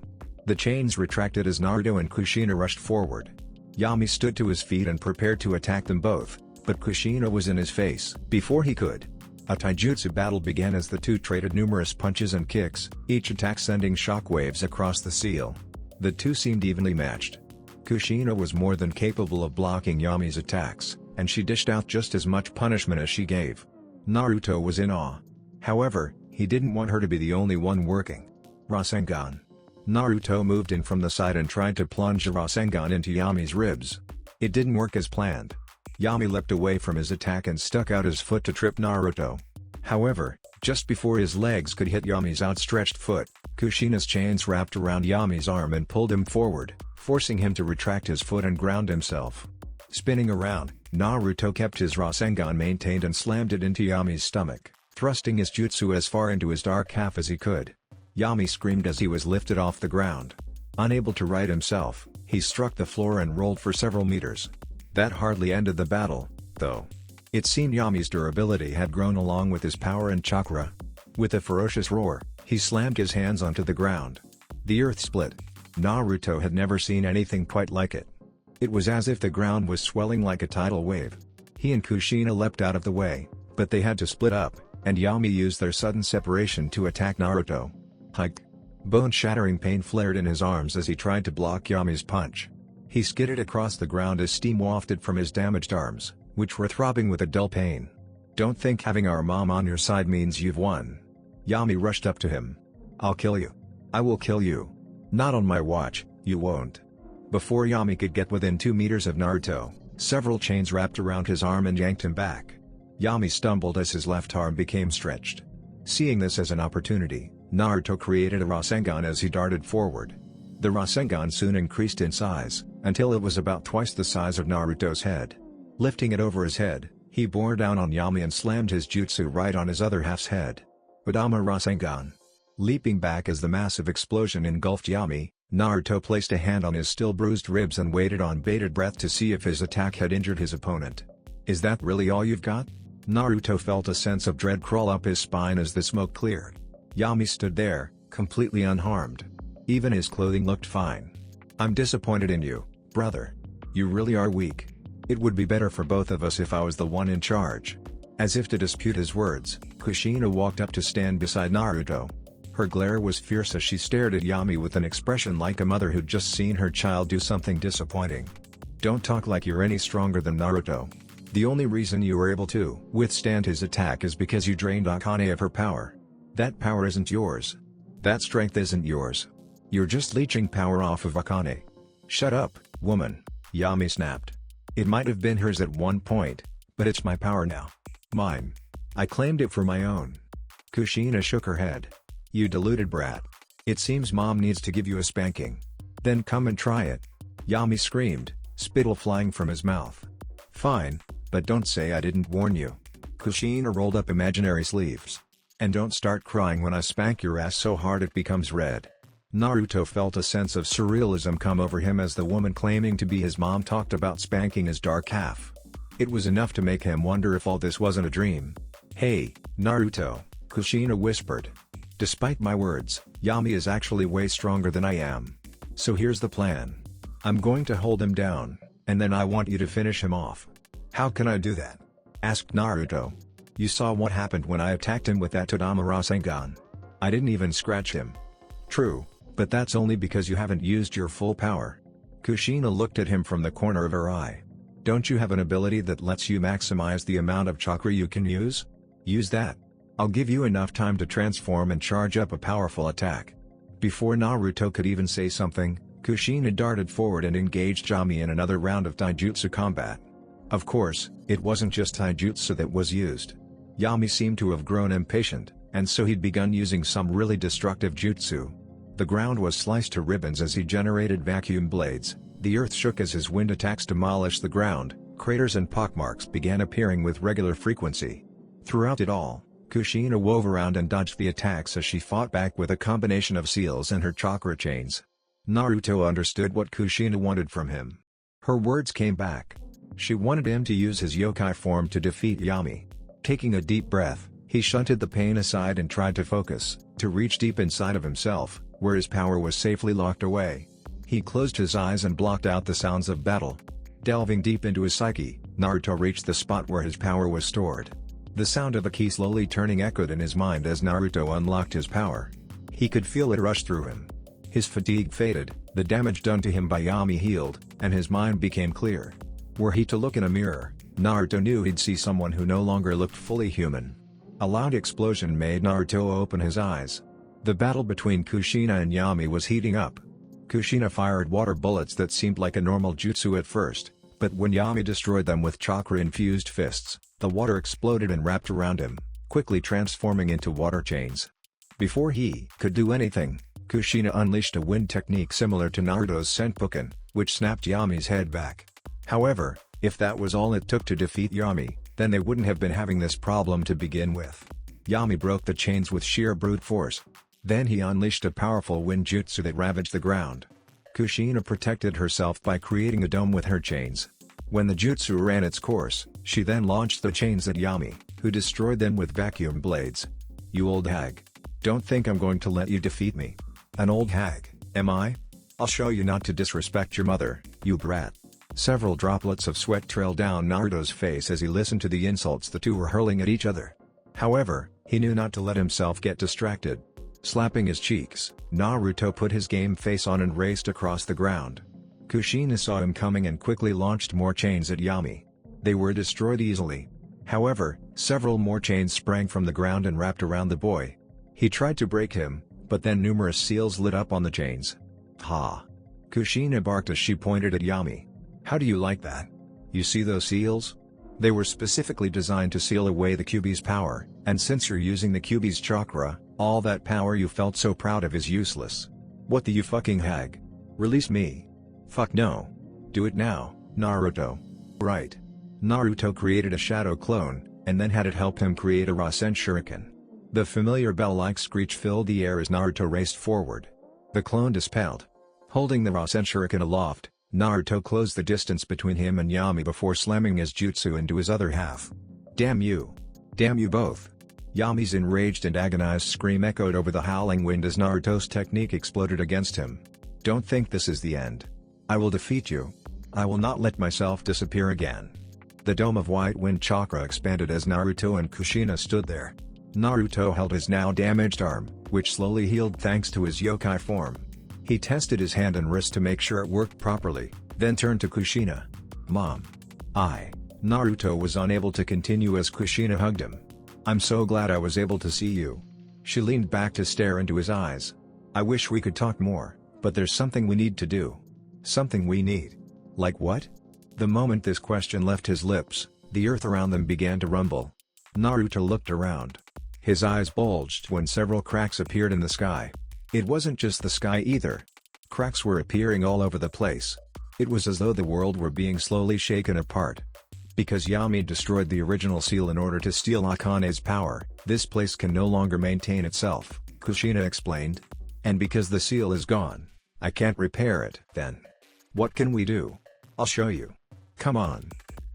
The chains retracted as Naruto and Kushina rushed forward. Yami stood to his feet and prepared to attack them both, but Kushina was in his face before he could. A taijutsu battle began as the two traded numerous punches and kicks, each attack sending shockwaves across the seal. The two seemed evenly matched. Kushina was more than capable of blocking Yami's attacks, and she dished out just as much punishment as she gave. Naruto was in awe. However, he didn't want her to be the only one working. Rasengan. Naruto moved in from the side and tried to plunge a Rasengan into Yami's ribs. It didn't work as planned. Yami leapt away from his attack and stuck out his foot to trip Naruto. However, just before his legs could hit Yami's outstretched foot, Kushina's chains wrapped around Yami's arm and pulled him forward, forcing him to retract his foot and ground himself. Spinning around, Naruto kept his Rasengan maintained and slammed it into Yami's stomach, thrusting his jutsu as far into his dark half as he could. Yami screamed as he was lifted off the ground. Unable to right himself, he struck the floor and rolled for several meters. That hardly ended the battle, though. It seemed Yami's durability had grown along with his power and chakra. With a ferocious roar, he slammed his hands onto the ground. The earth split. Naruto had never seen anything quite like it. It was as if the ground was swelling like a tidal wave. He and Kushina leapt out of the way, but they had to split up, and Yami used their sudden separation to attack Naruto. Hike. Bone-shattering pain flared in his arms as he tried to block Yami's punch. He skidded across the ground as steam wafted from his damaged arms, which were throbbing with a dull pain. "Don't think having our mom on your side means you've won." Yami rushed up to him. "I'll kill you. I will kill you. Not on my watch, you won't." Before Yami could get within 2 meters of Naruto, several chains wrapped around his arm and yanked him back. Yami stumbled as his left arm became stretched. Seeing this as an opportunity, Naruto created a Rasengan as he darted forward. The Rasengan soon increased in size, until it was about twice the size of Naruto's head. Lifting it over his head, he bore down on Yami and slammed his jutsu right on his other half's head. Udama Rasengan. Leaping back as the massive explosion engulfed Yami, Naruto placed a hand on his still bruised ribs and waited on bated breath to see if his attack had injured his opponent. "Is that really all you've got?" Naruto felt a sense of dread crawl up his spine as the smoke cleared. Yami stood there, completely unharmed. Even his clothing looked fine. "I'm disappointed in you, brother. You really are weak. It would be better for both of us if I was the one in charge." As if to dispute his words, Kushina walked up to stand beside Naruto. Her glare was fierce as she stared at Yami with an expression like a mother who'd just seen her child do something disappointing. "Don't talk like you're any stronger than Naruto. The only reason you were able to withstand his attack is because you drained Akane of her power. That power isn't yours. That strength isn't yours. You're just leeching power off of Akane." "Shut up, woman," Yami snapped. "It might have been hers at one point, but it's my power now. Mine. I claimed it for my own." Kushina shook her head. "You deluded brat. It seems mom needs to give you a spanking. Then come and try it." Yami screamed, spittle flying from his mouth. "Fine, but don't say I didn't warn you." Kushina rolled up imaginary sleeves. "And don't start crying when I spank your ass so hard it becomes red." Naruto felt a sense of surrealism come over him as the woman claiming to be his mom talked about spanking his dark half. It was enough to make him wonder if all this wasn't a dream. "Hey, Naruto," Kushina whispered. "Despite my words, Yami is actually way stronger than I am. So here's the plan. I'm going to hold him down, and then I want you to finish him off." "How can I do that?" asked Naruto. "You saw what happened when I attacked him with that Tadama Rasengan. I didn't even scratch him." "True, but that's only because you haven't used your full power." Kushina looked at him from the corner of her eye. "Don't you have an ability that lets you maximize the amount of chakra you can use? Use that. I'll give you enough time to transform and charge up a powerful attack." Before Naruto could even say something, Kushina darted forward and engaged Yami in another round of taijutsu combat. Of course, it wasn't just taijutsu that was used. Yami seemed to have grown impatient, and so he'd begun using some really destructive jutsu. The ground was sliced to ribbons as he generated vacuum blades, the earth shook as his wind attacks demolished the ground, craters and pockmarks began appearing with regular frequency. Throughout it all, Kushina wove around and dodged the attacks as she fought back with a combination of seals and her chakra chains. Naruto understood what Kushina wanted from him. Her words came back. She wanted him to use his yokai form to defeat Yami. Taking a deep breath, he shunted the pain aside and tried to focus, to reach deep inside of himself, where his power was safely locked away. He closed his eyes and blocked out the sounds of battle. Delving deep into his psyche, Naruto reached the spot where his power was stored. The sound of a key slowly turning echoed in his mind as Naruto unlocked his power. He could feel it rush through him. His fatigue faded, the damage done to him by Yami healed, and his mind became clear. Were he to look in a mirror, Naruto knew he'd see someone who no longer looked fully human. A loud explosion made Naruto open his eyes. The battle between Kushina and Yami was heating up. Kushina fired water bullets that seemed like a normal jutsu at first, but when Yami destroyed them with chakra-infused fists, the water exploded and wrapped around him, quickly transforming into water chains. Before he could do anything, Kushina unleashed a wind technique similar to Naruto's Senpuken, which snapped Yami's head back. However, if that was all it took to defeat Yami, then they wouldn't have been having this problem to begin with. Yami broke the chains with sheer brute force. Then he unleashed a powerful wind jutsu that ravaged the ground. Kushina protected herself by creating a dome with her chains. When the jutsu ran its course, she then launched the chains at Yami, who destroyed them with vacuum blades. "You old hag. Don't think I'm going to let you defeat me. An old hag, am I? I'll show you not to disrespect your mother, you brat." Several droplets of sweat trailed down Naruto's face as he listened to the insults the two were hurling at each other. However, he knew not to let himself get distracted. Slapping his cheeks, Naruto put his game face on and raced across the ground. Kushina saw him coming and quickly launched more chains at Yami. They were destroyed easily. However, several more chains sprang from the ground and wrapped around the boy. He tried to break him, but then numerous seals lit up on the chains. "Ha!" Kushina barked as she pointed at Yami. "How do you like that? You see those seals? They were specifically designed to seal away the Kyuubi's power, and since you're using the Kyuubi's chakra, all that power you felt so proud of is useless. What the you fucking hag? Release me." "Fuck no. Do it now, Naruto." "Right." Naruto created a shadow clone, and then had it help him create a Rasen Shuriken. The familiar bell-like screech filled the air as Naruto raced forward. The clone dispelled. Holding the Rasen Shuriken aloft, Naruto closed the distance between him and Yami before slamming his jutsu into his other half. "Damn you! Damn you both!" Yami's enraged and agonized scream echoed over the howling wind as Naruto's technique exploded against him. "Don't think this is the end. I will defeat you. I will not let myself disappear again." The dome of white wind chakra expanded as Naruto and Kushina stood there. Naruto held his now damaged arm, which slowly healed thanks to his yokai form. He tested his hand and wrist to make sure it worked properly, then turned to Kushina. "Mom. Naruto was unable to continue as Kushina hugged him. "I'm so glad I was able to see you." She leaned back to stare into his eyes. "I wish we could talk more, but there's something we need to do." "Something we need? Like what?" The moment this question left his lips, the earth around them began to rumble. Naruto looked around. His eyes bulged when several cracks appeared in the sky. It wasn't just the sky either. Cracks were appearing all over the place. It was as though the world were being slowly shaken apart. Because Yami destroyed the original seal in order to steal Akane's power, this place can no longer maintain itself, Kushina explained. "And because the seal is gone, I can't repair it." "Then what can we do?" "I'll show you. Come on."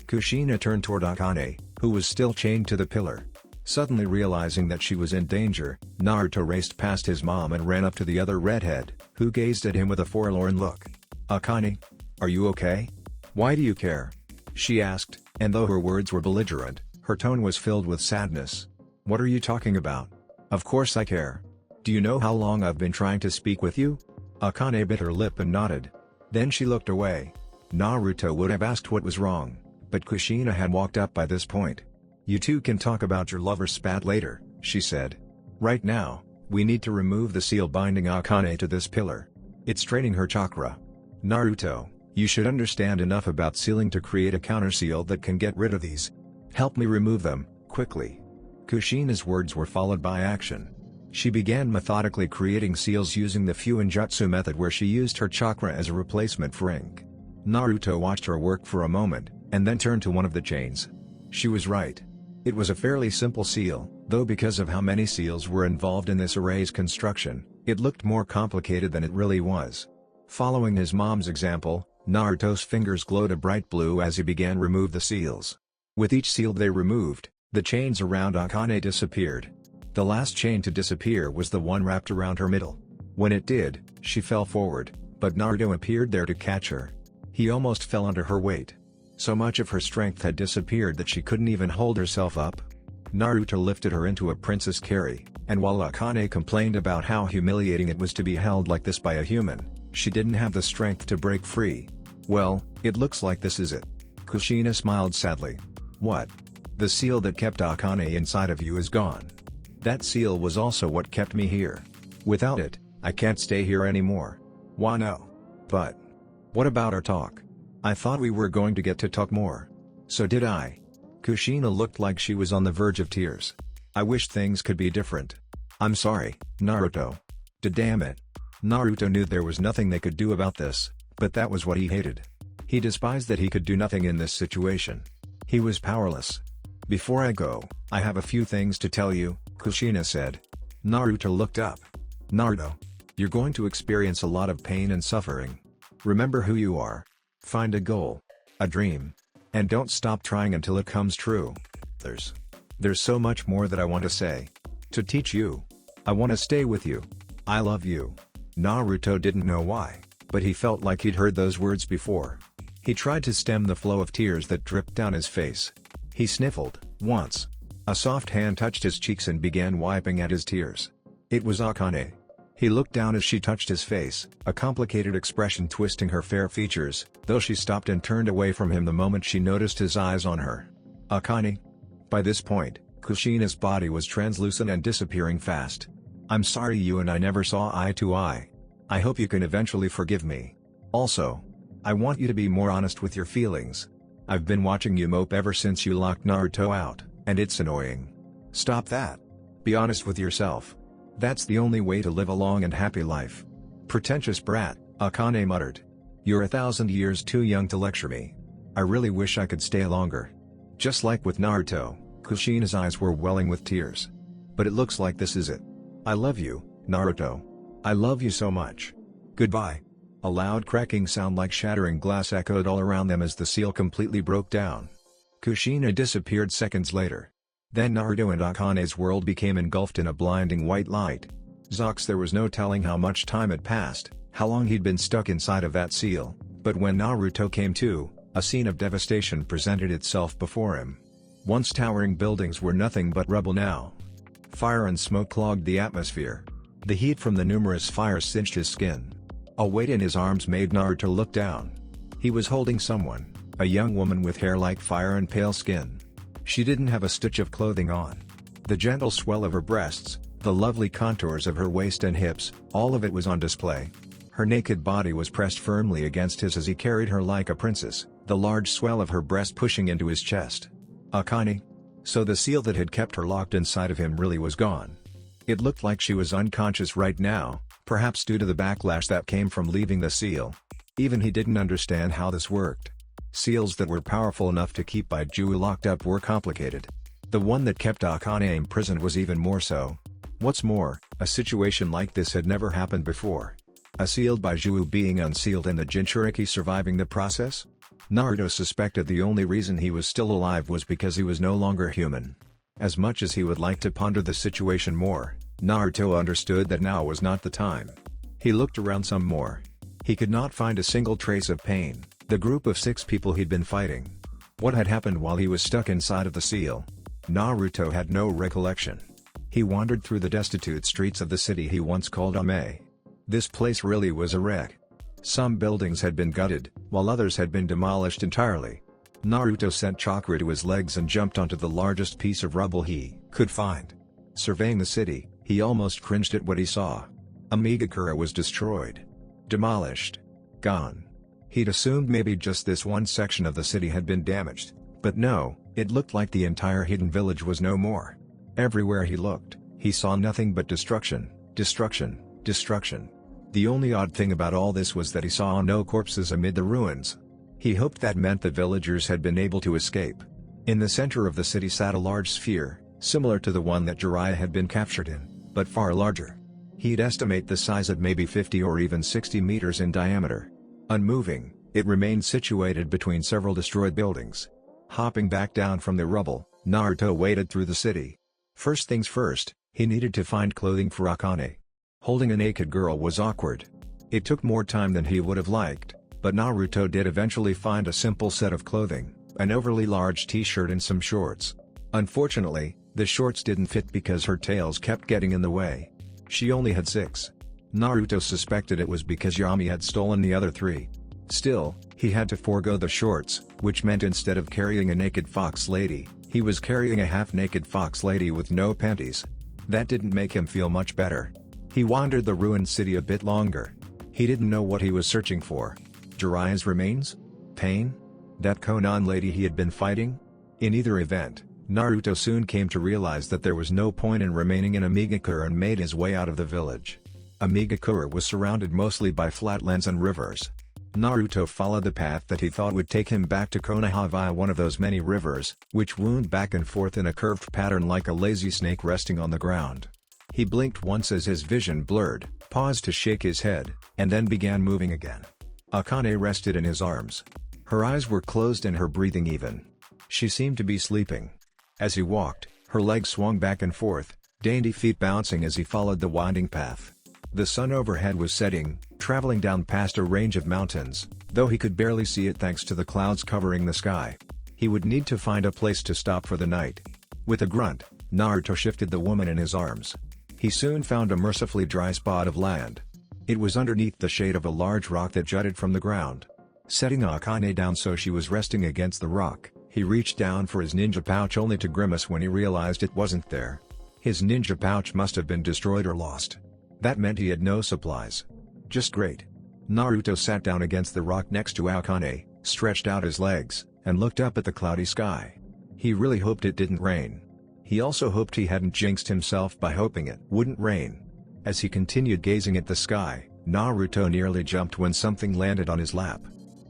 Kushina turned toward Akane, who was still chained to the pillar. Suddenly realizing that she was in danger, Naruto raced past his mom and ran up to the other redhead, who gazed at him with a forlorn look. "Akane? Are you okay? Why do you care?" she asked, and though her words were belligerent, her tone was filled with sadness. "What are you talking about? Of course I care. Do you know how long I've been trying to speak with you?" Akane bit her lip and nodded. Then she looked away. Naruto would have asked what was wrong, but Kushina had walked up by this point. "You two can talk about your lover's spat later," she said. "Right now, we need to remove the seal binding Akane to this pillar. It's draining her chakra. Naruto, you should understand enough about sealing to create a counter seal that can get rid of these. Help me remove them, quickly." Kushina's words were followed by action. She began methodically creating seals using the Fuinjutsu method where she used her chakra as a replacement for ink. Naruto watched her work for a moment, and then turned to one of the chains. She was right. It was a fairly simple seal, though because of how many seals were involved in this array's construction, it looked more complicated than it really was. Following his mom's example, Naruto's fingers glowed a bright blue as he began to remove the seals. With each seal they removed, the chains around Akane disappeared. The last chain to disappear was the one wrapped around her middle. When it did, she fell forward, but Naruto appeared there to catch her. He almost fell under her weight. So much of her strength had disappeared that she couldn't even hold herself up. Naruto lifted her into a princess carry, and while Akane complained about how humiliating it was to be held like this by a human, she didn't have the strength to break free. Well, it looks like this is it. Kushina smiled sadly. What? The seal that kept Akane inside of you is gone. That seal was also what kept me here. Without it, I can't stay here anymore. Wano. But what about our talk? I thought we were going to get to talk more. So did I. Kushina looked like she was on the verge of tears. I wish things could be different. I'm sorry, Naruto. Damn it. Naruto knew there was nothing they could do about this, but that was what he hated. He despised that he could do nothing in this situation. He was powerless. Before I go, I have a few things to tell you, Kushina said. Naruto looked up. Naruto. You're going to experience a lot of pain and suffering. Remember who you are. Find a goal. A dream. And don't stop trying until it comes true. There's so much more that I want to say. To teach you. I want to stay with you. I love you. Naruto didn't know why, but he felt like he'd heard those words before. He tried to stem the flow of tears that dripped down his face. He sniffled, once. A soft hand touched his cheeks and began wiping at his tears. It was Akane. He looked down as she touched his face, a complicated expression twisting her fair features, though she stopped and turned away from him the moment she noticed his eyes on her. Akane? By this point, Kushina's body was translucent and disappearing fast. I'm sorry you and I never saw eye to eye. I hope you can eventually forgive me. Also, I want you to be more honest with your feelings. I've been watching you mope ever since you locked Naruto out, and it's annoying. Stop that. Be honest with yourself. That's the only way to live a long and happy life. Pretentious brat, Akane muttered. You're 1,000 years too young to lecture me. I really wish I could stay longer. Just like with Naruto, Kushina's eyes were welling with tears. But it looks like this is it. I love you, Naruto. I love you so much. Goodbye. A loud cracking sound like shattering glass echoed all around them as the seal completely broke down. Kushina disappeared seconds later. Then Naruto and Akane's world became engulfed in a blinding white light. Zox, there was no telling how much time had passed, how long he'd been stuck inside of that seal, but when Naruto came to, a scene of devastation presented itself before him. Once towering buildings were nothing but rubble now. Fire and smoke clogged the atmosphere. The heat from the numerous fires singed his skin. A weight in his arms made Naruto look down. He was holding someone, a young woman with hair like fire and pale skin. She didn't have a stitch of clothing on. The gentle swell of her breasts, the lovely contours of her waist and hips, all of it was on display. Her naked body was pressed firmly against his as he carried her like a princess, the large swell of her breast pushing into his chest. Akane? So the seal that had kept her locked inside of him really was gone. It looked like she was unconscious right now, perhaps due to the backlash that came from leaving the seal. Even he didn't understand how this worked. Seals that were powerful enough to keep Baijiu locked up were complicated. The one that kept Akane imprisoned was even more so. What's more, a situation like this had never happened before. A sealed Baijiu being unsealed and the Jinchuriki surviving the process? Naruto suspected the only reason he was still alive was because he was no longer human. As much as he would like to ponder the situation more, Naruto understood that now was not the time. He looked around some more. He could not find a single trace of pain. The group of 6 people he'd been fighting. What had happened while he was stuck inside of the seal? Naruto had no recollection. He wandered through the destitute streets of the city he once called Ame. This place really was a wreck. Some buildings had been gutted, while others had been demolished entirely. Naruto sent chakra to his legs and jumped onto the largest piece of rubble he could find. Surveying the city, he almost cringed at what he saw. Amigakura was destroyed. Demolished. Gone. He'd assumed maybe just this one section of the city had been damaged, but no, it looked like the entire hidden village was no more. Everywhere he looked, he saw nothing but destruction, destruction, destruction. The only odd thing about all this was that he saw no corpses amid the ruins. He hoped that meant the villagers had been able to escape. In the center of the city sat a large sphere, similar to the one that Jiraiya had been captured in, but far larger. He'd estimate the size at maybe 50 or even 60 meters in diameter. Unmoving, it remained situated between several destroyed buildings. Hopping back down from the rubble, Naruto waded through the city. First things first, he needed to find clothing for Akane. Holding a naked girl was awkward. It took more time than he would have liked, but Naruto did eventually find a simple set of clothing, an overly large t-shirt and some shorts. Unfortunately, The shorts didn't fit because her tails kept getting in the way. She only had 6. Naruto suspected it was because Yami had stolen the other 3. Still, he had to forego the shorts, which meant instead of carrying a naked fox lady, he was carrying a half-naked fox lady with no panties. That didn't make him feel much better. He wandered the ruined city a bit longer. He didn't know what he was searching for. Jiraiya's remains? Pain? That Konan lady he had been fighting? In either event, Naruto soon came to realize that there was no point in remaining in Amigakura and made his way out of the village. Amigakura was surrounded mostly by flatlands and rivers. Naruto followed the path that he thought would take him back to Konoha via one of those many rivers, which wound back and forth in a curved pattern like a lazy snake resting on the ground. He blinked once as his vision blurred, paused to shake his head, and then began moving again. Akane rested in his arms. Her eyes were closed and her breathing even. She seemed to be sleeping. As he walked, her legs swung back and forth, dainty feet bouncing as he followed the winding path. The sun overhead was setting, traveling down past a range of mountains, though he could barely see it thanks to the clouds covering the sky. He would need to find a place to stop for the night. With a grunt, Naruto shifted the woman in his arms. He soon found a mercifully dry spot of land. It was underneath the shade of a large rock that jutted from the ground. Setting Akane down so she was resting against the rock, he reached down for his ninja pouch only to grimace when he realized it wasn't there. His ninja pouch must have been destroyed or lost. That meant he had no supplies. Just great. Naruto sat down against the rock next to Akane, stretched out his legs, and looked up at the cloudy sky. He really hoped it didn't rain. He also hoped he hadn't jinxed himself by hoping it wouldn't rain. As he continued gazing at the sky, Naruto nearly jumped when something landed on his lap.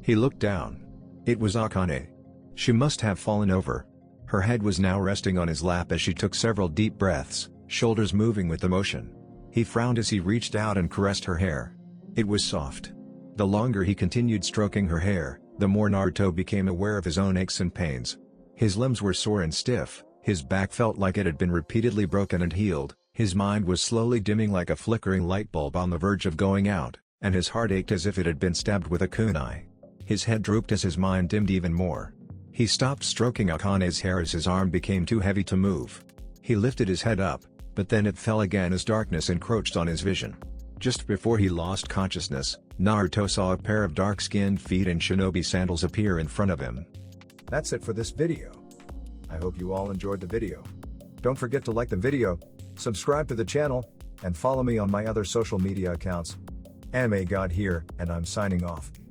He looked down. It was Akane. She must have fallen over. Her head was now resting on his lap as she took several deep breaths, shoulders moving with emotion. He frowned as he reached out and caressed her hair. It was soft. The longer he continued stroking her hair, the more Naruto became aware of his own aches and pains. His limbs were sore and stiff, his back felt like it had been repeatedly broken and healed, his mind was slowly dimming like a flickering light bulb on the verge of going out, and his heart ached as if it had been stabbed with a kunai. His head drooped as his mind dimmed even more. He stopped stroking Akane's hair as his arm became too heavy to move. He lifted his head up, but then it fell again as darkness encroached on his vision. Just before he lost consciousness, Naruto saw a pair of dark-skinned feet in shinobi sandals appear in front of him. That's it for this video. I hope you all enjoyed the video. Don't forget to like the video, subscribe to the channel, and follow me on my other social media accounts. Anime God here, and I'm signing off.